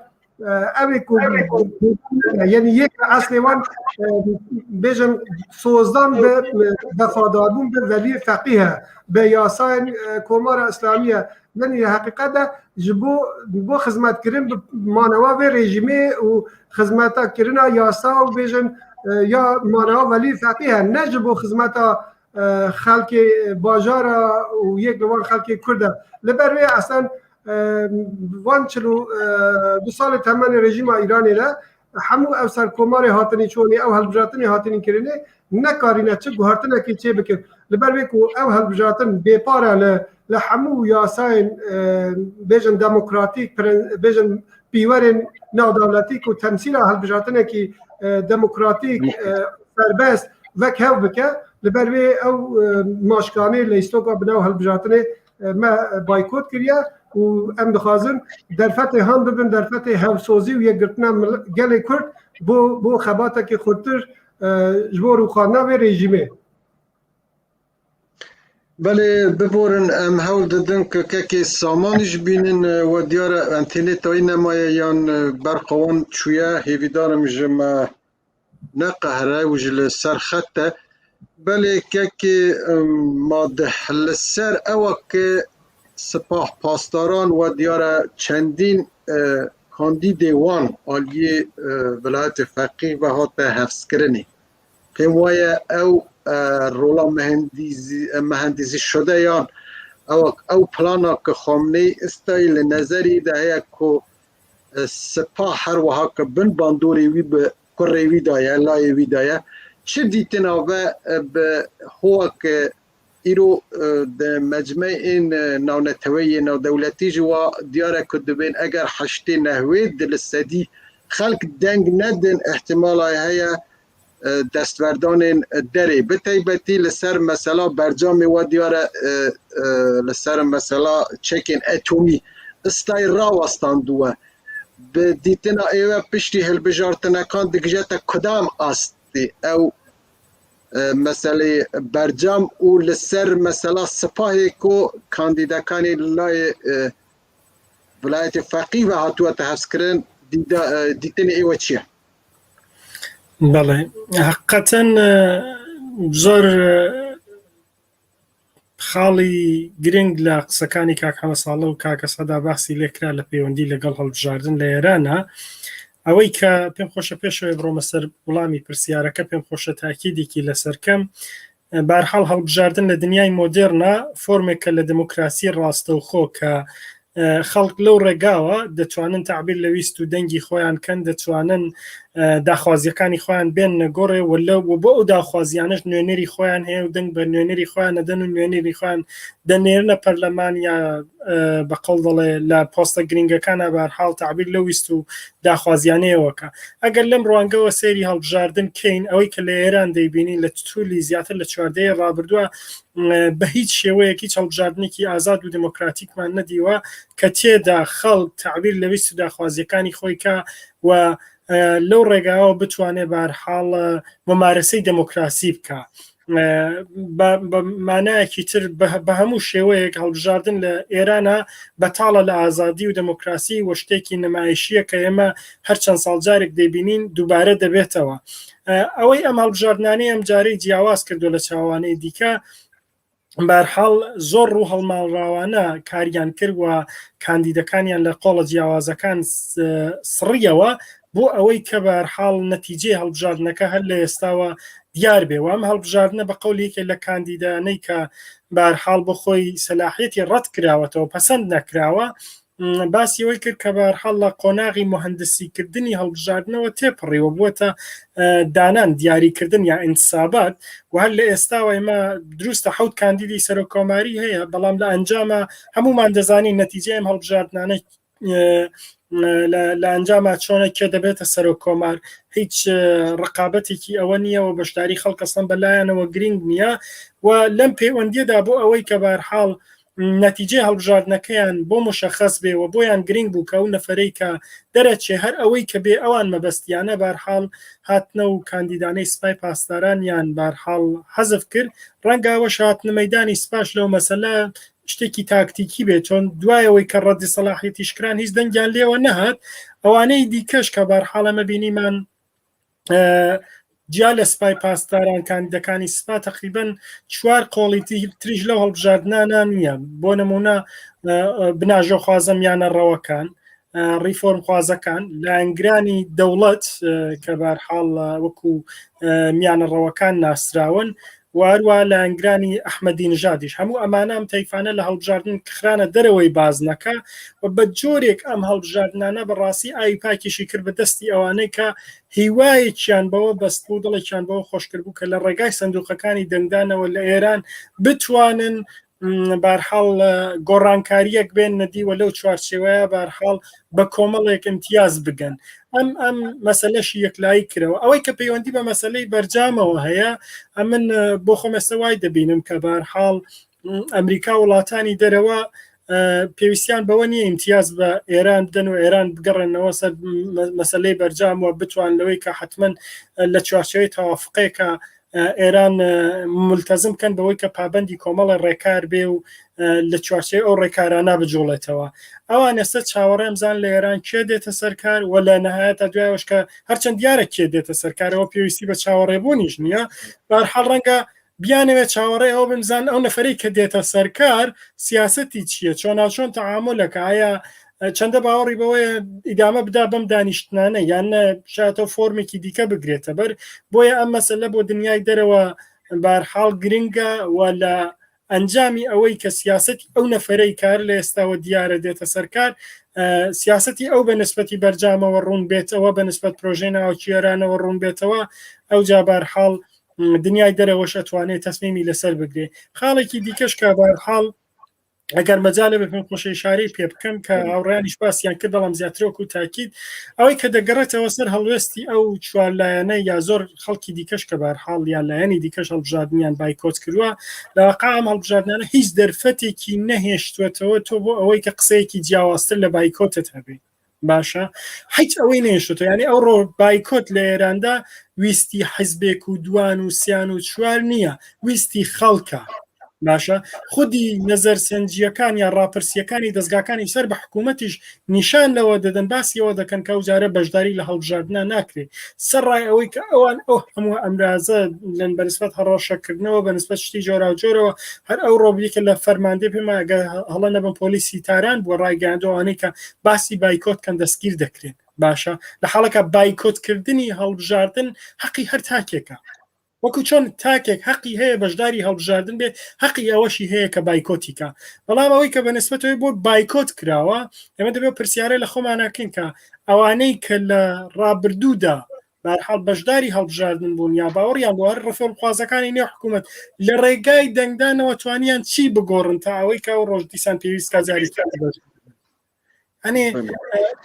اوی کو یعنی یک اصلی وان بیجن سوزدان به وفاداربون به ولی فقیه به یاساین کومار اسلامیه یعنی حقیقت ده جبو خدمت کردن به مانوا و رژیمی و خدمت کردن یاسا و بیجن یا مانوا ولی فقیه نه جبو خدمت خلق باجار و یک دوان خلق کرده لبروی اصلا وان چلو 2 سال تمام رژیم ایرانی نه همو او سرکومار هاتنی چونی او هلبجاتنی هاتنی کرینه نکارینه چه گوهرتنه که چه بکن لبروی که او هلبجاتن بیپاره لحمو یاساین بیجن دموکراتیک بیجن پیورن نودولتی که تمثیل هلبجاتنه که دموکراتیک سربست وک هف بکه لبروی او ماشکانه لیستوکا بناو هلبجاتنه ما بایکوت کریه و ام دخوازن در فتح هم ببین در فتح هفسوزی و یک گرتنا گل کرد بو خباته که خودتر جبور و خانه و رژیمه بەێ ببۆرن ئەم هەول دەدەن کە کەکێ سامانیش بینن و دیارە ئەتێنێتەوەی نەمایە یان بەرقەوان چوویە هێویدارم ژمە نەقەهرە و ژ لە سەر خەتە بەێ کەکێ مادەح لەسەر ئەوە کە سپاه پاسداران و دیارە چەندین کاندیدێ وان ئالیێ ویلایەتە فەقیه بە هاتە هەفزکردنی پێم وایە ئەو رولا مهندسی شده یان او پلانا که خامنه‌ای استایی لنظری ده هیا که سپاه هر وها که بن باندوری وی به کره وی دایه لای وی دایه چه دیتنا و به هوا که ایرو ده مجمع این ناو نتوی ناو دولتی جوا دیاره که دبین اگر حشتی نهوید دل سدی خلق دنگ ندن احتمال هیا دستوردان دری به تایبەتی لەسەر مەسەلا بەرجامی وا دیارە لەسەر مەسەلا چەکین ئەتۆمی ئستای ڕاوەستاندووە bi dîtina êwe piştî hilbijartinekan digijete kudam astî ew meselê bercam û li ser mesela sipahê ku kandîdekanê layê vilayetê feqîh ve hatuwe te hevzkirin dîtinê êwe çi ye؟ بەڵێ حقەتەن زۆر خاڵی گرنگ لە قسەکانی کاک حەمە ساڵە و کاکە سەدا باسی لێکرا لە پەیوەندی لەگەڵ هەڵبژاردن لە ئێرانە ئەوەی کە پێم خۆشە پێشەوەی بڕۆمە سەر وڵامی پرسیارەکە پێم خۆشە تاکیدێکی لەسەرکەم بەرحاڵ هەڵبژاردن لە دنیای مۆدێرنە فۆرمێکە لە دموکراسی ڕاستەوخۆ کە خەڵک لەو ڕێگاوە دەتوانن تعبیر لە ویست و دەنگی خۆیان کەن دەتوانن داخوازیەکانی خۆیان بێن نەگۆڕێ و بۆ ئەو داخوازیانش نوێنەری خۆیان هەیە و دەنگ بە نوێنەری خۆیان نەدەن و نوێنەری خۆیان دەنێرنە پەرلەمان یا بەقەڵ دەڵێ لە پۆستە گرنگەکانە بەرحاڵ تعبیر لە ویست و داخوازیانەیەوەکە ئەگەر لەم ڕوانگەوە سەیری هەڵبژاردن کەین ئەوەی کە لە ئێران دەیبینی لە توولی زیاتر لە چواردەیە ڕابردووە بە هیچ شێوەیەکی هەڵبژاردنێکی ئازاد و دموکراتیکمان نەدیوە کە تێدا خەڵک تعبیر لە ویست و داخوازیەکانی خۆی کە و لەو ڕێگاوە بتوانێت بەرحاڵ ممارەسەی دموکراسی بکە بە مانایەکی تر بە هەموو شێوەیەک هەڵبژاردن لە ئێرانە بەتاڵە لە ئازادی و دموکراسی و شتێکی نمایشیە کە ئێمە هەر چەند ساڵجارێک دەبینین دووبارە دەبێتەوە ئەوەی ئەم هەڵبژاردنانەی ئەم جارەی جیاواز کردو لە چاوانەی دیکە بەرحاڵ زۆر ڕوو هەڵماڵراوانە کاریان کرد و کاندیدەکانیان لە قۆڵە جیاوازەکان سڕیەوە بۆ ئەوەی کە بەرحاڵ نەتیجەی هەڵبژاردنەکە هەر لە ئێستاوە دیار بێ و ئەم هەڵبژاردنە بە قەولێکە لە کاندیدانەی کە بەرحاڵ بۆ خۆی سەلاحیەتی ڕەت کراوەتەوە پەسەند نەکراوە باسی ئەوەی کرد کە بەرحاڵ لە قۆناغی مهندسیکردنی هەڵبژاردنەوە تێپڕیوە بووەتە دانان دیاریکردن یا ئینتسابات و هەر لە ئێستاوە ئێمە دروستە حەوت کاندیدی سەرۆکۆماری هەیە بەڵام لە ئەنجامە هەمومان دەزانین نەتیجەی ئەم هەڵبژاردنانە لە ئەنجامە چۆنە کێ دەبێتە سەرۆکۆمار هیچ ڕقابەتێکی ئەوە نییە و بەشداری خەڵکەسەن بەلایەنەوە گرنگ نییە و لەم پەیوەندیەدا بۆ ئەوەی کە بەرحاڵ نەتیجەی هەڵبژاردنەکەیان بۆ مشەخەس بێ و بۆیان گرنگ بوو کە ئەو نەفەرەی کە دەرەچێ هەر ئەوەی کە بێ ئەوان مەبەستیانە بەرحاڵ هاتنە و کاندیدانەی سپای پاسدارانیان بەرحاڵ حەزف کرد ڕەنگاوەش هاتنە مەیدانی سپاش لەو مەسەلە شتێکی تاکتیکی بێت چۆن دوایەوەی کە ڕەدی سەلاحیەتی شکران هیچ دەنگیان لێوە نەهات ئەوانەی دیکەش کە بەرحاڵە مەبینیمان جیا لە سپای پاسداران کاندیدەکانی سپا تقریبەن 4 قۆڵی تریش لەو هەڵبژاردنانە نییە بۆ نمونە بناژە خوازە میانە ڕەوەکان ریفۆرم خوازەکان لە ئەنگرانی دەوڵەت کە بەرحاڵ وەکو میانە ڕەوەکان ناسراون واروە لە ئەنگرانی ئەحمەدی نژادیش هەموو ئەمانام تەیفانە لە هەڵبژاردن خرانە دەرەوەی بازنەکە و بە جۆرێک ئەم هەڵبژاردنانە بەڕاستی ئاوی پاکیشی کرد بە دەستی ئەوانەی کە هیوایەکیان بەوە بەست بوو دڵێکیان بەوە خۆشکرد بوو کە لە ڕێگای سندوقەکانی دەنگدانەوە لە ئێران بتوانن بەرحاڵ گۆڕانکاریەک بێن نەدی و لەو چوارچێوەیە بەرحاڵ بە کۆمەڵێک امتیاز بگەن ئەم مەسەلەشی یەکلایی کرەوە ئەوەی کە پەیوەندی بە مەسەلەی بەرجامەوە هەیە ئەمن بۆ خۆمەستە وای دەبینم کە بەرحاڵ ئەمریکا وڵاتانی دەرەوە پێویستیان بەوە نییە امتیاز بە ئێران بدەن و ئێران بگەڕێنەوە سەر مەسەلەی بەرجام و بتوان لەوەی کە حتمما لە چوارچێوەی تەوافقەیەکە ئێران ملتەزم بکەن بەوەی کە پابەندی کۆمەڵە ڕێکار بێ و لە چوارچێ ئەو ڕێکارانە بجوڵێتەوە. ئەوان ئێستا چاوەڕێ بزان لە ئێران کێ دێتە سەرکار و لە نەهایەتە دوایەوەش کە هەرچەند دیارە کێ دێتە سەرکارەوە پێویستی بە چاوەڕێبوونیش نییە، بەهەرحاڵ ڕەنگە بیانەوێت چاوەڕێ ئەوە بمزان ئەو نەفەرەی کە دێتە سەرکار سیاسەتی چییە، چۆن تەعاملەکە، ئایا چەندە باوەڕی بەوەیە ئیدامە بدا بەم دانیشتنانە یان شاتەوە فۆرمێکی دیکە بگرێتە بەر. بۆیە ئەم مەسەلە بۆ دنیای دەرەوە بەهەرحاڵ گرنگە و لە ئەنجامی ئەوەی کە سیاسەتی ئەو نەفەرەی کار لە ئێستاوە دیارە دێتە سەرکار، سیاسەتی ئەو بە نسبەتی بەرجامەوە ڕوون بێتەوە، بە نسبەت پرۆژەی ناوەکیێرانەوە ڕوون بێتەوە، ئەو جا بەهەرحاڵ دنیای دەرەوەش ئەتوانێت تەسمیمی لەسەر بگرێ. خاڵێکی دیکەش کە بەهەرحاڵ ئەگەر مەجالێ بە خۆشەی شارەی پێ بکەم کە هاوڕێیانیش باسییان کرد دەڵام زیاترەوەکو تاکید ئەوەی کە دەگەڕێتەوە سەر هەڵوێستی ئەو چوارلایەنە یا زۆر خەڵکی دیکەش کە بەهەرحاڵ یان لایەنی دیکەش هەڵبژاردنیان بایکۆت کردووە، لەواقع ئەم هەڵبژاردنانە هیچ دەرفەتێکی نەهێشتوێتەوە تۆ بۆ ئەوەی کە قسەیەکی جیاوازتر لە بایکۆتت هەبێ. باشە هیچ ئەوەی نێشتۆ، ینی ئەو ڕۆ بایکۆت لە ئێراندا ویستی حیزبێک و دوان و سیان و چوار نییە، ویستی خەڵکە. باشە خودی نەزەرسەنجیەکان یا ڕاپرسیەکانی دەستگاکانی سەر بە حکوومەتیش نیشان لەوە دەدەن، باسیەوە دەکەن کە وجارە بەشداری لە هەڵبژاردنە ناکرێت سەرڕای ئەوەی کە ئەوان ئەو هەموو ئەمرازە لەن بەنسبەت هەڕۆشەکردنەوە بەنسبەت شتی جۆرا و جۆرەوە هەر ئەو ڕۆبلیکە لە فەرماندەی پێمە هەڵە نەبن پۆلیسی تاران بۆ ڕایگەاندەوانەی کە باسی بایکۆت کەن دەستگیر دەکرێن. باشە لە حاڵەکە بایکۆتکردنی هەڵبژاردن حەقی هەر تاکێکە، وەکو چۆن تاکێک حەقی هەیە بەشداری هەڵبژاردن بێ، حەقی ئەوەشی هەیە کە بایکۆتیکە. بەڵام ئەوەی کە بەنسبەتەوەی بۆ بایکۆت کراوە ئێمە دەبێت پرسیارە لە خۆماناکەین کە ئەوانەی کە لە ڕابردوودا بەهەرحاڵ بەشداری هەڵبژاردن بوون یا باوەڕیان بۆ هەر ڕەفێڵخوازەکانی نێو حکوومەت لە ڕێگای دەنگدانەوە توانیان چی بگۆڕن تا ئەوەی کە ئەو ڕۆژ دیسان پێویست کازاری ئەنێ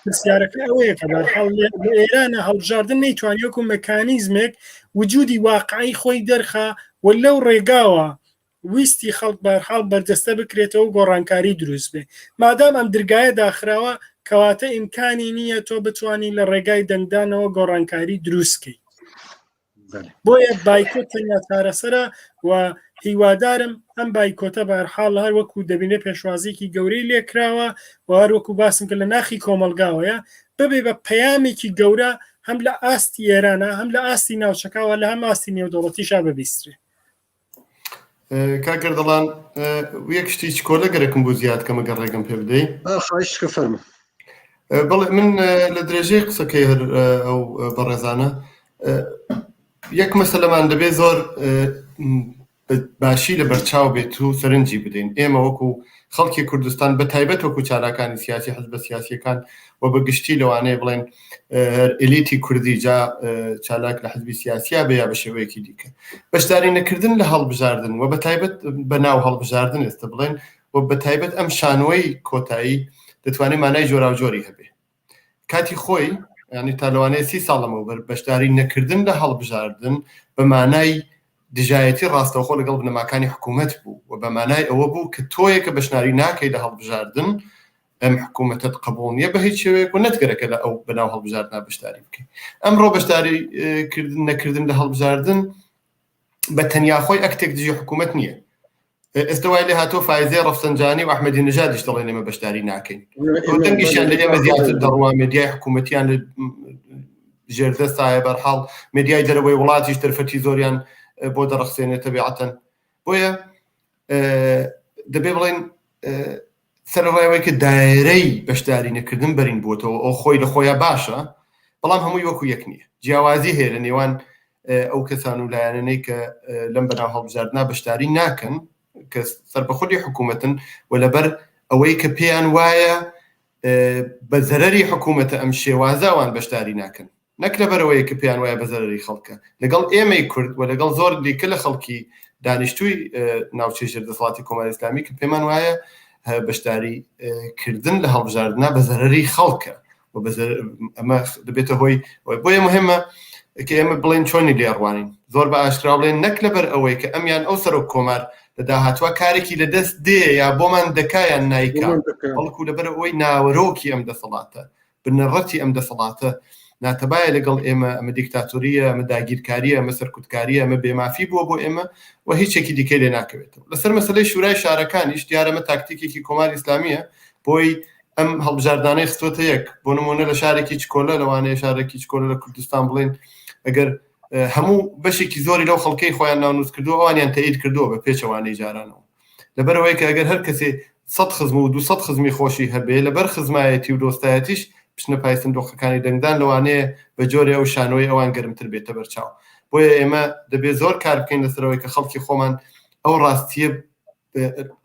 پرسیارەکە ئەوەیە کە بەهەرحاڵ لە ئێرانە هەڵبژاردن نەیتوانی وەکو مەکانیزمێک وجودی واقعی خۆی دەرخا و لەو ڕێگاوە ویستی خەڵک بەهەرحاڵ بەردەستە بکرێتەوە و گۆڕانکاری دروست بێ. مادام ئەم دەرگایە داخراوە کەواتە ئیمکانی نییە تۆ بتوانی لە ڕێگای دەنگدانەوە گۆڕانکاری دروستکەی. بۆیە بایکۆت تەنیا چارەسەرە و هیوادارم ئەم بایکۆتە بەهەرحاڵ هەر وەکو دەبینێ پێشوازیکی گەورەی لێکراوە و هەر وەکو باسم کە لە ناخی کۆمەلگاوەیە ببێ بە پەیامێکی گەورە هەم لە ئاستی ئێرانە هەم لە ئاستی ناوچەکەوە لە هەم ئاستی نێودەوڵەتیشا ببیسترێ. کاکەر دەڵان یەک شتی کۆلە گەرەکم بۆ زیاد کەمە گەڕێگەم پێ بدەی خواهشکە فەرمە. بەڵێ من لە درێژەی قسەکەی هەر ئەو بەڕێزانە یەک مەسەلەمان دەبێت زۆر باشی لە بەرچاو بێت و سەرنجی بدەین. ئێمە وەکو خەڵکی کوردستان بە تایبەت وەکو چالاکانی سیاسی حزب سیاسیەکان و بە گشتی لەوانەیە بڵێن ئێلیتی کوردی جا چالاک لە حزبی سیاسیا بە یا بە شێوەیەکی دیکە بەشداری نەکردن لە هەڵبژاردن و بە تایبەت بە ناو هەڵبژاردن ئێستا بڵێن و بە تایبەت ئەم شانۆی کۆتایی دەتوانێت مانای جۆرا و جۆری هەبێ. کاتی خۆی ینی تا لەوانەیە 30 ساڵەمەوە بەشداری نەکردن لە هەڵبژاردن بە مانای دژایەتی ڕاستەوخۆ لەگەڵ بنەماکانی حکوومەت بوو و بە مانای ئەوە بوو کە تۆیە کە بەشناری ناکەی لە هەڵبژاردن ئەم حکوومەتت قبول نییە بە هیچ شێوەیەک و نەتگەرەکە لە ئەو بەناو هەڵبژاردنا بەشداری بکەی. ئەمڕۆ بەشداری نەکردن لە هەڵبژاردن بە تەنیا خۆی ئەکتێک دژی حکوومەت نییە. ئێستا وای لێ هاتۆ فایزەی ڕەفسەنجانی و ئەحمەدی نەژادیش دەڵێن ئێمە بەشداری ناکەین. دەنگیشیان لە ئێمە زیاتر دەڕوا مێدیای حکوومەتیان لە ژێردەستایە بەرحاڵ مێدیای دەرەوەی وڵاتیش دەرفەتی زۆریان بۆ دەڕەخسێنێت تەبیعەتەن. بۆیە دەبێ بڵێن سەرڕایەوەی کە دایرەی بەشداری نەکردن بەرین بووتەوە ئەو خۆی لە خۆیان باشە بەڵام هەمووی وەکو یەک نییە. جیاوازی هەیە لە نێوان ئەو کەسان و لایەنەی کە لەم بەناو هەڵبژاردنا بەشداری ناکەن کە سەربەخودی حکوومەتن و لەبەر ئەوەی کە پێیان وایە بە زەرەری حکوومەتە ئەم شێوازاوان بەشداری ناکەن، نەک لەبەرەوەی کە پێیان وایە بە زەرەری خەڵکە. لەگەڵ ئێمەی کورد و لەگەڵ زۆر دیکە لە خەڵکی دانیشتووی ناوچەی ژێردەسەڵاتی کۆماری ئیسلامی کە پێمان وایە بەشداری کردن لە هەڵبژاردننا بە زەرەری خەڵکە و ئەمە دەبێتە هۆی بۆیە مهمە کە ئێمە بڵێن چۆنی لێڕوانین زۆر بە ئاشکرا بڵێن نەک لەبەر ئەوەی کە ئەمیان ئەو سەرۆک کۆمار لە داهاتوە کارێکی لە دەست دێ یا بۆمان دەکایان نایکا بەڵکو لەبەر ئەوەی ناوەرۆکی ئەم دەسەڵاتە بنەڕەتی ئەم دەسەڵاتە ناتەبایە لەگەڵ ئێمە ئەمە دیکتاتۆریە ئەمە داگیرکاریە ئەمە سەرکوتکاریە ئەمە بێمافی بووە بۆ ئێمە و هیچێکی دیکەی لێ ناکەوێتەوە لەسەر مەسەلەی شورای شارەکانیش دیارەمە تاکتیکێکی کۆماری ئیسلامیە بۆی ئەم هەڵبژاردانەی خستوەتە یەک بۆ نمونە لە شارێکی چکۆلە لەوانەیە شارێکی چکۆلە لە کوردستان بڵێن ئەگەر هەموو بەشێکی زۆری لەو خەڵکەی خۆیان ناونووس کردو ئەوانیان تەئید کردووە بە پێچەوانەی جارانەوە لەبەرەوەی کە ئەگەر هەر کەسێ 100 خزم و 200 خزمی خۆشی هەبێ لەبەر خزمایەتی و دۆستایەتیش بچنە پای سندوقەکانی دەنگدان لەوانەیە بە جۆرێ ئەو شانۆی ئەوان گەرمتر بێتە بەرچاو بۆیە ئێمە دەبێت زۆر کار بکەین لەسەرەوەی کە خەڵکی خۆمان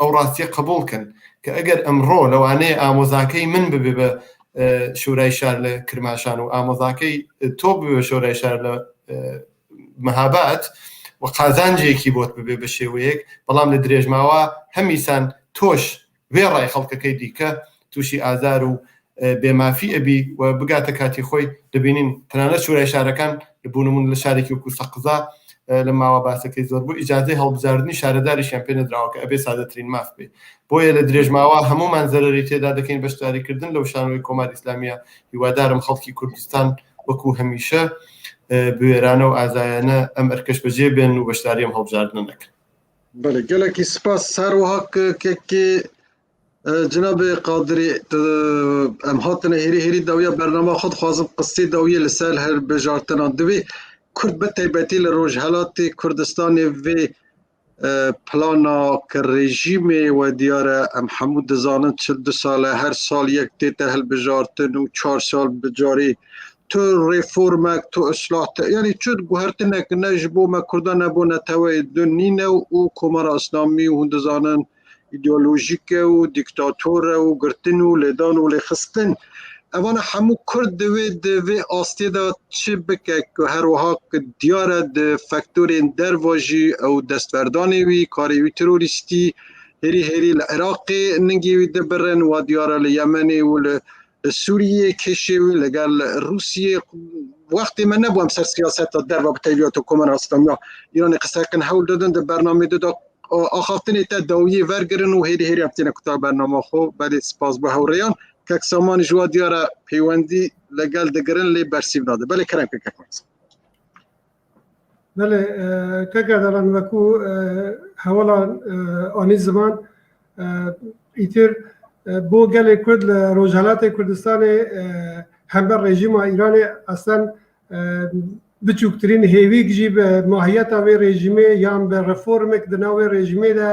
ئەو ڕاستیە قبولکەن کە ئەگەر ئەمڕۆ لەوانەیە ئامۆزاکەی من ببێ بە شورای شار لە کرماشان و ئامۆزاکەی تۆ ببێ شورای شار لە مەهابات و قازانجێکی بۆت ببێ بە شێوەیەک بەڵام لە درێژماوە هەمیسان تۆش وێڕای خەڵکەکەی دیکە تووشی ئازار و بێمافی ئەبی و بگاتە کاتی خۆی دەبینین تەنانەت شورای شارەکان بوونمون لە شارێکی وەکو سەقزا لە ماوە باسەکەی زۆر بوو ئیجازەی هەڵبژاردننی شارەداریشیان پێ نەدراوە کە ئەبێ سادەترین ماف بێ بۆیە لە درێژماوە هەمومان زەرەری تێدا دەکەین بەشداریکردن لەو شانۆی کۆماری ئیسلامیە هیوادارم خەڵکی کوردستان وەکو هەمیشە بوێرانە و ئازایانە ئەم ئەرکەش بەجێ بێن و بەشداریم هەڵبژاردن نەکەن بله گەلێکی سپاس سەروەها کێکی جناب قادری ئەم هاتنە هێری داویە بەرنامە خۆت خوازم قستی داویە لەسەر هەڵبژاردنان دەبێ کورد بەتایبەتی لە ڕۆژهەڵاتی کوردستانی vê plana کە rejîmê we diyar e em hemû dizanin 42 sal her sal yek tête hilbijartin û 4 sal bi carî tu reformek tu islah te yanî çi guhertinek ne ji bo me Kurdan nebûne tewê du nîne û komara İslamî û hûn dizanin îdeolojîk e û dîktator e û girtin û lêdan û lêxistin evana hemû Kurd divê di vê astê de çi bike ku her wiha diyar e di faktorên derva jî ew destverdanê wî karê wî terorîstî herî li Iraqê ningê wî dibirin wa diyar e li Yemenê û li Sûriyê kêşê wî legel Rûsyê wextê me nebû em ser siyaseta derva bi tevîya Komara İslamiya Îranê qisekin hewl didin di bernamê de axaftinê te dawiyê wergirin û herî em têne kuta bernama xwe belê spas bi hewreyan kek samanî ji wa diyar e peywendî legel digirin lê bersîv nade belê kerem kek بله کەگە دەڵێن وەکو هەوڵان ئانی زمان ئیتر بۆ گەلێک کورد لە ڕۆژهەڵاتی کوردستانی هەمبەر ڕێژیما ئیرانی ئەسەن بچووکترین هێویک ژی بە ماهیەتا وێ ڕێژیمێ یان بە ڕەفۆرمێک دناوێ ڕێژیمێدا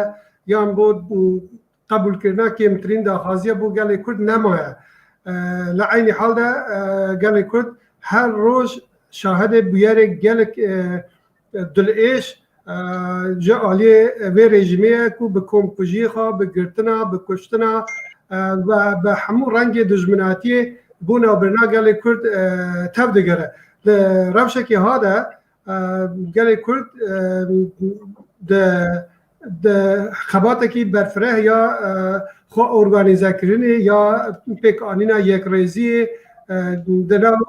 یان بۆ قبولکردنا کێمترین داخوازیە بۆ گەلێک کورد نەمایە لە عینی حاڵدا گەلێک کورد هەر ڕۆژ شاهدێ بویارێک گەلێک دلئێش جا عالیە وێ ڕێژیمەیە و بە کۆمکوژیە خوا بگرتنا بکوشتنا بە هەموو ڕەنگێ دژمناتیە بۆ ناوبرنا گەلێک کورد تەو دەگەرە لە ڕەوشێکی هادا گەلێک کورد خەباتێکی بەرفرە یا خۆ ئۆرگانیزەکردنی یا پێکانینا یەکڕێزیە دەناو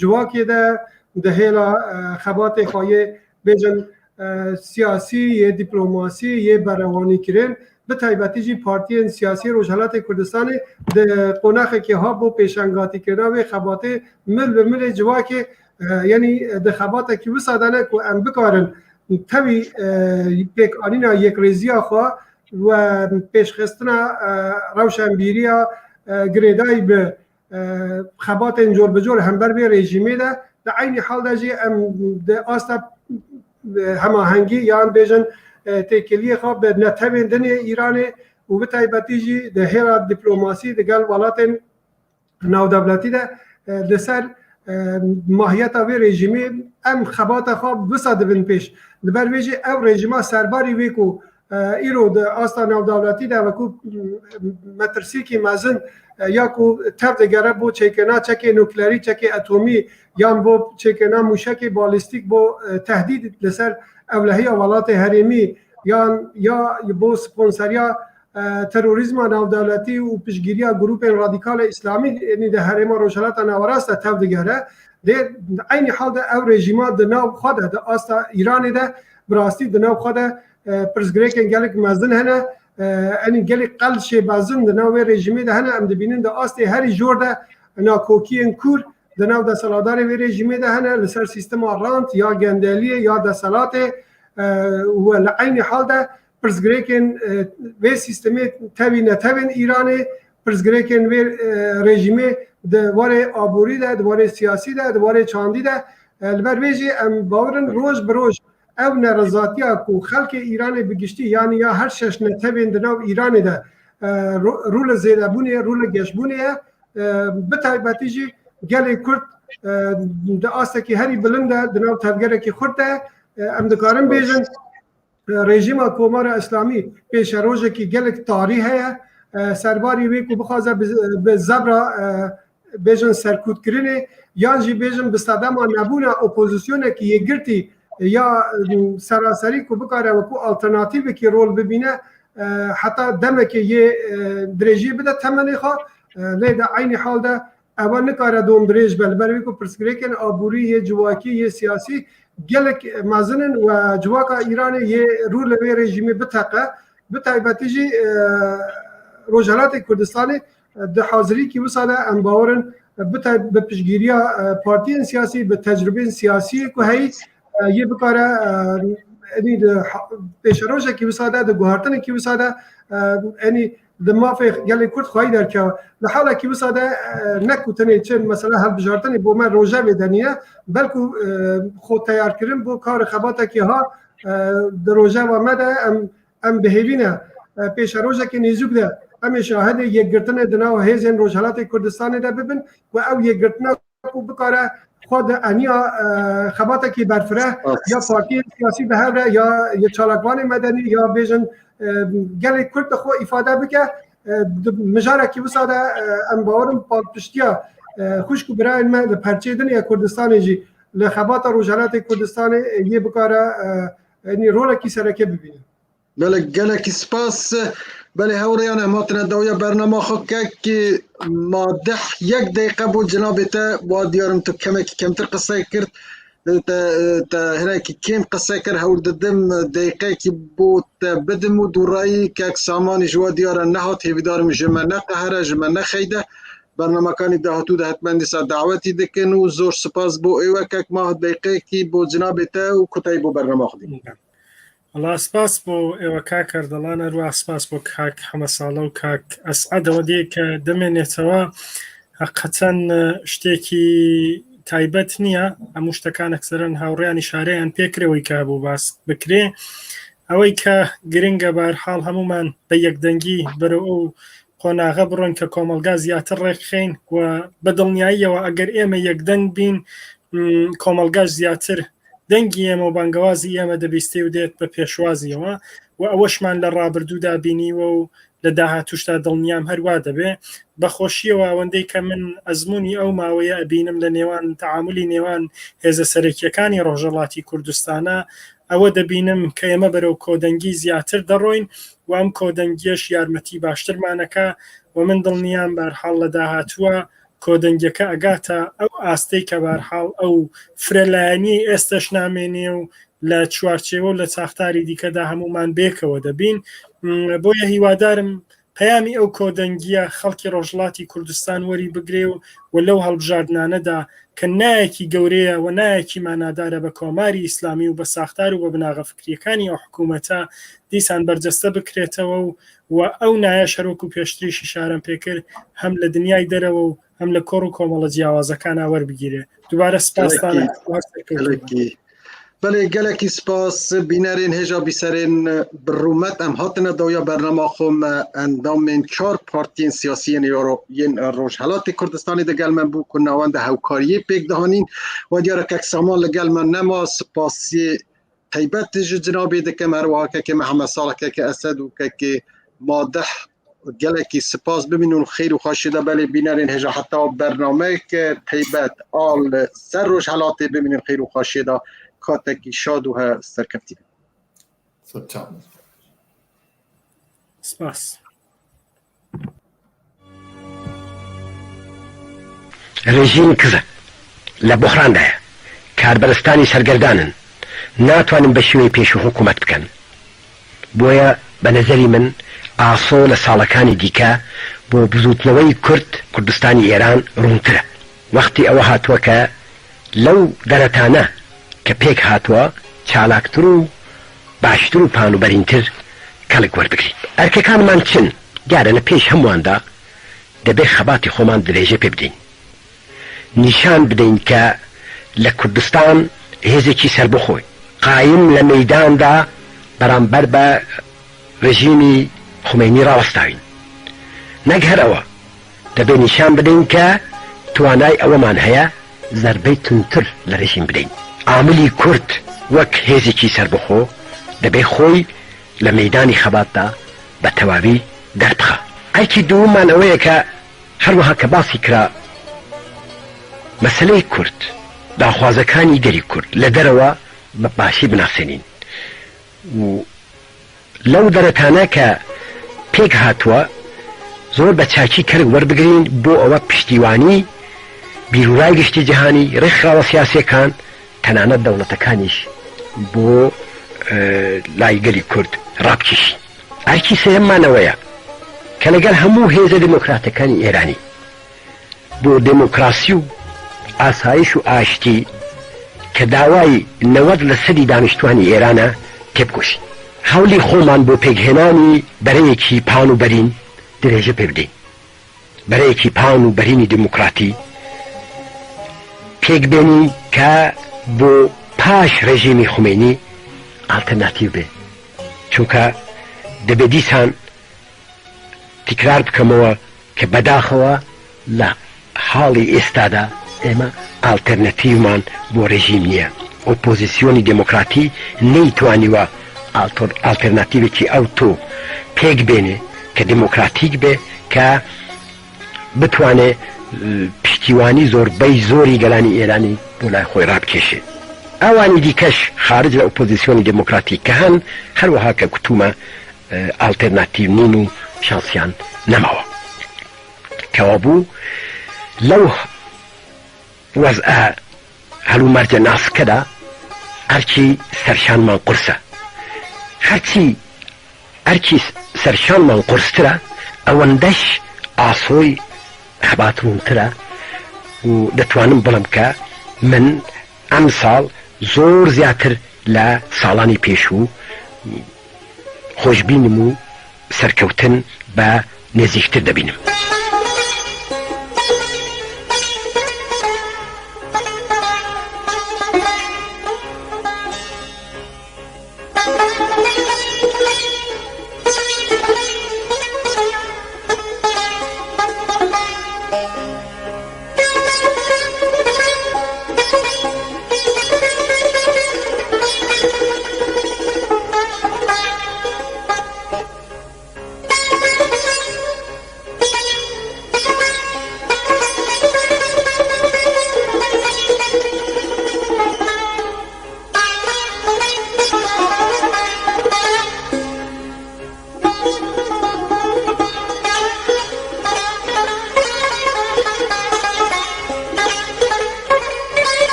جواکێدا دهێلا خەباتێ خۆیە بێژن سیاسی یە دیپلۆماسی یە بەرەوانیکردن bi taybetî jî partiyên siyasî Rojhilatê Kurdistanê di qonexekê ha bû pêşangatîkirina wê xebatê mil bi milê civakê yanî di xebatekî wisa dane ku em bikarin tevî pêkanîna yekrêziya xwe ve pêşxistina rewşenbîriya girêdayî bi xebatên cor bi cor hember vê rejîmê de di aynî halda jî em di asta hemahengî yan bêjin têkiliyê xwe bi netewên dinê Îranê û bi taybetî jî di hêra dîplomasî digel welatên navdewletî de li ser mahiyeta vê rejîmê em xebata xwe wisa dibin pêş li ber wê jî ew rejîma serbarî wê ku îro di asta navdewletî de wekû metirsîkî mezin ya ku tev digere bû çêkirina çekê nuklerî çekê atomî yan bû çêkirina mûşekê balîstîk bû tehdîd li ser evlehiya welatê herêmî yan ya bû sponseriya terorîzma navdewletî û piştgiriya grûpên radîkal İslamî de herêma Rojhilata Nawerast de tev digere dê aynî halde ew rejîma di nav xwe de di asta Îranê de bi rastî di nav xwe de pirsgirêkên gelek mezin hene enî gelek qel şêbezin di nav wê rejîmê de hene em dibînin di astê herî jor de nakokiyên kûr دناو دەسەڵاتداری وێ رێژیمێدا هەنە لەسەر سیستەما ڕاند یا گەندێلیە یا دەسەڵاتێ لە عینی حاڵدا پرسگرێکن وێ سیستەمێ تەوی نەتەوێن ئیرانێ پرسگرێکن وێ رێژیمێ دوارێ ئابووریدا دوارێ سیاسیدا دوارێ چاندیدا لەبەر وێژێ ئەم باورن ڕۆژ بڕۆژ ئەو نەڕەزاتیە و خەڵکی ئیرانێ بگشتی یانی یا هەر شەش نەتەوێن دناو ئیرانێدا ڕوو لە زێدەبوونێ ڕوو لە گەشتبوونەیە بتایبەتیژی gelê Kurd di astekî herî bilind e di nav tevgerekî xurt e em dikarin bêjin rejîma Komara İslamî pêşerojekî gelek tarî heye serbarî wê ku bixwaze bi zebra bêjin serkûtkirinê yan jî bêjin bi sedema nebûna opozisyonekî yêgirtî ya seraserî ku bikare wekû alternatîvekî rol bibîne heta demekê yê dirêjiyê bide temenê xwe lê de aynî hal de ewa nikare dom dirêj be li ber wê ku pirsgirêkên aborî yê civakî yê siyasî gelek mezinin û civaka Îranê yê rû li vê rejîmê biteqe bi taybetî jî Rojhilatê Kurdistanê di hazirîkî wisa de em bawerin bi piştgiriya partiyên siyasî bi tecrübeyên siyasî ku heyî yê bikare pêşerojekî wisa de di guhartinekî wisa de enî di mafê gelê Kurd xwayî derkeve li halekî wisa de neku tenê çin mesela hevbijartinê bo me rojevê denîne belku xwe teyarkirin bo karê xebatekî ha di rojeva me de em bihêvîne pêşerojekê nêzik de em ê şahidê yekgirtinê di nav hêzên Rojhilatê Kurdistanê de bibin û ew yekgirtina ku bikare xwe di eniya xebatekî berfireh ya partiyên siyasî bihevre ya çalakvanê medenî ya bêjin gelê Kurd de xwe îfade bike mijarekî wisa de em bawerin piştiya xwişk û birayên me li perçêdinê Kurdistanê jî li xebata Rojhilatê Kurdistanê yê bikare rolekî sereke bibîne. Belê gelekî spas belê hewreyan em hatine dawya bername xwe kekî madeh yek deqe bû cenabê te wa diyarim tu kemekî kemtir qise kir te hirekî kêm qise kir hewl didim deqekî bû te bidim û dûrayî kek samanî ji we diyar e nehat hêvîdarim ji me neqehere ji me nexeyde bernamekanî dahatû de hetmen dîsa dawetî dikin û zor spas bû êwe kek mah deqekî bû cenabê te û kuteyî bû bername xwe dî. الله سپاس بۆ ئێوە کاکردەڵان هەروە سپاس بۆ کاک حەمەساڵە و کاک ئەسعەدەوە دێ کە دەمێنێتەوە حەقەتەن شتێکی تایبەت نییە هەموو شتەکان ئەکسەرەن هاوڕێیان ئیشارەیان پێکرەوەی کا بوو باس بکرێ ئەوەی کە گرنگە بەهەرحاڵ هەمومان بە یەکدەنگی بەرەو ئەو قۆناغە بڕۆن کە کۆمەلگا زیاتر ڕێکخەین و بەدڵنیاییەوە ئەگەر ئێمە یەکدەنگ بین کۆمەلگاش زیاتر دەنگی ئێمە و بانگەوازی ئێمە دەبیستێ و دێت بە پێشوازیەوە و ئەوەشمان لە ڕابردوودا بینیوە و لە داهاتوشتا دڵنیام هەروە دەبێ بەخۆشیەوە ئەوەندەی کە من ئەزمموی ئەو ماوەیە ئەبینم لە نێوان تعاملی نێوان هێزە سەرەکیەکانی ڕۆژهەڵاتی کوردستانە ئەوە دەبینم کە ئێمە بەرەو کۆدەنگی زیاتر دەڕۆین و ئەم کۆدەنگیەش یارمەتی باشترمانەکە و من دڵنیام بەرحاڵ لە داهاتووە کۆدەنگەکە ئەگاتە ئەو ئاستەی کە بەرحاڵ ئەو فرەلایەنی ئێستش نامێنێ و لە چوارچێوە و لە چاختاری دیکەدا هەمومان بێکەوە دەبین بۆیە هیوادارم پەیامی ئەو کۆدەنگیە خەڵکی ڕۆژهەڵاتی کوردستان وەری بگرێ و لەو هەڵبژاردنانەدا کە نایەکی گەورەیە و نایەکی مانادارە بە کۆماری ئیسلامی و بە ساختار و بە بناغە فکریەکانی ئەو حکوومەتە دیسان بەرجەستە بکرێتەوە و ئەو نایە شەرۆک و پێشتریشی شارم پێکرد هەم لە دنیای دەرەوە و هەم لە کۆڕ و کۆمەڵە جیاوازەکان وەربگیرێ دووبارە سپاسان بەڵێ gelekî spas bînerên hêja bîserên birûmet em hatine dawya bernama xwe me endamên çar partiyên siyasî yên Rojhilatê Kurdistanê de gel me bû ku navenda hewkariyê pêk dihanîn we diyar kek saman li gel me nema spasiyê taybet ji cenabê dikim herwiha kekê Mehmed Saleh kekê Esed û kekê Madeh gelekî spas bibînin û xêr û xweşî de belê bînerên hêja heta bernameyeke taybet al ser Rojhilatê bibînin xêr û xweşî da کاتێکی شاد و سەرکەفتی سپاس رژیم کزە لە بحراندایە کاربەرستانی سەرگەردانن ناتوانن بە شێوەی پێش و حکوومەت بکەن بۆیە بە نەزەری من ئاسۆ لە ساڵەکانی دیکە بۆ بزوتنەوەی کوردستانی ئێران ڕوونترە وەختی ئەوە هاتووە کە لەو دەرەتانە کە پێک هاتووە چالاکتر و باشتر و پان و بەرینتر کەڵک وەربگریت. ئەرکەکانمان چن؟ دیارە لە پێش هەموواندا دەبێت خەباتی خۆمان درێژە پێ بدەین، نیشان بدەین کە لە کوردستان هێزێکی سربەخۆی قایم لە مەیداندا بەرامبەر بە ڕژیمی خومینی ڕاوەستاوین. نەک هەرەوە دەبێت نیشان بدەین کە توانای ئەوەمان هەیە زەربەی تونتر لە ڕژیم بدەین. عاملی کورد وەک هێزێکی سربەخۆ دەبێت خۆی لە مەیدانی خەباتدا بە تەواوی دەربخە. ئایکی دووەمان ئەوەیە کە هەروەها کە باسی کرا مەسەلەی کورد، داخوازەکانی گەری کورد لە دەرەوە بە باشی بناسێنین و لەو دەرەتانە کە پێک هاتووە زۆر بە چاکی کەرگ وەربگرین بۆ ئەوە پشتیوانی بیرورای گشتی جیهانی ڕێکخراوە سیاسیەکان تەنانەت دەوڵەتەکانیش بۆ لای گەلی کورد ڕابکێشی. ئایکی سێممانەوەیە کە لەگەڵ هەموو هێزە دموکراتەکانی ئێرانی بۆ دموکراسی و ئاسایش و ئاشتی کە داوای 90% دانیشتوانی ئێرانە تێبکۆشین. هەولی خۆمان بۆ پێکهێنانی بەرەیەکی پان و بەرین درێژە پێ بدەین، بەرەیەکی پان و بەرینی دموکراتی پێک بێنی کە بۆ پاش ڕێژیمی خومینی ئالتەرناتیو بێ، چونکە دەبێت دیسان تکرار بکەمەوە کە بەداخەوە لە حاڵی ئێستادا ئێمە ئالتەرناتیومان بۆ ڕێژیم نییە. ئۆپۆزیسیۆنی دموکراتی نەیتوانیوە ئالتەرناتیوێکی ئەو تۆ پێک بێنێ کە دموکراتیک بێ کە بتوانێ پشتیوانی زۆربەی زۆری گەلانی ئێرانی بۆ لای خۆی ڕابکێشێت. ئەوانی دیکەش خارج لە ئۆپۆزیسیۆنی دموکراتی کە هەن هەروەها کە کوتومە ئالتەرناتیو نین و شانسیان نەماوە. کەوا بوو لەو وەزعە هەلو مەرجە ناسکەدا ئەرکی سەرشانمان قورسە. هەرچی ئەرکی سەرشانمان قورسترە ئەوەندەش ئاسۆی خەباتڕونترە و دەتوانم بڵم کە من ئەم ساڵ زۆر زیاتر لە ساڵانی پێشوو خۆشببینم و سەرکەوتن بە نزیکتر دەبینم.